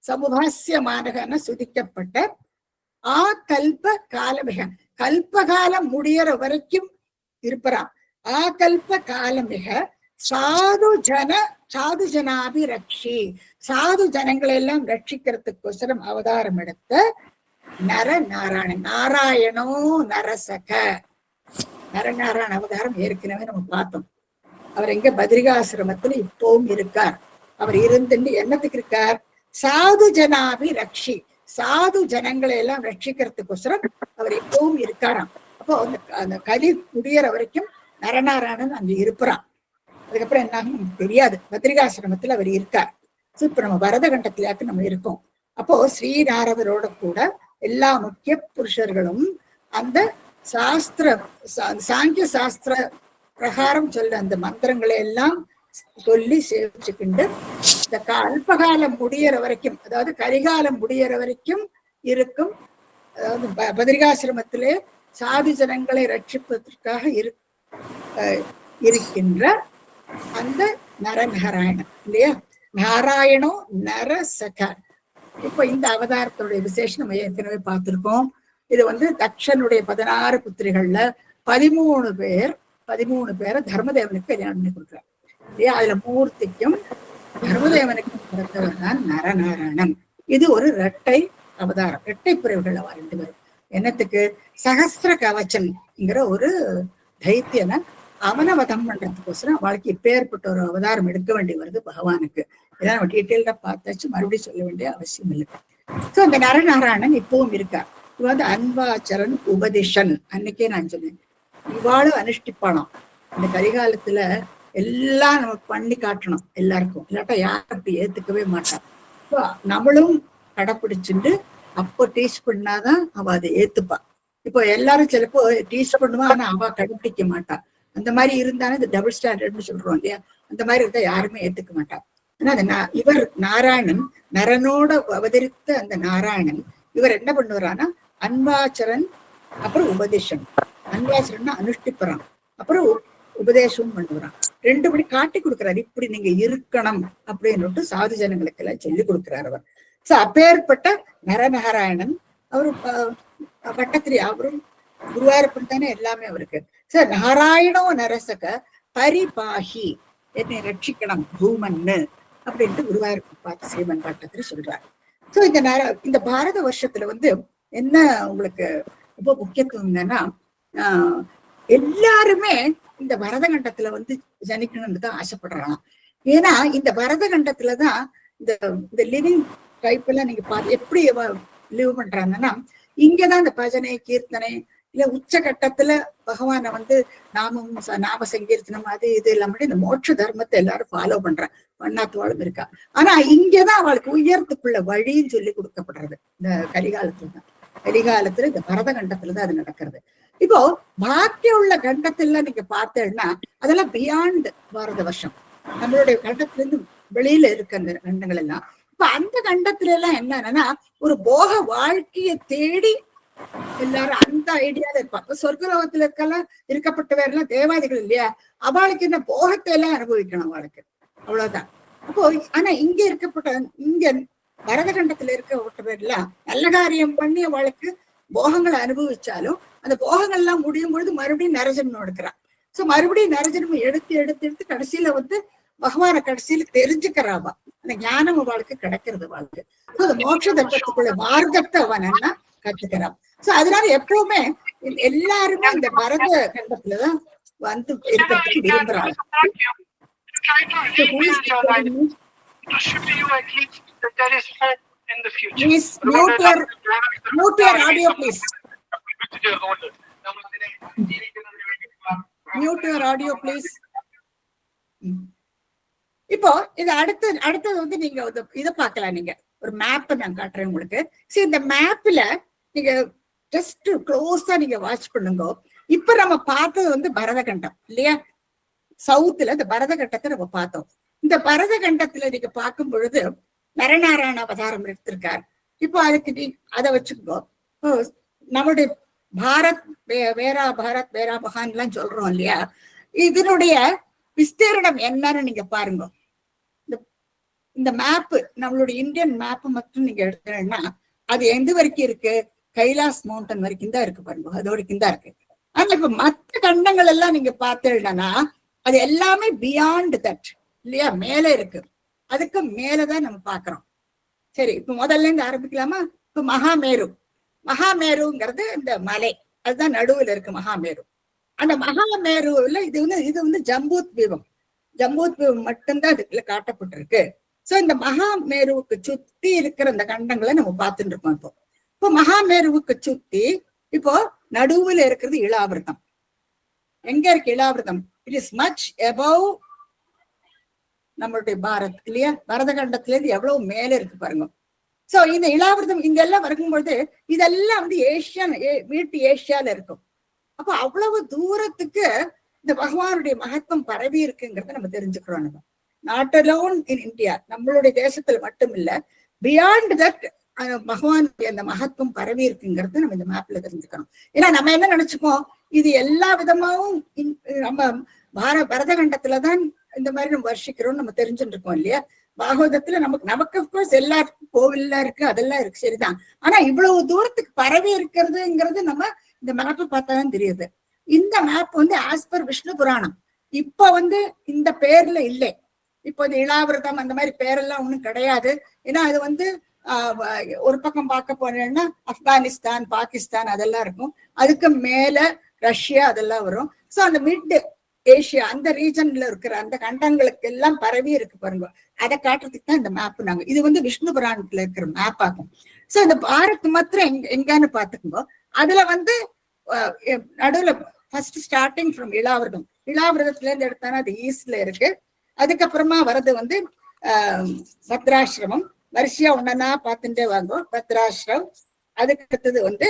சமுபாசியமானகன சுதிக்கப்பட்ட ஆ கல்ப காலமிக, கல்பகாலம் முடியற வரைக்கும் இருப்பறான். ஆ கல்ப காலமிக சாது ஜனாபிரக்ஷி, சாது ஜனங்களை எல்லாம் ரட்சிக்கிறதுக்கோசரம் அவதாரம் எடுத்த நாராயணோ நரசக. நரநாராயண அவதாரம் ஏற்கனவே நம்ம பார்த்தோம். அவர் எங்க பத்ரிகாசிரமத்துல இப்பவும் இருக்கார். அவர் இருந்துட்டு என்னத்துக்கு இருக்கார்? சாது ஜனாபி ரக்ஷி, சாது ஜனங்களை எல்லாம் ரட்சிக்கிறதுக்கோசரம் அவர் எப்பவும் இருக்காராம். அப்போ அந்த கலி முடியற வரைக்கும் நரநாராயணன் அங்க இருப்பான். அதுக்கப்புறம் என்ன தெரியாது, பத்ரிகாசிரமத்துல அவர் இருக்கார். இப்ப நம்ம பரதகண்டத்திலேயாக்கு நம்ம இருக்கோம். அப்போ ஸ்ரீநாரதரோட கூட எல்லா முக்கிய புருஷர்களும் அந்த சாஸ்திர சாங்கிய சாஸ்திர பிரகாரம் சொல்ல அந்த மந்திரங்களை எல்லாம் சொல்லி சேவிச்சுக்கிண்டு இந்த அல்பகாலம் முடியற வரைக்கும், அதாவது கரிகாலம் முடியற வரைக்கும் இருக்கும். அதாவது பத்ரிகாசிரமத்திலே சாது ஜனங்களை ரட்சிப்பதற்காக இருக்கின்ற அந்த நரநாராயணன் இல்லையா, நாராயணோ நரசக. இப்ப இந்த அவதாரத்துடைய விசேஷம் நம்ம ஏற்கனவே பார்த்திருக்கோம். இது தக்ஷனுடைய 16 புத்திரிகள்ல 13 பேரை தர்மதேவனுக்கு கல்யாணம் பண்ணி கொடுக்குறாரு இல்லையா. அதுல மூர்த்திக்கும் தர்மதேவனுக்கும் பிறந்தவர் தான் நரநாராயணன். இது ஒரு இரட்டை அவதாரம், இரட்டை பிரிவுகள் அவ 2 பேரும். என்னத்துக்கு? சகஸ்திர கவச்சன்ங்கிற ஒரு தைத்தியனை அவனவதம் பண்றதுக்கோசரம் அவளுக்கு இப்பேற்பட்ட ஒரு அவதாரம் எடுக்க வேண்டி வருது பகவானுக்கு. இதான் நம்ம டீட்டெயில்டா பார்த்தாச்சு, மறுபடியும் சொல்ல வேண்டிய அவசியம் இல்லை. சோ அந்த நரநாராயணன் இப்பவும் இருக்கார். இவ அன்வாச்சரன் உபதிஷன், அன்னைக்கே நான் சொன்னேன், இவாளும் அனுஷ்டிப்பானாம். இந்த கரிகாலத்துல எல்லாம் நம்ம பண்ணி காட்டணும் எல்லாருக்கும், இல்லாட்டா யாரும் அப்படி ஏத்துக்கவே மாட்டான். இப்போ நம்மளும் கடைப்பிடிச்சுட்டு அப்போ டீச் பண்ணாதான் அவ அதை ஏத்துப்பா. இப்போ எல்லாரும் சிலப்போ டீச் பண்ணுவா, ஆனா அவ கடைப்பிடிக்க மாட்டா. அந்த மாதிரி இருந்தானே இந்த டபுள் ஸ்டாண்டர்ட்னு சொல்றோம் இல்லையா, அந்த மாதிரி இருந்தா யாருமே ஏத்துக்க மாட்டா. ஆனா இவர் நாராயணன், நரனோட அவதரித்த அந்த நாராயணன் இவர் என்ன பண்ணுவாரானா அன்வாச்சரன், அப்புறம் உபதேசம். அன்வாச்சரன் அனுஷ்டிப்புறான், அப்புறம் உபதேசமும் பண்ணுவான். 2 படி காட்டி கொடுக்குறாரு, இப்படி நீங்க இருக்கணும் அப்படின்னு சாது ஜனங்களுக்கு எல்லாம் சொல்லி கொடுக்குறாரு அவர். சோ அப்பேற்பட்ட நரநாராயணன் அவரு பட்டத்திரி, அவரும் குருவாயூரப்பன் தானே எல்லாமே அவருக்கு. சார் நாராயணோ நரசக பரிபாஹி, என்னை ரட்சிக்கணும் பூமன்னு அப்படின்ட்டு குருவாயூரப்பன் பார்த்து ஸ்ரீமன் பட்டத்திரி சொல்றாரு. சோ இந்த பாரத வருஷத்துல என்ன உங்களுக்கு ரொம்ப முக்கியத்துவம் என்னன்னா, எல்லாருமே இந்த பரதகண்டத்துல ஜனிக்கணும்னு தான் ஆசைப்படுறாங்க. ஏன்னா இந்த பரதகண்டத்துலதான் இந்த லிவிங் டைப் எல்லாம் நீங்க எப்படி லிவ் பண்றாங்கன்னா, இங்கதான் இந்த பஜனை கீர்த்தனை இல்ல உச்சகட்டத்துல பகவான நாம சங்கீர்த்தனம் அது இது எல்லாம் இந்த மோட்ச தர்மத்தை எல்லாரும் ஃபாலோ பண்ணாதவாளும் இருக்கா. ஆனா இங்கதான் அவளுக்கு உயரத்துக்குள்ள வழின்னு சொல்லி கொடுக்கப்படுறது இந்த கலிகாலத்துல இந்த பரதகண்டத்துலதான் அது நடக்கிறது. இப்போ பாக்கிய உள்ள கண்டத்துல நீங்க பார்த்தேன்னா அதெல்லாம் பியாண்ட் பாரத வருஷம், நம்மளுடைய கண்டத்துல இருந்து வெளியில இருக்க அந்த கண்டங்கள் எல்லாம். இப்ப அந்த கண்டத்துல எல்லாம் என்னன்னா ஒரு போக வாழ்க்கையை தேடி எல்லாரும் அந்த ஐடியால இருப்பாங்க. சொர்க்கலோகத்துல இருக்கப்பட்டவரெல்லாம் தேவாதிகள் இல்லையா, அவளுக்கு என்ன போகத்தை எல்லாம் அனுபவிக்கணும் அவளுக்கு, அவ்வளவுதான். அப்போ ஆனா இங்க இங்க பரதகண்டத்துல இருக்கப்பட்டவரெல்லாம் நல்ல காரியம் பண்ணி அவளுக்கு போகங்களை அனுபவிச்சாலும் அந்த போகங்கள் எல்லாம் முடியும் பொழுது மறுபடியும் நரஜன்மம் எடுக்கிறான். சோ மறுபடியும் நரஜன்மம் எடுத்து கடைசியில பகவான கடைசியில தெரிஞ்சுக்கிறாவா, அந்த ஞானம் அவளுக்கு கிடைக்கிறது அவளுக்கு. அந்த மோட்ச தர்மத்துக்குள்ள மார்க்கத்தை அவன் என்ன கற்றுக்கிறான். சோ அதனால எப்பவுமே எல்லாருமே இந்த பரத கண்டத்துலதான் இருக்கிறதுக்கு விரும்புறாங்க. Please mute your audio, please. Mute your audio, please. இப்போ இது அடுத்தது நீங்க இதை பார்க்கலாம். நீங்க ஒரு மேப் நான் காட்டுறேன் உங்களுக்கு. சரி, இந்த மேப்ல நீங்க ஜஸ்ட் க்ளோஸா நீங்க வாட்ச் பண்ணுங்க. இப்ப நம்ம பார்த்தது பரதகண்டம் இல்லையா, சவுத்துல இந்த பரதகண்டத்தை நம்ம பார்த்தோம். இந்த பரதகண்டத்துல நீங்க பார்க்கும் பொழுது நரநாராயண அவதாரம் எடுத்திருக்கார். இப்போ அதுக்கு அதை வச்சுக்கோ. நம்மளுடைய பாரத் வேரா பகான் எல்லாம் சொல்றோம் இல்லையா, இதனுடைய விஸ்தீரணம் என்னன்னு நீங்க பாருங்க. இந்த மேப்பு, நம்மளுடைய இந்தியன் மேப்பு மட்டும் நீங்க எடுத்தீங்கன்னா அது எந்த வரைக்கும் இருக்கு? கைலாஸ் மவுண்டன் வரைக்கும் தான் இருக்கு பாருங்க, அது வரைக்கும் தான் இருக்கு. ஆனா இப்ப மற்ற கண்டங்கள் எல்லாம் நீங்க பார்த்தீங்கன்னா அது எல்லாமே பியாண்ட் தட் இல்லையா, மேல இருக்கு. அதுக்கு மேலதான் நம்ம பாக்குறோம். சரி, இப்ப முதல்ல இருந்து ஆரம்பிக்கலாமா? இப்ப மகாமேருங்கிறது இந்த மலை, அதுதான் நடுவுல இருக்கு மகாமேரு. அந்த மகாமேருல இது ஜம்பூத் தீபம் மட்டும்தான் அதுக்குள்ள காட்டப்பட்டிருக்கு. சோ இந்த மகாமேருவுக்கு சுத்தி இருக்கிற இந்த கண்டங்களை நம்ம பார்த்துட்டு இருக்கோம். இப்போ மகாமேருவுக்கு சுத்தி இப்போ நடுவுல இருக்கிறது இளாவிரதம். எங்க இருக்கு இளாவிரதம்? இட் இஸ் மச் அபவ் நம்மளுடைய பாரத் இல்லையா? பரத கண்டத்துல இருந்து எவ்வளவு மேல இருக்கு பாருங்க. சோ இந்த இளாவிரதம் இங்க எல்லாம் வரும்பொழுது இதெல்லாம் வந்து வீட்டு ஏஷியால இருக்கும். அப்போ அவ்வளவு தூரத்துக்கு இந்த பகவானுடைய மகத்துவம் பரவி இருக்குங்கிறத நம்ம தெரிஞ்சுக்கிறோம். நம்ம நாட் அலோன் இன் இந்தியா, நம்மளுடைய தேசத்துல மட்டும் இல்ல, பியாண்ட் தட் பகவானுடைய அந்த மகத்துவம் பரவி இருக்குங்கிறத நம்ம இந்த மேப்ல தெரிஞ்சுக்கணும். ஏன்னா நம்ம என்ன நினைச்சுப்போம், இது எல்லா விதமாவும் நம்ம பரத கண்டத்துலதான் இந்த மாதிரி நம்ம வருஷிக்கிறோம் நம்ம தெரிஞ்சுட்டு இருக்கோம் இல்லையா? பாகவதத்துல நமக்கு அப்கோர்ஸ் எல்லாருக்கும் கோவில்லாம் இருக்கு, அதெல்லாம் இருக்கு, சரிதான். ஆனா இவ்வளவு தூரத்துக்கு பரவி இருக்கிறதுங்கிறது நம்ம இந்த மேப்பை பார்த்தாதான் தெரியுது. இந்த மேப் வந்து ஆஸ் பர் விஷ்ணு புராணம் இப்ப வந்து இந்த பேர்ல இல்லை. இப்போ இந்த இளாவிரதம் அந்த மாதிரி பேரெல்லாம் ஒண்ணும் கிடையாது. ஏன்னா அது வந்து ஒரு பக்கம் பார்க்க போனேன்னா ஆப்கானிஸ்தான், பாகிஸ்தான் அதெல்லாம் இருக்கும். அதுக்கு மேல ரஷ்யா அதெல்லாம் வரும். சோ அந்த மிட் ஏஷியா அந்த ரீஜன்ல இருக்கிற அந்த கண்டங்களுக்கு எல்லாம் பரவி இருக்கு பாருங்க. அதை காட்டுறதுக்கு தான் இந்த மேப் நாங்க, இது வந்து விஷ்ணு புராணத்துல இருக்கிற மேப் ஆகும். சோ இந்த பாரத் மாத்திரம் எங்கன்னு பாத்துக்கோங்க. அதுல வந்து நடுவுல ஃபர்ஸ்ட் ஸ்டார்டிங் ஃப்ரம் இளாவிரதம், இளாவிரதத்துல இருந்து எடுத்தானா அது ஈஸ்ட்ல இருக்கு. அதுக்கப்புறமா வர்றது வந்து பத்ராசிரமம், வரிசையா ஒன்னா பார்த்துட்டே வாங்கும். பத்ராசிரம், அதுக்கு அடுத்தது வந்து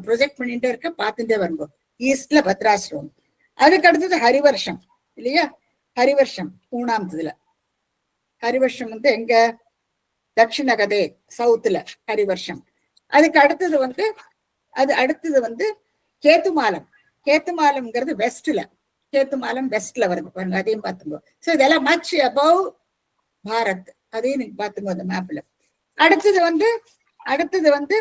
ப்ரொஜெக்ட் பண்ணிட்டே இருக்க பார்த்துட்டே வருங்க. ஈஸ்ட்ல பத்ராசிரமம், அதுக்கு அடுத்தது ஹரிவர்ஷம் இல்லையா? ஹரிவர்ஷம் மூணாமதுல. ஹரிவர்ஷம் வந்து எங்க? தட்சிண கதே சவுத்துல ஹரிவர்ஷம். அதுக்கு அடுத்தது வந்து கேத்துமாலம். கேத்துமாலம்ங்கிறது வெஸ்ட்ல, கேத்துமாலம் வெஸ்ட்ல வருது பாருங்க, அதையும் பார்த்துங்க. சோ இதெல்லாம் மச் அபவ் பாரத், அதையும் நீங்க பாத்துங்க அந்த மேப்ல. அடுத்தது வந்து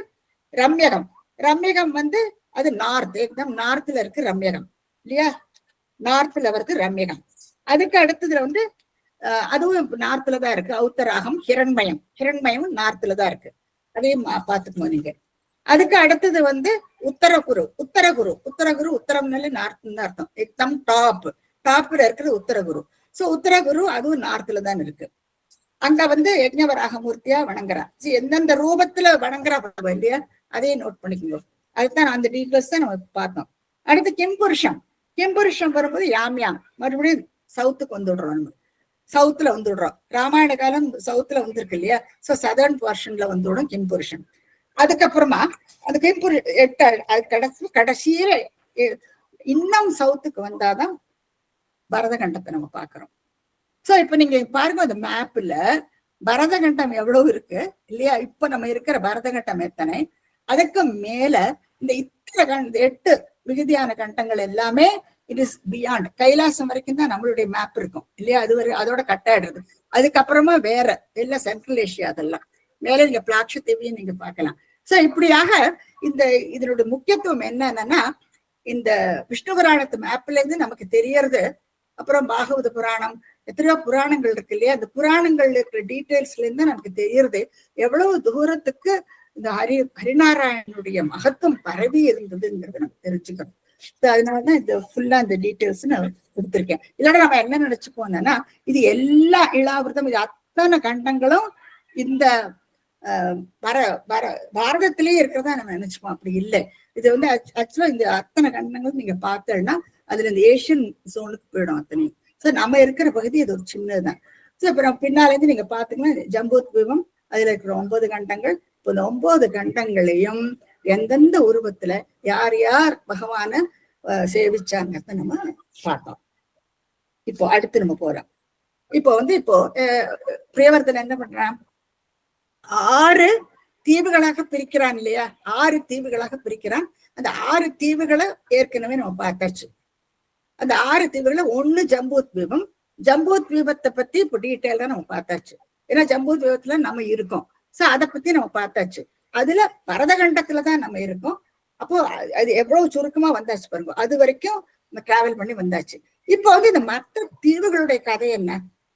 ரம்யகம். ரம்யகம் வந்து அது நார்த், எக்தம் நார்த்ல இருக்கு ரம்யகம் இல்லையா? நார்த்ல வருது ரம்யகம். அதுக்கு அடுத்ததுல வந்து அதுவும் நார்த்ல தான் இருக்கு உத்தராகம். ஹிரண்மயம், ஹிரண்மயம் நார்த்ல தான் இருக்கு, அதையும் பாத்துக்கணும் நீங்க. அதுக்கு அடுத்தது வந்து உத்தரகுரு. உத்தரகுரு உத்தரம்னாலே நார்த்னு அர்த்தம். எக்தம் டாப்ல இருக்கிறது உத்தரகுரு. சோ உத்தரகுரு அதுவும் நார்த்ல தான் இருக்கு. அங்க வந்து யஜ்ஞவராக மூர்த்தியா வணங்குறா. எந்தெந்த ரூபத்துல வணங்குறா இல்லையா? அதையும் நோட் பண்ணிக்கோங்க. அதுதான் அந்த டீட்டெயில்ஸ் தான் நம்ம பார்த்தோம். அடுத்து கிம்புருஷம். கிம்புருஷம் வரும்போது யாம்யாம், மறுபடியும் சவுத்துக்கு வந்துடுறோம். நம்ம சவுத்துல வந்துடுறோம். ராமாயண காலம் சவுத்துல வந்திருக்கு இல்லையா? சோ சதர்ன் போர்ஷன்ல வந்துவிடும் கிம்புருஷம். அதுக்கப்புறமா அந்த கடைசியில இன்னும் சவுத்துக்கு வந்தாதான் பரதகண்டத்தை நம்ம பாக்குறோம். சோ இப்ப நீங்க பாருங்க அந்த மேப்ல பரதகண்டம் எவ்வளவு இருக்கு இல்லையா? இப்ப நம்ம இருக்கிற பரதகண்டம் எத்தனை, அதுக்கு மேல இந்த இத்தனை 8 விகுதியான கண்டங்கள் எல்லாமே இட் இஸ் பியாண்ட். கைலாசம் வரைக்கும் தான் நம்மளுடைய மேப் இருக்கும் இல்லையா? அதோட கட்டாயிடுறது. அதுக்கப்புறமா வேற எல்லாம் சென்ட்ரல் ஏஷியா, அதெல்லாம் மேல நீங்க பிளாக்ஷதீவையும் நீங்க பார்க்கலாம். சோ இப்படியாக இதனுடைய முக்கியத்துவம் என்னன்னா, இந்த விஷ்ணு புராணத்து மேப்ல இருந்து நமக்கு தெரியறது. அப்புறம் பாகவத புராணம், எத்தனையோ புராணங்கள் இருக்கு இல்லையா? அந்த புராணங்கள்ல இருக்கிற டீட்டெயில்ஸ்ல இருந்து நமக்கு தெரியறது எவ்வளவு தூரத்துக்கு இந்த ஹரிநாராயணனுடைய மகத்துவம் பரவி இருந்ததுங்கிறத நம்ம தெரிஞ்சுக்கணும். அதனாலதான் இந்த ஃபுல்லா இந்த டீட்டெயில்ஸ் நான் கொடுத்திருக்கேன். இதோட நம்ம என்ன நினைச்சுப்போம்னா, இது எல்லா இளாவிரதம், இது அத்தனை கண்டங்களும் இந்த பாரதத்திலேயே இருக்கிறதா நம்ம நினைச்சுப்போம். அப்படி இல்லை. இது வந்து ஆக்சுவலா இந்த அத்தனை கண்டங்களும் நீங்க பார்த்தோம்னா அதுல இந்த ஏஷியன் ஜோனுக்கு போயிடும் அத்தனையும். சோ நம்ம இருக்கிற பகுதி அது ஒரு சின்னதுதான். சோ அப்புறம் பின்னால இருந்து நீங்க பாத்தீங்கன்னா ஜம்பூத்வீபம், அதுல இருக்கிற 9 கண்டங்கள். இப்போ இந்த 9 கண்டங்களையும் எந்தெந்த உருவத்துல யார் யார் பகவான சேவிச்சாங்கிறத நம்ம பார்த்தோம். இப்போ அடுத்து நம்ம போறோம். இப்போ பிரியவர்தன் என்ன பண்றான்? 6 தீவுகளாக பிரிக்கிறான் இல்லையா? 6 தீவுகளாக பிரிக்கிறான். அந்த 6 தீவுகளை ஏற்கனவே நம்ம பார்த்தாச்சு. அந்த 6 தீவுகளை 1 ஜம்பூத்வீபம். ஜம்பூத்வீபத்தை பத்தி இப்போ டீட்டெயிலா நம்ம பார்த்தாச்சு. ஏன்னா ஜம்பூத்வீபத்துல நம்ம இருக்கோம். சோ அதை பத்தி நம்ம பார்த்தாச்சு. அதுல பரதகண்டத்துலதான் நம்ம இருக்கோம். அப்போ அது எவ்வளவு சுருக்கமா வந்தாச்சு பாருங்க. அது வரைக்கும் நம்ம டிராவல் பண்ணி வந்தாச்சு. இப்போ வந்து இந்த மற்ற தீவுகளுடைய கதை என்ன,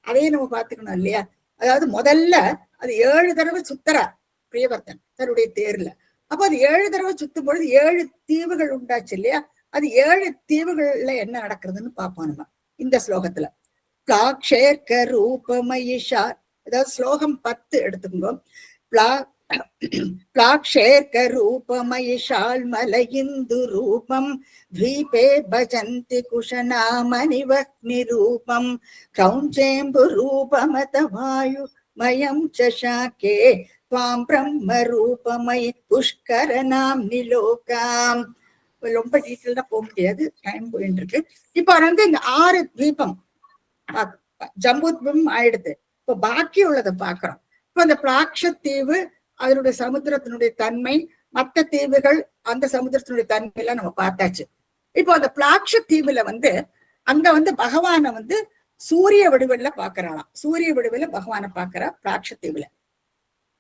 அதையே நம்ம பார்த்துக்கணும் இல்லையா? அதாவது முதல்ல அது 7 தடவை சுத்தரா பிரியவர்த்தன் தன்னுடைய தேர்ல. அப்போ அது 7 தடவை சுத்தும் பொழுது 7 தீவுகள் உண்டாச்சு இல்லையா? அது 7 தீவுகள்ல என்ன நடக்கிறதுன்னு பார்ப்போம் நம்ம இந்த ஸ்லோகத்துல. பிளாக்ஷேர்க்க ரூபமயிஷா, அதாவது ஸ்லோகம் 10 எடுத்துக்கோ. பிளாக்ஷேர்க்க ரூபமயிஷால் மலையிந்து ரூபம் த்வீபே பஜந்தி குஷனாமணிவக்னி ரூபம் கிரௌஞ்சேம்பு ரூபமத வாயு மயம் சசாக்கே துவாம் பிரம்ம ரூபமயி புஷ்கரணாம் நிலோகாம். ரொம்ப டீட்டெயில்டா போக முடியாது, டைம் போயிட்டு இருக்கு. இப்ப வந்து இந்த 6 தீபம் ஜம்பூத்வீபம் ஆயிடுது. இப்ப பாக்கி உள்ளதை பாக்குறோம். இப்ப அந்த பிளாக்ஷத்தீவு அதனுடைய சமுத்திரத்தினுடைய தன்மை, மற்ற தீவுகள் அந்த சமுத்திரத்தினுடைய தன்மை எல்லாம் நம்ம பார்த்தாச்சு. இப்போ அந்த பிளாக்ஷத்தீவுல வந்து அங்க வந்து பகவான வந்து சூரிய வடிவில பாக்குறாளாம். சூரிய வடிவில பகவான பாக்குறா பிளாக்ஷத்தீவுல.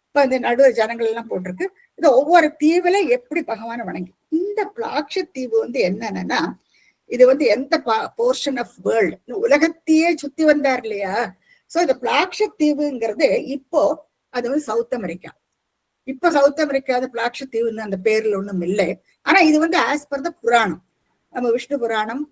இப்ப இந்த நடுவு ஜனங்கள் எல்லாம் போட்டிருக்கு. இது ஒவ்வொரு தீவுல எப்படி பகவான வணங்கி. இந்த பிளாக்ஷத்தீவு வந்து என்னன்னா, இது வந்து எந்த போர்ஷன் ஆஃப் வேர்ல்டு, உலகத்தையே சுத்தி வந்தார் இல்லையா. சோ இந்த பிளாக்ஷத்தீவுங்கிறது இப்போ அது வந்து சவுத் அமெரிக்கா. இப்ப சவுத் அமெரிக்காத பிளாக்ஷத்தீவுன்னு அந்த பேர்ல ஒண்ணும் இல்லை. ஆனா இது வந்து ஆஸ் பர் த புராணம், நம்ம விஷ்ணு புராணம்,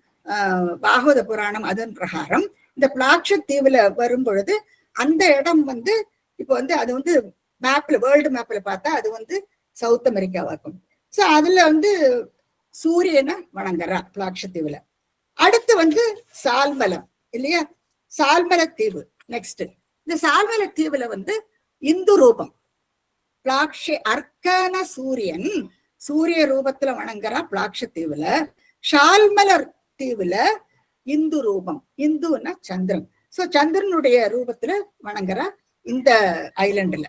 பாகவத புராணம், அதன் பிரகாரம் இந்த பிளாக்ஷத்தீவுல வரும் பொழுது அந்த இடம் வந்து இப்ப வந்து அது வந்து மேப்ல, வேர்ல்டு மேப்ல பார்த்தா அது வந்து சவுத் அமெரிக்காவாக்கும். சோ அதுல வந்து சூரியனை வணங்குறா பிளாக்ஷத்தீவுல. அடுத்து வந்து சால்மலம் இல்லையா, சால்மல தீவு நெக்ஸ்ட். இந்த சால்மல தீவுல வந்து இந்து ரூபம் அர்க்கான சூரியன் சூரிய ரூபத்துல வணங்குறா பிளாக்ஷத்தீவுல. ஷால்மலர் தீவுல இந்து ரூபம், இந்துன்னா சந்திரன். சோ சந்திரனுடைய ரூபத்துல வணங்குறா இந்த ஐலண்டுல.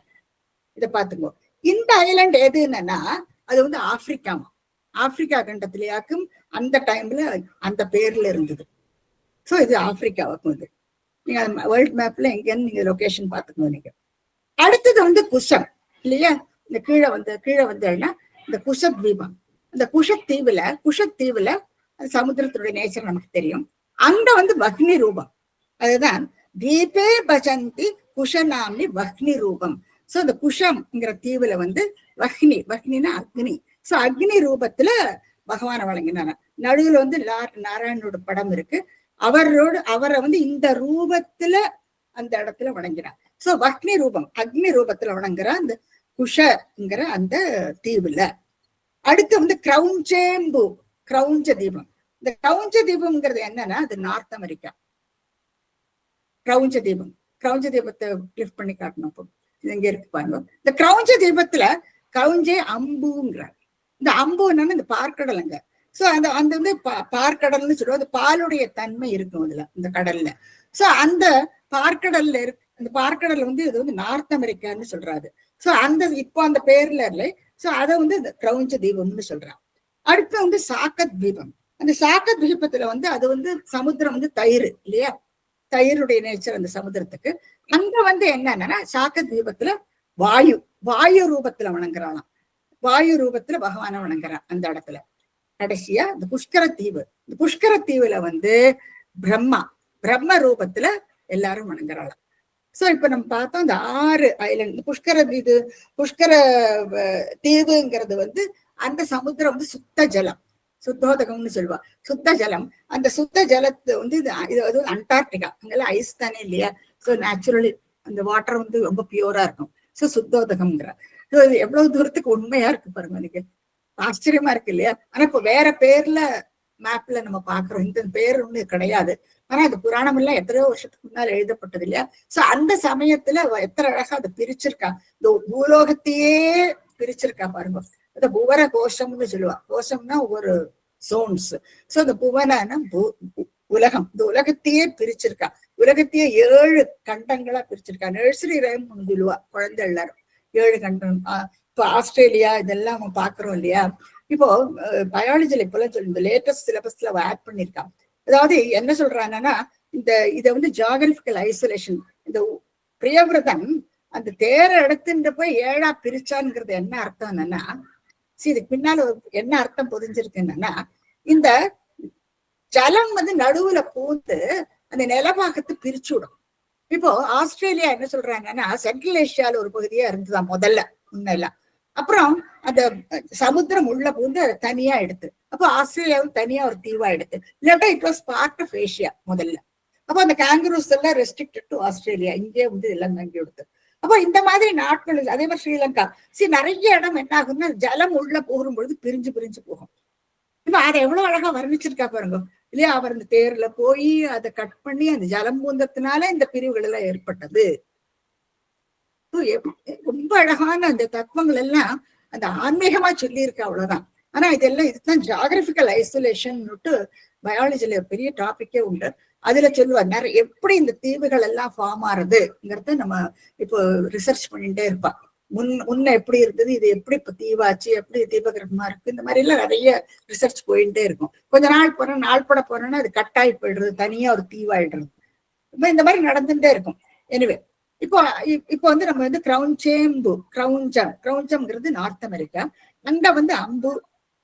இத பாத்துக்கோ. இந்த ஐலண்ட் எதுன்னா அது வந்து ஆப்பிரிக்காமா, ஆப்பிரிக்கா கண்டத்திலேயாக்கும் அந்த டைம்ல அந்த பேர்ல இருந்தது. சோ இது ஆப்பிரிக்காவுக்கும். இது நீங்க வேர்ல்ட் மேப்ல எங்கன்னு நீங்க லொகேஷன் பாத்துக்கணும் நீங்க. அடுத்தது வந்து குஷம் இல்லையா, இந்த கீழே வந்தேன்னா இந்த குஷத்வீபம். இந்த குஷத்தீவுல அந்த சமுத்திரத்துடைய நேச்சர் நமக்கு தெரியும். அங்க வந்து வக்னி ரூபம், அதுதான் தீபே பஜந்தி குஷநாம்னி வக்னி ரூபம். சோ இந்த குஷம்ங்கிற தீவுல வந்து வக்னினா அக்னி. சோ அக்னி ரூபத்துல பகவானை வழங்கினாங்க. நடுவுல வந்து லார்ட் நாராயணனோட படம் இருக்கு. அவரை வந்து இந்த ரூபத்துல அந்த இடத்துல வணங்கினார். சோ வக்னி ரூபம், அக்னி ரூபத்துல வணங்குற அந்த குஷங்கிற அந்த தீவுல. அடுத்து வந்து கிரௌஞ்ச தீபம். இந்த கிரௌஞ்ச தீபம்ங்கிறது என்னன்னா அது நார்த் அமெரிக்கா. கிரௌஞ்ச தீபத்தை கிளிக் பண்ணி காட்டணும். அப்போ இது எங்க இருக்கு பாருங்க. இந்த கிரௌஞ்ச தீபத்துல கிரௌஞ்சே அம்புங்கிறார். இந்த அம்பு என்னன்னா இந்த பார்க்கடலுங்க. சோ அந்த வந்து பார்க்கடல்னு சொல்லுவோம். அந்த பாலுடைய தன்மை இருக்கும் அதுல, இந்த கடல்ல. சோ அந்த பார்க்கடல்ல இருக்கு. அந்த பார்க்கடல் வந்து இது வந்து நார்த் அமெரிக்கான்னு சொல்றாரு. சோ அந்த இப்போ அந்த பேர்ல இல்லை. சோ அதை வந்து இந்த கிரௌஞ்ச தீபம்னு சொல்றான். அடுத்து வந்து சாக்கத் தீபம். அந்த சாக்கத் தீபத்துல வந்து அது வந்து சமுத்திரம் வந்து தயிர் இல்லையா, தயிருடைய நேச்சர் அந்த சமுத்திரத்துக்கு. அங்க வந்து என்னன்னா சாக்கத் தீபத்துல வாயு ரூபத்துல வணங்குறாளாம். வாயு ரூபத்துல பகவான வணங்குறான் அந்த இடத்துல. கடைசியா இந்த புஷ்கர தீவுல வந்து பிரம்ம ரூபத்துல எல்லாரும் வணங்குறாளாம். சோ இப்ப நம்ம பார்த்தோம் இந்த 6 ஐலண்ட். புஷ்கர தீவுங்கிறது வந்து அந்த சமுத்திரம் வந்து சுத்த ஜலம், சுத்தோதகம்னு சொல்லுவா. சுத்த ஜலம். அந்த சுத்த ஜலத்து வந்து இது அண்டார்டிகா, அங்கெல்லாம் ஐஸ் தானே இல்லையா. சோ நேச்சுரலி அந்த வாட்டர் வந்து ரொம்ப பியூரா இருக்கும். சோ சுத்தோதகம்ங்கிற இது எவ்வளவு தூரத்துக்கு உண்மையா இருக்கு பாருங்க. எனக்கு ஆச்சரியமா இருக்கு இல்லையா. ஆனா இப்ப வேற பேர்ல மேப்ல நம்ம பாக்குறோம். இந்த பேர் ஒண்ணு கிடையாது. ஆனா அது புராணம் எல்லாம் எத்தனையோ வருஷத்துக்கு முன்னால் எழுதப்பட்டது இல்லையா. சோ அந்த சமயத்துல எத்தனை அழகா அதை பிரிச்சிருக்கா. இந்த பூலோகத்தையே பிரிச்சிருக்கா பாருங்க. அந்த புவன கோஷம்னு சொல்லுவா. கோஷம்னா ஒவ்வொரு சோன்ஸ். சோ இந்த புவனா உலகம், இந்த உலகத்தையே பிரிச்சிருக்கா. உலகத்தையே 7 கண்டங்களா பிரிச்சிருக்கா. நர்சரி ரைம் சொல்லுவா குழந்தை எல்லாரும். 7 கண்டம். இப்போ ஆஸ்திரேலியா இதெல்லாம் நம்ம பாக்குறோம் இல்லையா. இப்போ பயாலஜில இப்பெல்லாம் சொல்லி லேட்டஸ்ட் சிலபஸ்ல ஆட் பண்ணிருக்கான். அதாவது என்ன சொல்றாங்கன்னா, இதை வந்து ஜியாகிரபிக்கல் ஐசோலேஷன். இந்த பிரியவிரதன் அந்த தேர இடத்துன்ற போய் 7ஆ பிரிச்சான்ங்கிறது என்ன அர்த்தம் என்னன்னா, இதுக்கு பின்னால என்ன அர்த்தம் பொதிஞ்சிருக்கு என்னன்னா, இந்த ஜலம் வந்து நடுவுல பூந்து அந்த நிலபாகத்தை பிரிச்சு விடும். இப்போ ஆஸ்திரேலியா என்ன சொல்றாங்கன்னா, சென்ட்ரல் ஏஷியால ஒரு பகுதியா இருந்துதான் முதல்ல முன்னெல்லாம். அப்புறம் அந்த சமுத்திரம் உள்ள பூந்து அதை தனியா எடுத்து, அப்போ ஆஸ்திரேலியாவும் தனியா ஒரு தீவா எடுத்து, இல்லாட்டா it was part of Asia முதல்ல. அப்போ அந்த கேங்குரூஸ் எல்லாம் ரெஸ்ட்ரிக்டட் டு ஆஸ்திரேலியா, இங்கே வந்து எல்லாம் தங்கி கொடுத்து. அப்போ இந்த மாதிரி நாட்கள், அதே மாதிரி ஸ்ரீலங்கா நிறைய இடம் என்ன ஆகுதுன்னா ஜலம் உள்ள போகும் பொழுது பிரிஞ்சு பிரிஞ்சு போகும். இப்ப அதை எவ்வளவு அழகா வர்ணிச்சிருக்கா பாருங்க இல்லையா? அவர் அந்த தேர்ல போய் அதை கட் பண்ணி அந்த ஜலம் பூந்தத்தினால இந்த பிரிவுகள் எல்லாம் ஏற்பட்டது. ரொம்ப அழகான அந்த தத்துவங்கள் எல்லாம் அந்த ஆன்மீகமா சொல்லி இருக்கு, அவ்வளவுதான். ஆனா இதெல்லாம் இதுதான் ஜியாகிரபிக்கல் ஐசோலேஷன் பயாலஜில பெரிய டாபிக்கே உண்டு. அதுல சொல்லுவார் நிறைய எப்படி இந்த தீவுகள் எல்லாம் ஃபார்ம் ஆறுதுங்கிறத நம்ம இப்போ ரிசர்ச் பண்ணிட்டே இருப்பா. முன்ன எப்படி இருந்தது, இது எப்படி இப்ப தீவாச்சு, எப்படி தீபகிரகமா இருக்கு, இந்த மாதிரி எல்லாம் நிறைய ரிசர்ச் போயிட்டே இருக்கும். கொஞ்ச நாள் போறோம், நாள் பட போறோம்னா அது கட்டாயி போயிடுறது, தனியா ஒரு தீவாயிடுறது, இந்த மாதிரி நடந்துட்டே இருக்கும். எனிவே இப்போ வந்து நம்ம வந்து கிரௌஞ்சம்ங்கிறது நார்த் அமெரிக்கா. அங்க வந்து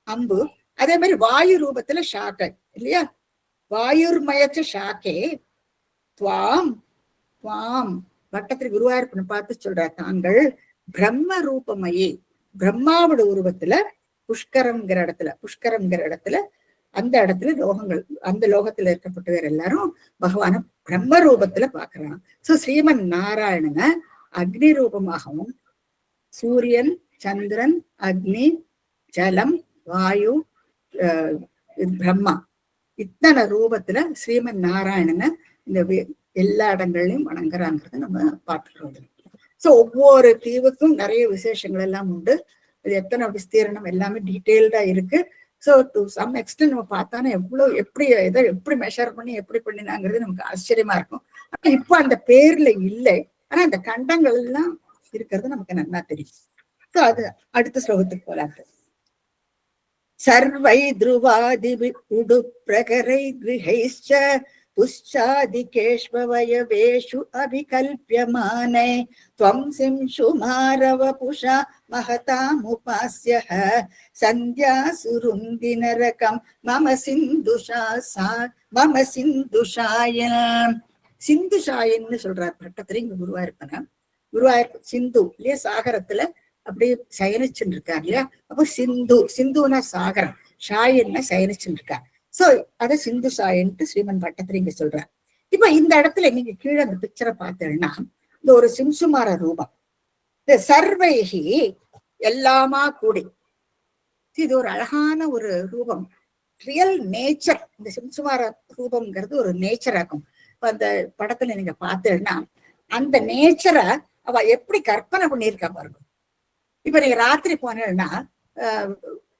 அம்பு அதே மாதிரி வாயு ரூபத்துல ஷாக்கை இல்லையா? வாயுர்மயச்ச ஷாக்கே துவாம் துவாம் வட்டத்தில் குருவாயூரப்பனை பார்த்து சொல்ற, தாங்கள் பிரம்ம ரூபமயே, பிரம்மாவோட உருவத்துல புஷ்கரம்ங்கிற இடத்துல அந்த இடத்துல லோகங்கள், அந்த லோகத்துல இருக்கப்பட்டவர் எல்லாரும் பகவான பிரம்ம ரூபத்துல பாக்குறான். சோ ஸ்ரீமன் நாராயணனை அக்னி ரூபமாகவும், சூரியன், சந்திரன், அக்னி, ஜலம், வாயு, பிரம்மா இத்தனை ரூபத்துல ஸ்ரீமன் நாராயணனை இந்த எல்லா இடங்கள்லயும் வணங்குறாங்கிறத நம்ம பார்த்துக்கிறோம். சோ ஒவ்வொரு தீவுக்கும் நிறைய விசேஷங்கள் எல்லாம் உண்டு. இது எத்தனை விஸ்தீரணம் எல்லாமே டீட்டெயில்டா இருக்கு. சோ டு சம் எக்ஸ்டென்ட் நம்ம பார்த்தானே எப்படி மெஷர் பண்ணி எப்படி பண்ணினாங்கிறது நமக்கு ஆச்சரியமா இருக்கும். ஆனா இப்போ அந்த பேர்ல இல்லை, ஆனா அந்த கண்டங்கள் எல்லாம் இருக்கிறது நமக்கு நல்லா தெரியும். சோ அது அடுத்த ஸ்லோகத்துக்கு போலாங்க. சர்வை த்ருவாதி உடு பிரகரை கிரகைச்ச புஷ்சாதிகேஷ்வவயவேஷு அபிகல்ப்யமானை த்வம் சிம்ஷு மாரவபுஷா மஹதாமுபாஸ்யஹ சந்தியா சுருந்தி நரகம் மம சிந்துஷாயன். சிந்துஷாயன்னு சொல்றார் பட்டத்திரி இங்க குருவாயிருப்பன. குருவாயூர் சிந்து இல்லையா, சாகரத்துல அப்படியே சயனிச்சுன்னு இருக்கார் இல்லையா? அப்போ சிந்துனா சாகரம், ஷாயன்னா சயனிச்சுன்னு இருக்கார். சோ அத சிந்து சாயன்ட்டு ஸ்ரீமன் பட்டத்திரி இங்க சொல்றார். இப்ப இந்த இடத்துல நீங்க கீழே அந்த பிக்சரை பார்த்தீங்கன்னா இந்த ஒரு சிம்சுமார ரூபம், இந்த சர்வைகி எல்லாமா கூடி, இது ஒரு அழகான ஒரு ரூபம், ரியல் நேச்சர். இந்த சிம்சுமார ரூபம்ங்கிறது ஒரு நேச்சர் ஆகும். இப்ப அந்த படத்துல நீங்க பார்த்தீங்கன்னா அந்த நேச்சரை அவ எப்படி கற்பனை பண்ணியிருக்கா பாருங்க. இப்ப நீங்க ராத்திரி போனேன்னா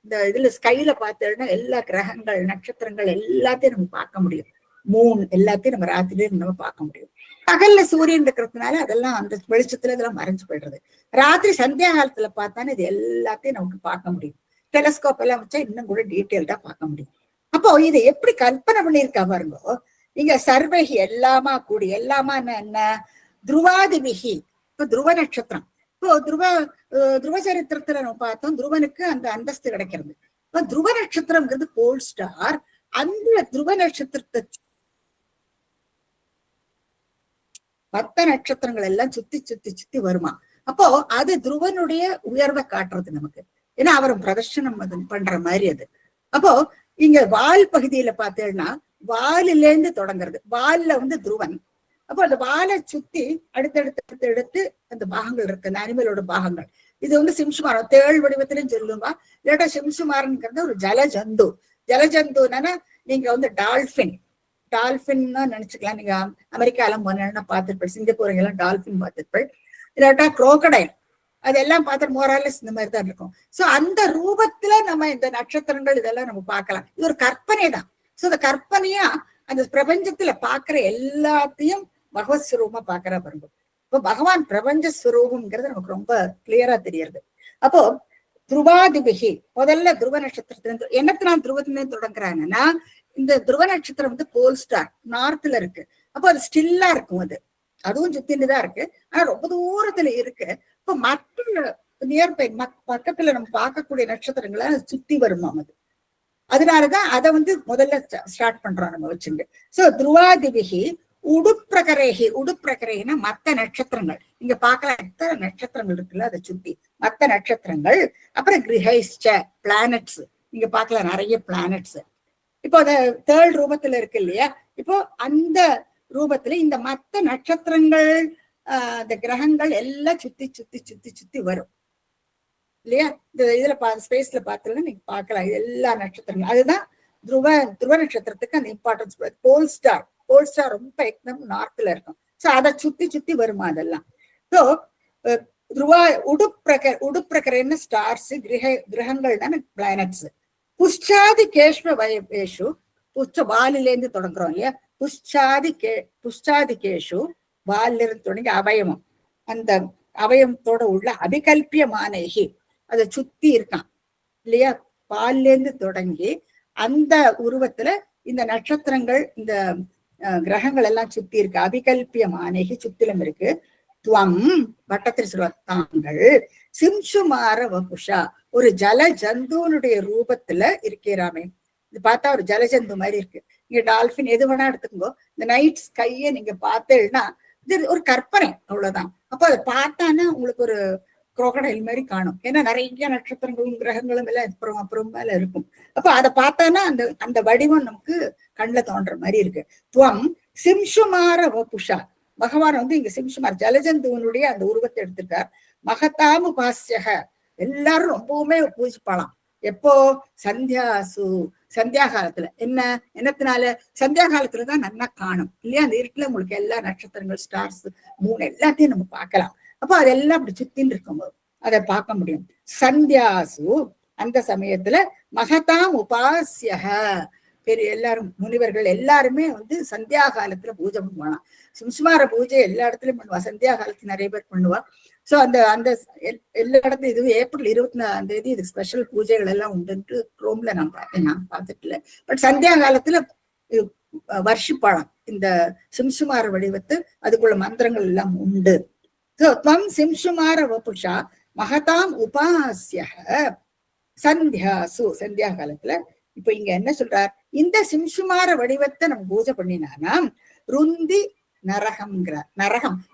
இந்த இதுல ஸ்கைல பார்த்தோம்னா எல்லா கிரகங்கள், நட்சத்திரங்கள் எல்லாத்தையும் நம்ம பார்க்க முடியும். மூன் எல்லாத்தையும் நம்ம ராத்திரியே நம்ம பார்க்க முடியும். பகல்ல சூரியன் இருக்கிறதுனால அதெல்லாம் அந்த வெளிச்சத்துல இதெல்லாம் மறைஞ்சு போயிடுறது. ராத்திரி சந்தியா காலத்துல பார்த்தானே இது எல்லாத்தையும் நமக்கு பார்க்க முடியும். டெலஸ்கோப் எல்லாம் வச்சா இன்னும் கூட டீட்டெயில்டா பார்க்க முடியும். அப்போ இதை எப்படி கற்பனை பண்ணியிருக்கா பாருங்க. இங்க சர்வகி எல்லாமா கூடி, எல்லாமா என்ன, துருவாதிபிகி, இப்ப துருவ நட்சத்திரம். இப்போ துருவ சரித்திரத்துல நம்ம பார்த்தோம், துருவனுக்கு அந்த அந்தஸ்து கிடைக்கிறது. இப்ப துருவ நட்சத்திரம்ங்கிறது போல் ஸ்டார். அந்த துருவ நட்சத்திரத்தை 10 நட்சத்திரங்கள் எல்லாம் சுத்தி சுத்தி சுத்தி வருமா. அப்போ அது துருவனுடைய உயர்வை காட்டுறது நமக்கு. ஏன்னா அவரும் பிரதர்ஷனம் அது பண்ற மாதிரி அது. அப்போ இங்க வால் பகுதியில பார்த்தேன்னா வாலிலேருந்து தொடங்குறது, வால்ல வந்து துருவன். அப்போ அந்த வாலை சுத்தி அடுத்தடுத்து அந்த பாகங்கள் இருக்கு, அந்த அனிமலோட பாகங்கள். இது வந்து சிம்சுமாரம் தேள் வடிவத்திலும் சொல்லுவா. இல்லாட்டா சிம்சுமாரன்ங்கிறது ஒரு ஜலஜந்து. ஜலஜந்துன்னா நீங்க வந்து டால்பின்னா நினைச்சுக்கலாம். நீங்க அமெரிக்காலாம் போனா பார்த்திருப்பேன், சிங்கப்பூர் எல்லாம் டால்பின் பார்த்திருப்பேன். இல்லாட்டா குரோக்கடைல், அதெல்லாம் பார்த்து மோராலஸ் இந்த மாதிரி தான் இருக்கும். சோ அந்த ரூபத்துல நம்ம இந்த நட்சத்திரங்கள் இதெல்லாம் நம்ம பார்க்கலாம். இது ஒரு கற்பனை தான். சோ அந்த கற்பனையா அந்த பிரபஞ்சத்துல பாக்குற எல்லாத்தையும் பகவத் ஸ்வரூபமா பாக்குற பாருங்க. இப்போ பகவான் பிரபஞ்ச ஸ்வரூபம்ங்கிறது நமக்கு ரொம்ப கிளியரா தெரியுது. அப்போ துருவாதிபிகி முதல்ல துருவ நட்சத்திரத்துல என்னத்தினால துருவத்திலேருந்து தொடங்குறாங்கன்னா, இந்த துருவ நட்சத்திரம் வந்து போல் ஸ்டார் நார்த்ல இருக்கு. அப்போ அது ஸ்டில்லா இருக்கும், அதுவும் சுத்தின்னுதான் இருக்கு, ஆனா ரொம்ப தூரத்துல இருக்கு. இப்போ மற்ற நியர்பை பக்கத்துல நம்ம பார்க்கக்கூடிய நட்சத்திரங்களை சுத்தி வருமாம் அது. அதனாலதான் அதை வந்து முதல்ல ஸ்டார்ட் பண்றோம் நம்ம வச்சுங்க. சோ துருவாதிபிகி உடுப்பிரகரேனா மத்த நட்சத்திரங்கள், நீங்க பார்க்கலாம் எத்தனை நட்சத்திரங்கள் இருக்குல்ல அதை சுத்தி மத்த நட்சத்திரங்கள். அப்புறம் கிரகைஸ்ச பிளானட்ஸ், நீங்க பார்க்கலாம் நிறைய பிளானட்ஸ். இப்போ அந்த தேர்ட் ரூபத்துல இருக்கு இல்லையா. இப்போ அந்த ரூபத்துல இந்த மத்த நட்சத்திரங்கள் இந்த கிரகங்கள் எல்லாம் சுத்தி சுத்தி சுத்தி சுத்தி வரும் இல்லையா? இந்த இதுல ஸ்பேஸ்ல பார்த்தோம்னா நீங்க பார்க்கலாம் எல்லா நட்சத்திரங்களும். அதுதான் துருவ நட்சத்திரத்துக்கு அந்த இம்பார்ட்டன்ஸ். போல் ஸ்டார் ரொம்ப எக்தம் நார்த்ல இருக்கும். சோ அதை சுத்தி சுத்தி வருமா அதெல்லாம். சோ துருவா உடுப்பிரகரன்னு ஸ்டார்ஸ் கிரகங்கள் தானே பிளானட்ஸ். புஷ்சாதி கேஷ்வ வயவேஷு புஷ்ட வாலில இருந்து தொடங்குறோம் இல்லையா? புஷ்சாதி கேஷு வாலில இருந்து தொடங்கி அவயவம், அந்த அவயவத்தோட உள்ள அபிகல்பியமானேகி அதை சுத்தி இருக்கான் இல்லையா? பால்ல இருந்து தொடங்கி அந்த உருவத்துல இந்த நட்சத்திரங்கள் இந்த கிரகங்கள் எல்லாம் சுத்தி இருக்கு. அபிகல்பியமானேகி சுத்திலும் இருக்கு. துவம் வட்டத்தில் சொல்வ தாங்கள் சிம்சுமார வபுஷா ஒரு ஜல ஜந்துனுடைய ரூபத்துல இருக்கிறாமே. இது பார்த்தா ஒரு ஜலஜந்து மாதிரி இருக்கு. நீங்க டால்பின் எது வேணா எடுத்துக்கோ. இந்த நைட் ஸ்கைய நீங்க பார்த்தேன்னா இது ஒரு கற்பனை, அவ்வளவுதான். அப்போ அதை பார்த்தானா உங்களுக்கு ஒரு குரோக்கடைல் மாதிரி காணும். ஏன்னா நிறைய நட்சத்திரங்களும் கிரகங்களும் எல்லாம் அப்புறம் மேல இருக்கும். அப்ப அதை பார்த்தானா அந்த வடிவம் நமக்கு கண்ணில் தோன்ற மாதிரி இருக்கு. துவம் சிம்சுமார வபுஷா பகவான் இங்க சிம்சுமார் ஜலஜந்துவனுடைய அந்த உருவத்தை எடுத்திருக்கார். மகதாமு பாஸ்யக எல்லாரும் ரொம்பவுமே பூஜிப்பாளாம். எப்போ? சந்தியா காலத்துல. என்னத்தினால? சந்தியா காலத்துலதான் நல்லா காணும் இல்லையா? அந்த இருட்டுல உங்களுக்கு எல்லா நட்சத்திரங்கள், ஸ்டார்ஸ், மூணு எல்லாத்தையும் நம்ம பார்க்கலாம். அப்போ அதெல்லாம் அப்படி சுத்தின்னு இருக்கும்போது அதை பார்க்க முடியும். சந்தியாசு அந்த சமயத்துல மகதாம் உபாசியக பெரிய எல்லாரும் முனிவர்கள் எல்லாருமே சந்தியா காலத்துல பூஜை பண்ணுவாங்க. சிம்சுமார பூஜை எல்லா இடத்துலயும் பண்ணுவா. சந்தியா காலத்துல நிறைய பேர் பண்ணுவா. சோ அந்த எல்லா இடத்துலயும் இது ஏப்ரல் 24 இது ஸ்பெஷல் பூஜைகள் எல்லாம் உண்டு. ரோம்ல நான் பார்த்துட்டு இல்லை. பட் சந்தியா காலத்துல வர்ஷிப்பாளாம் இந்த சிம்சுமார வடிவத்து. அதுக்குள்ள மந்திரங்கள் எல்லாம் உண்டு. சோ துவம் சிம்சுமார வபுஷா மகதாம் உபாசியக சந்தியாசு சந்தியா காலத்துல. இப்ப இங்க என்ன சொல்றார்? இந்த சிம்சுமார வடிவத்தை நம்ம பூஜை பண்ணினானா ருந்தி நரகம்ங்கிறார்.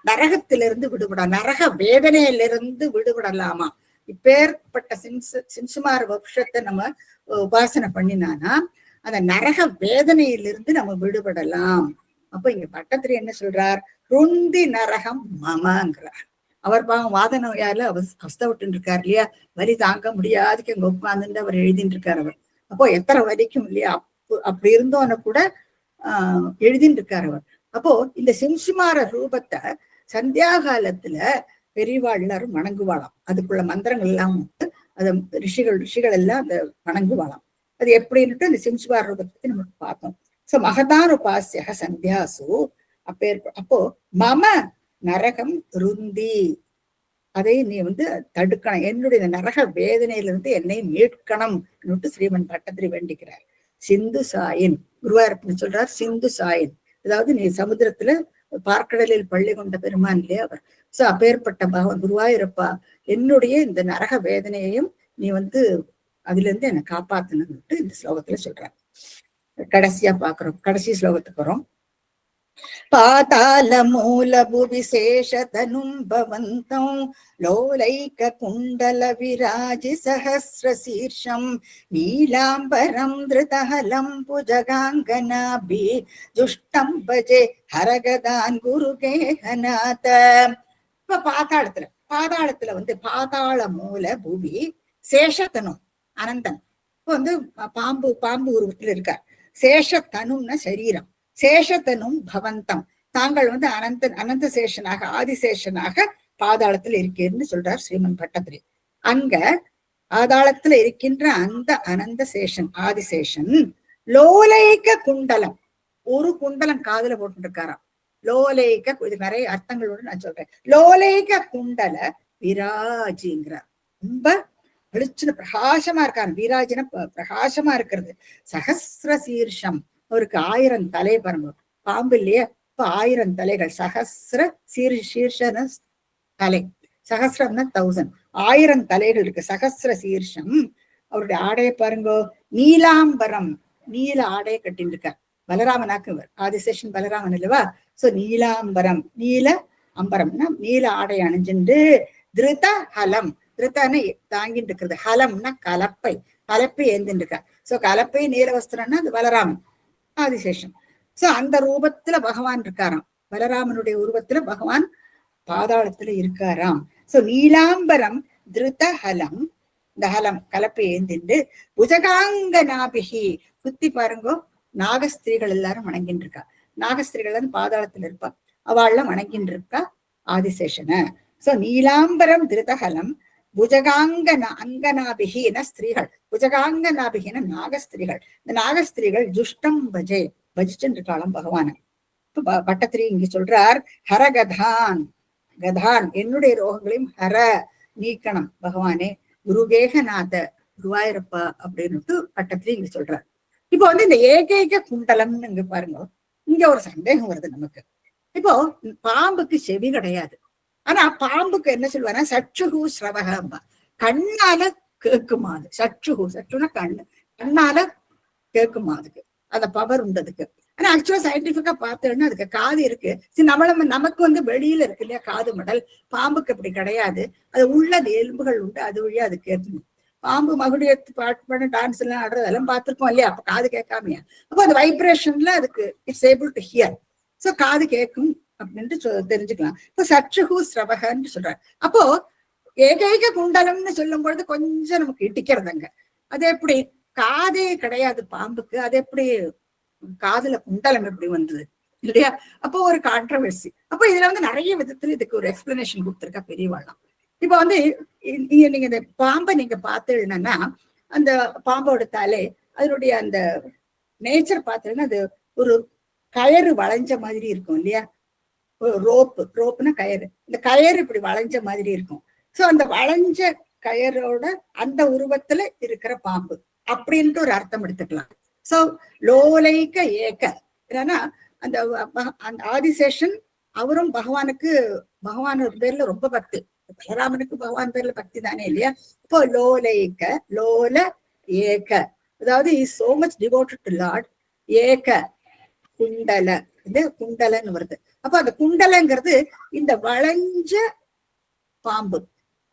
நரகத்திலிருந்து விடுபட, நரக வேதனையிலிருந்து விடுபடலாமா? இப்பேற்பட்ட சிம்சுமார வம்சத்தை நம்ம உபாசனை பண்ணினானா அந்த நரக வேதனையிலிருந்து நம்ம விடுபடலாம். அப்ப இங்க பட்டத்திரி என்ன சொல்றார்? ருந்தி நரகம் மமங்கிறார். அவர் பாவம் வாத நோயால அவஸ்தப்பட்டு இருக்காரு இல்லையா? வலி தாங்க முடியாதுக்கு அங்க உட்கார்ந்துட்டு அவர் எழுதிட்டு இருக்காரு. அவர் அப்போ எத்தனை வரைக்கும் இல்லையா? அப்படி இருந்தோன்னு கூட எழுதிட்டு இருக்காரு அவர். அப்போ இந்த சிம்சுமார ரூபத்தை சந்தியா காலத்துல பெரியவாள் எல்லாரும் வணங்குவாளாம். அதுக்குள்ள மந்திரங்கள் எல்லாம் அதை ரிஷிகள் எல்லாம் அதை வணங்குவாளாம். அது எப்படின்னுட்டு இந்த சிம்சுமார ரூபத்தை நம்ம பார்த்தோம். சோ மகதான் உபாசியக சந்தியாசு அப்போ மம நரகம் ருந்தி அதை நீ தடுக்கணும். என்னுடைய நரக வேதனையிலிருந்து என்னை மீட்கணும் ஸ்ரீமன் பட்டத்திரி வேண்டிக்கிறார். சிந்து சாயின் குருவாயூரப்பன் சொல்றார். சிந்து சாயின் அதாவது நீ சமுத்திரத்துல பார்க்கடலில் பள்ளி கொண்ட பெருமான் இல்லையா அவர். சோ அப்பேற்பட்ட பகவான் குருவாயூரப்பா என்னுடைய இந்த நரக வேதனையையும் நீ அதுல இருந்து என்னை காப்பாத்தணும்னுட்டு இந்த ஸ்லோகத்துல சொல்றார். கடைசியா பாக்குறோம், கடைசி ஸ்லோகத்துக்கு வரோம். பாதாள மூல புவிசேஷதனும் பவந்தம் லோலைக குண்டல விராஜி சஹஸ்ர சீர்ஷம் நீலாம்பரம் திருதஹலம் புஜகாங்கனாபி ஜுஷ்டம் பஜே ஹரகதான் குருகேஹநாத. இப்ப பாதாளத்துல பாதாள மூல புவி சேஷத்தனும் அனந்தன் பாம்பு உருவத்துல இருக்கார். சேஷத்தனும்னா சரீரம், சேஷத்தனும் பவந்தம் தாங்கள் அனந்த சேஷனாக ஆதிசேஷனாக பாதாளத்துல இருக்கேன்னு சொல்றார் ஸ்ரீமன் பட்டத்திரி. அங்க பாதாளத்துல இருக்கின்ற அந்த அனந்த சேஷன் ஆதிசேஷன் லோலைக குண்டலம், ஒரு குண்டலம் காதுல போட்டு இருக்காராம். லோலைக, இது நிறைய அர்த்தங்களோட நான் சொல்றேன். லோலைக குண்டல விராஜிங்கிறார். ரொம்ப வெளிச்சுன்னு பிரகாசமா இருக்காரு. வீராஜன பிரகாசமா இருக்கிறது. சஹஸ்ர சீர்ஷம் அவருக்கு 1000 தலை பாருங்க. பாம்பு இல்லையா? இப்ப 1000 தலைகள். சஹஸ்ர சீர்ஷன தலை, சஹஸ்ரம்னா 1000, 1000 தலைகள் இருக்கு. சஹஸ்ர சீர்ஷம். அவருடைய ஆடையை பாருங்க. நீலாம்பரம், நீல ஆடையை கட்டின்னு இருக்கார். பலராமனாக்கு ஆதிசேஷன் பலராமன் இல்லவா? சோ நீலாம்பரம், நீல அம்பரம்னா நீல ஆடை அணிஞ்சுண்டு திருத ஹலம், திருத்தான தாங்கிட்டு இருக்கிறது, ஹலம்னா கலப்பை ஏந்தின்னு இருக்கார். சோ கலப்பை நீல வஸ்திரம்னா அது பலராமன் ஆதிசேஷன். சோ அந்த ரூபத்துல பகவான் இருக்காராம். பலராமனுடைய உருவத்துல பகவான் பாதாளத்துல இருக்காராம். சோ நீலாம்பரம் திருதஹலம், இந்த ஹலம் கலப்பை ஏந்திண்டு புஜகாங்க நாபிகி, சுத்தி பாருங்கோ நாகஸ்திரீகள் எல்லாரும் வணங்கின்னு இருக்கா. நாகஸ்திரீகள் பாதாளத்துல இருப்பா, அவள்லாம் வணங்கின்னு இருக்கா ஆதிசேஷனை. சோ நீலாம்பரம் திருதஹலம் புஜகாங்க அங்கநாபிகின ஸ்திரீகள், புஜகாங்க நாபிகின நாகஸ்திரீகள். இந்த நாகஸ்திரீகள் ஜுஷ்டம் பஜே, பஜிச்சுன்னு இருக்காளாம் பகவான. பட்டத்திரி இங்க சொல்றார் ஹரகதான், கதான் என்னுடைய ரோகங்களையும் ஹர நீக்கணும் பகவானே, குருகேகநாத குருவாயிரப்பா அப்படின்னு பட்டத்திரி இங்க சொல்றார். இப்போ இந்த ஏகைக குண்டலம்னு இங்க பாருங்க, இங்க ஒரு சந்தேகம் வருது நமக்கு. இப்போ பாம்புக்கு செவி கிடையாது, ஆனா பாம்புக்கு என்ன சொல்லுவாங்க, சற்றுகு ஸ்ரவகம்பா, கண்ணால கேக்குமா அது. சற்றுகு, சற்றுனா கண்ணு, கண்ணால கேக்குமா அதுக்கு, அந்த பவர் உண்டதுக்கு. ஆனா ஆக்சுவலா சயின்டிபிக்கா பார்த்தோம்னா அதுக்கு காது இருக்கு. நமக்கு வெளியில இருக்கு இல்லையா காது மடல், பாம்புக்கு அப்படி கிடையாது. அது உள்ள எலும்புகள் உண்டு, அது வழியா அது கேட்கணும். பாம்பு மகுடிய பாட்டு பண்ண டான்ஸ் எல்லாம் ஆடுறது எல்லாம் பார்த்திருக்கோம் இல்லையா, அப்ப காது கேட்காமையா. அப்போ அந்த வைப்ரேஷன்ல அதுக்கு it's able to hear. So காது கேட்கும் அப்படின்ட்டு தெரிஞ்சுக்கலாம். இப்போ சற்றுகு ஸ்ரவகன்னு சொல்றாரு. அப்போ ஏகைக குண்டலம்னு சொல்லும் பொழுது கொஞ்சம் நமக்கு இட்டிக்கிறதுங்க. அது எப்படி, காதே கிடையாது பாம்புக்கு, அது எப்படி காதுல குண்டலம் எப்படி வந்தது இல்லையா? அப்போ ஒரு கான்ட்ரவர்சி. அப்போ இதுல நிறைய விதத்துல இதுக்கு ஒரு எக்ஸ்பிளனேஷன் கொடுத்துருக்கா பெரியவாளாம். இப்போ நீங்க இந்த பாம்பை நீங்க பார்த்தீங்கன்னா, அந்த பாம்போட தலை அதனுடைய அந்த நேச்சர் பார்த்தீங்கன்னா அது ஒரு கயறு வளைஞ்ச மாதிரி இருக்கும் இல்லையா, ரோப்புனா கயறு, இந்த கயறு இப்படி வளைஞ்ச மாதிரி இருக்கும். சோ அந்த வளைஞ்ச கயரோட அந்த உருவத்துல இருக்கிற பாம்பு அப்படின்ட்டு ஒரு அர்த்தம் எடுத்துக்கலாம். சோ லோலைக்க ஏக, ஏன்னா அந்த ஆதிசேஷன் அவரும் பகவான் பேர்ல ரொம்ப பக்தி, பலராமனுக்கு பகவான் பேர்ல பக்தி தானே இல்லையா. இப்போ லோலைக்க, லோல ஏக, அதாவது is so much devoted to Lord. ஏக குண்டல, இது குண்டலன்னு வருது. அப்ப அந்த குண்டலங்கிறது இந்த வளைஞ்ச பாம்பு,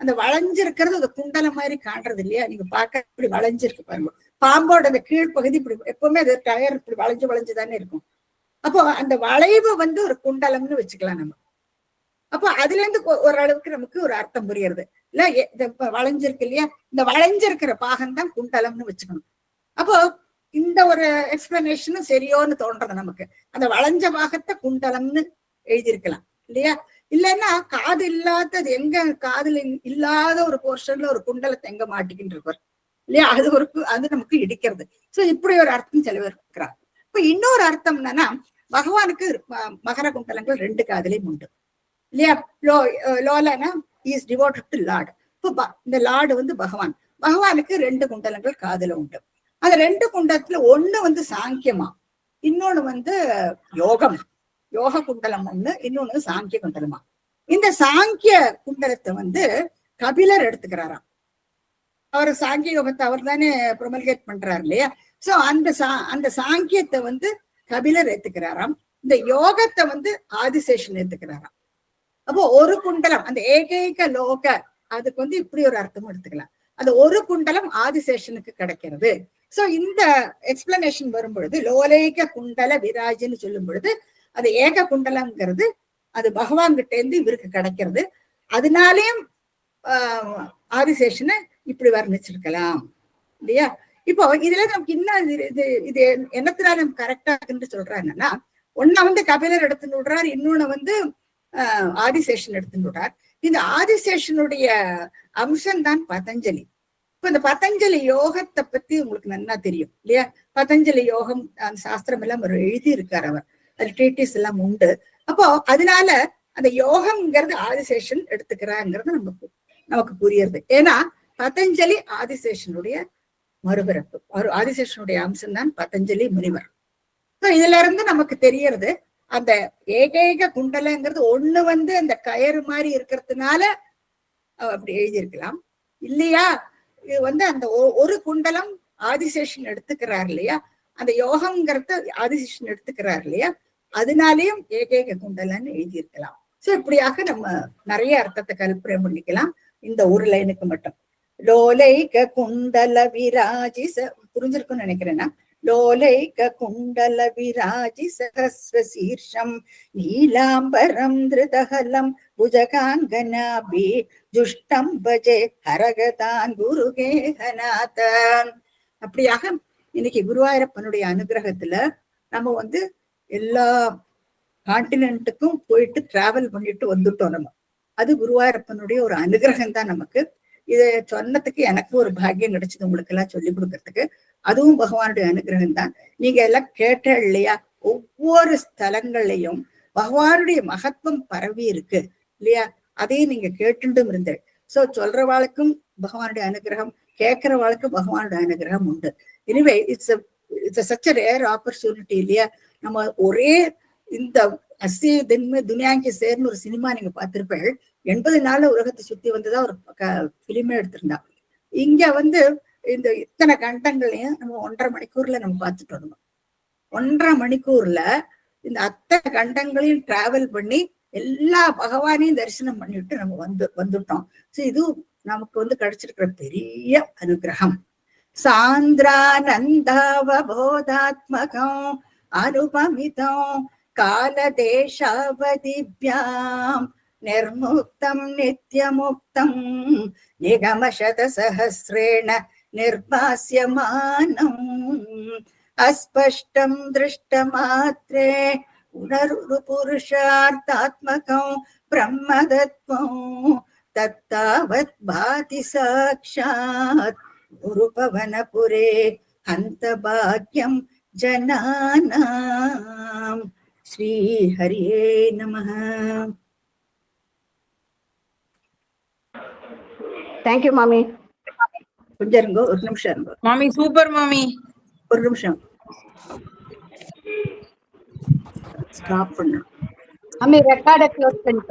அந்த வளைஞ்சிருக்கிறது அந்த குண்டல மாதிரி காட்டுறது இல்லையா. நீங்க பார்க்க இப்படி வளைஞ்சிருக்கு பாருங்க, பாம்போட அந்த கீழ்ப்பகுதி இப்படி எப்பவுமே அது டயர் இப்படி வளைஞ்சுதானே இருக்கும். அப்போ அந்த வளைவு ஒரு குண்டலம்னு வச்சுக்கலாம் நம்ம. அப்போ அதுல இருந்து ஓரளவுக்கு நமக்கு ஒரு அர்த்தம் புரியுறது இல்ல. வளைஞ்சிருக்கு இல்லையா, இந்த வளைஞ்சிருக்கிற பாகம் தான் குண்டலம்னு வச்சுக்கணும். அப்போ இந்த ஒரு எக்ஸ்பிளனேஷனும் சரியோன்னு தோன்றது நமக்கு. அந்த வளைஞ்ச பாகத்தை குண்டலம்னு எழுதியிருக்கலாம் இல்லையா. இல்லைன்னா காது இல்லாதது எங்க, காதுல இல்லாத ஒரு போர்ஷன்ல ஒரு குண்டலத்தை எங்க மாட்டிக்கிட்டு இருப்பார் இல்லையா, அது நமக்கு இடிக்கிறது. சோ இப்படி ஒரு அர்த்தம் சிலவர் இருக்கிறார். இப்ப இன்னொரு அர்த்தம் என்னன்னா, பகவானுக்கு மகர குண்டலங்கள் 2 காதலையும் உண்டு இல்லையா. லோலனா இஸ் டிவோட்டட் டு லார்ட். இப்போ இந்த லார்டு பகவானுக்கு 2 குண்டலங்கள் காதுல உண்டு. அந்த 2 குண்டலத்துல ஒண்ணு சாங்கியமா, இன்னொன்னு யோகம், யோக குண்டலம் ஒண்ணு, இன்னொன்னு சாங்கிய குண்டலமா. இந்த சாங்கிய குண்டலத்தை கபிலர் எடுத்துக்கிறாராம். அவர் சாங்கிய யோகத்தை அவர் தானே ப்ரொமல்கேட் பண்றாரு இல்லையா. சோ அந்த சாங்கியத்தை கபிலர் ஏத்துக்கிறாராம். இந்த யோகத்தை ஆதிசேஷன் ஏத்துக்கிறாராம். அப்போ ஒரு குண்டலம், அந்த ஏகைக லோக, அதுக்கு இப்படி ஒரு அர்த்தமும் எடுத்துக்கலாம். அந்த ஒரு குண்டலம் ஆதிசேஷனுக்கு கிடைக்கிறது. சோ இந்த எக்ஸ்பிளனேஷன் வரும் பொழுது லோலேக குண்டல விராஜின்னு சொல்லும் பொழுது அது ஏக குண்டலம்ங்கிறது அது பகவான் கிட்ட இருந்து இவருக்கு கிடைக்கிறது. அதனாலேயும் ஆதிசேஷனை இப்படி வர்ணிச்சிருக்கலாம் இல்லையா. இப்போ இதுல நமக்கு இன்னும் இது என்னத்தினால நமக்கு கரெக்டா இருக்குன்னு சொல்றாருன்னா, ஒன்ன கபிலர் எடுத்துன்னு விடுறார், இன்னொன்னு ஆதிசேஷன் எடுத்துன்னு விடுறார். இந்த ஆதிசேஷனுடைய அம்சம் தான் பதஞ்சலி. இப்ப இந்த பதஞ்சலி யோகத்தை பத்தி உங்களுக்கு நல்லா தெரியும் இல்லையா. பதஞ்சலி யோகம் அந்த சாஸ்திரம் எல்லாம் அவர் எழுதி இருக்கார், அவர் அது ட்ரீட்டிஸ் எல்லாம் உண்டு. அப்போ அதனால அந்த யோகம்ங்கிறது ஆதிசேஷன் எடுத்துக்கிறாங்கிறது நமக்கு புரியுறது. ஏன்னா பதஞ்சலி ஆதிசேஷனுடைய மறுபிறப்பு, ஆதிசேஷனுடைய அம்சம் தான் பதஞ்சலி முனிவர். இதுல இருந்து நமக்கு தெரியறது அந்த ஏகைக குண்டலங்கிறது ஒண்ணு அந்த கயறு மாதிரி இருக்கிறதுனால அப்படி எழுதியிருக்கலாம் இல்லையா. இது அந்த ஒரு குண்டலம் ஆதிசேஷன் எடுத்துக்கிறார் இல்லையா, அந்த யோகம்ங்கிறத ஆதிசேஷன் எடுத்துக்கிறார் இல்லையா, அதனாலேயும் ஏகைக குண்டலன்னு எழுதியிருக்கலாம். சோ இப்படியாக நம்ம நிறைய அர்த்தத்தை கல்பனை பண்ணிக்கலாம் இந்த ஒரு லைனுக்கு மட்டும். லோலைக குண்டல விராஜி, புரிஞ்சிருக்கும்னு நினைக்கிறேன்னா. லோலைக குண்டல விராஜி சகஸ்ரசீர்ஷம் நீலாம்பரம் திருதஹலம் புஜகாங்கனாபி ஜுஷ்டம் பஜே ஹரகதான் குருகேஹநாதன். அப்படியாக இன்னைக்கு குருவாயூரப்பனுடைய அனுகிரகத்துல நம்ம எல்லா கான்டினென்ட்டுக்கும் போயிட்டு டிராவல் பண்ணிட்டு வந்துட்டோம். நம்ம அது குருவாயூரப்பனுடைய ஒரு அனுகிரகம் தான் நமக்கு. இதை சொன்னதுக்கு எனக்கு ஒரு பாக்கியம் கிடைச்சது, உங்களுக்கு எல்லாம் சொல்லி கொடுக்கறதுக்கு. அதுவும் பகவானுடைய அனுகிரகம் தான். நீங்க எல்லாம் கேட்ட இல்லையா, ஒவ்வொரு ஸ்தலங்கள்லையும் பகவானுடைய மகத்துவம் பரவி இருக்கு இல்லையா, அதையும் நீங்க கேட்டுட்டும் இருந்தேன். சோ சொல்றவாளுக்கும் பகவானுடைய அனுகிரகம், கேட்கிறவாளுக்கும் பகவானுடைய அனுகிரகம் உண்டு. Anyway it's such a rare opportunity இல்லையா. நம்ம ஒரே இந்த அஸ்ஸி துனியாங்கி சேர்னு ஒரு சினிமா நீங்க பார்த்திருப்பேன். 80 நாள்ல உலகத்தை சுத்தி வந்துதான் ஒரு பிலிமே எடுத்திருந்தா. இங்க இந்த இத்தனை கண்டங்களையும் நம்ம 1.5 மணிக்கூர்ல நம்ம பார்த்துட்டு வந்தோம். 1.5 மணிக்கூர்ல இந்த அத்தனை கண்டங்களையும் டிராவல் பண்ணி எல்லா பகவானையும் தரிசனம் பண்ணிட்டு நம்ம வந்துட்டோம். சோ இது நமக்கு கிடைச்சிருக்கிற பெரிய அனுகிரகம். சாந்திரானந்தாவபோதாத்மகம் அனுபமிதம் காலதேசாவதிப்யாம் நிர்முக்தம் நித்யமுக்தம் நிகமசத சஹஸ்ரேண நிர்பாஸ்யமானம் அஸ்பஷ்டம் திருஷ்டமாத்ரே உணர்வு புருஷார்த்தாத்மகம் பிரம்மதத்வம் தத்தாவத் பாதி சாக்ஷாத் குருபவனபுரே ஹந்த பாக்யம் ஜனானாம். ஸ்ரீ ஹரியே நமஹ. தேங்க்யூ மாமி. கொஞ்சம் இருங்கோ, ஒரு நிமிஷம் இருங்கோ மாமி. சூப்பர் மாமி. ஒரு நிமிஷம் ஸ்டாப் பண்ணணும். மாமி ரெக்கார்டை க்ளோஸ் பண்ணி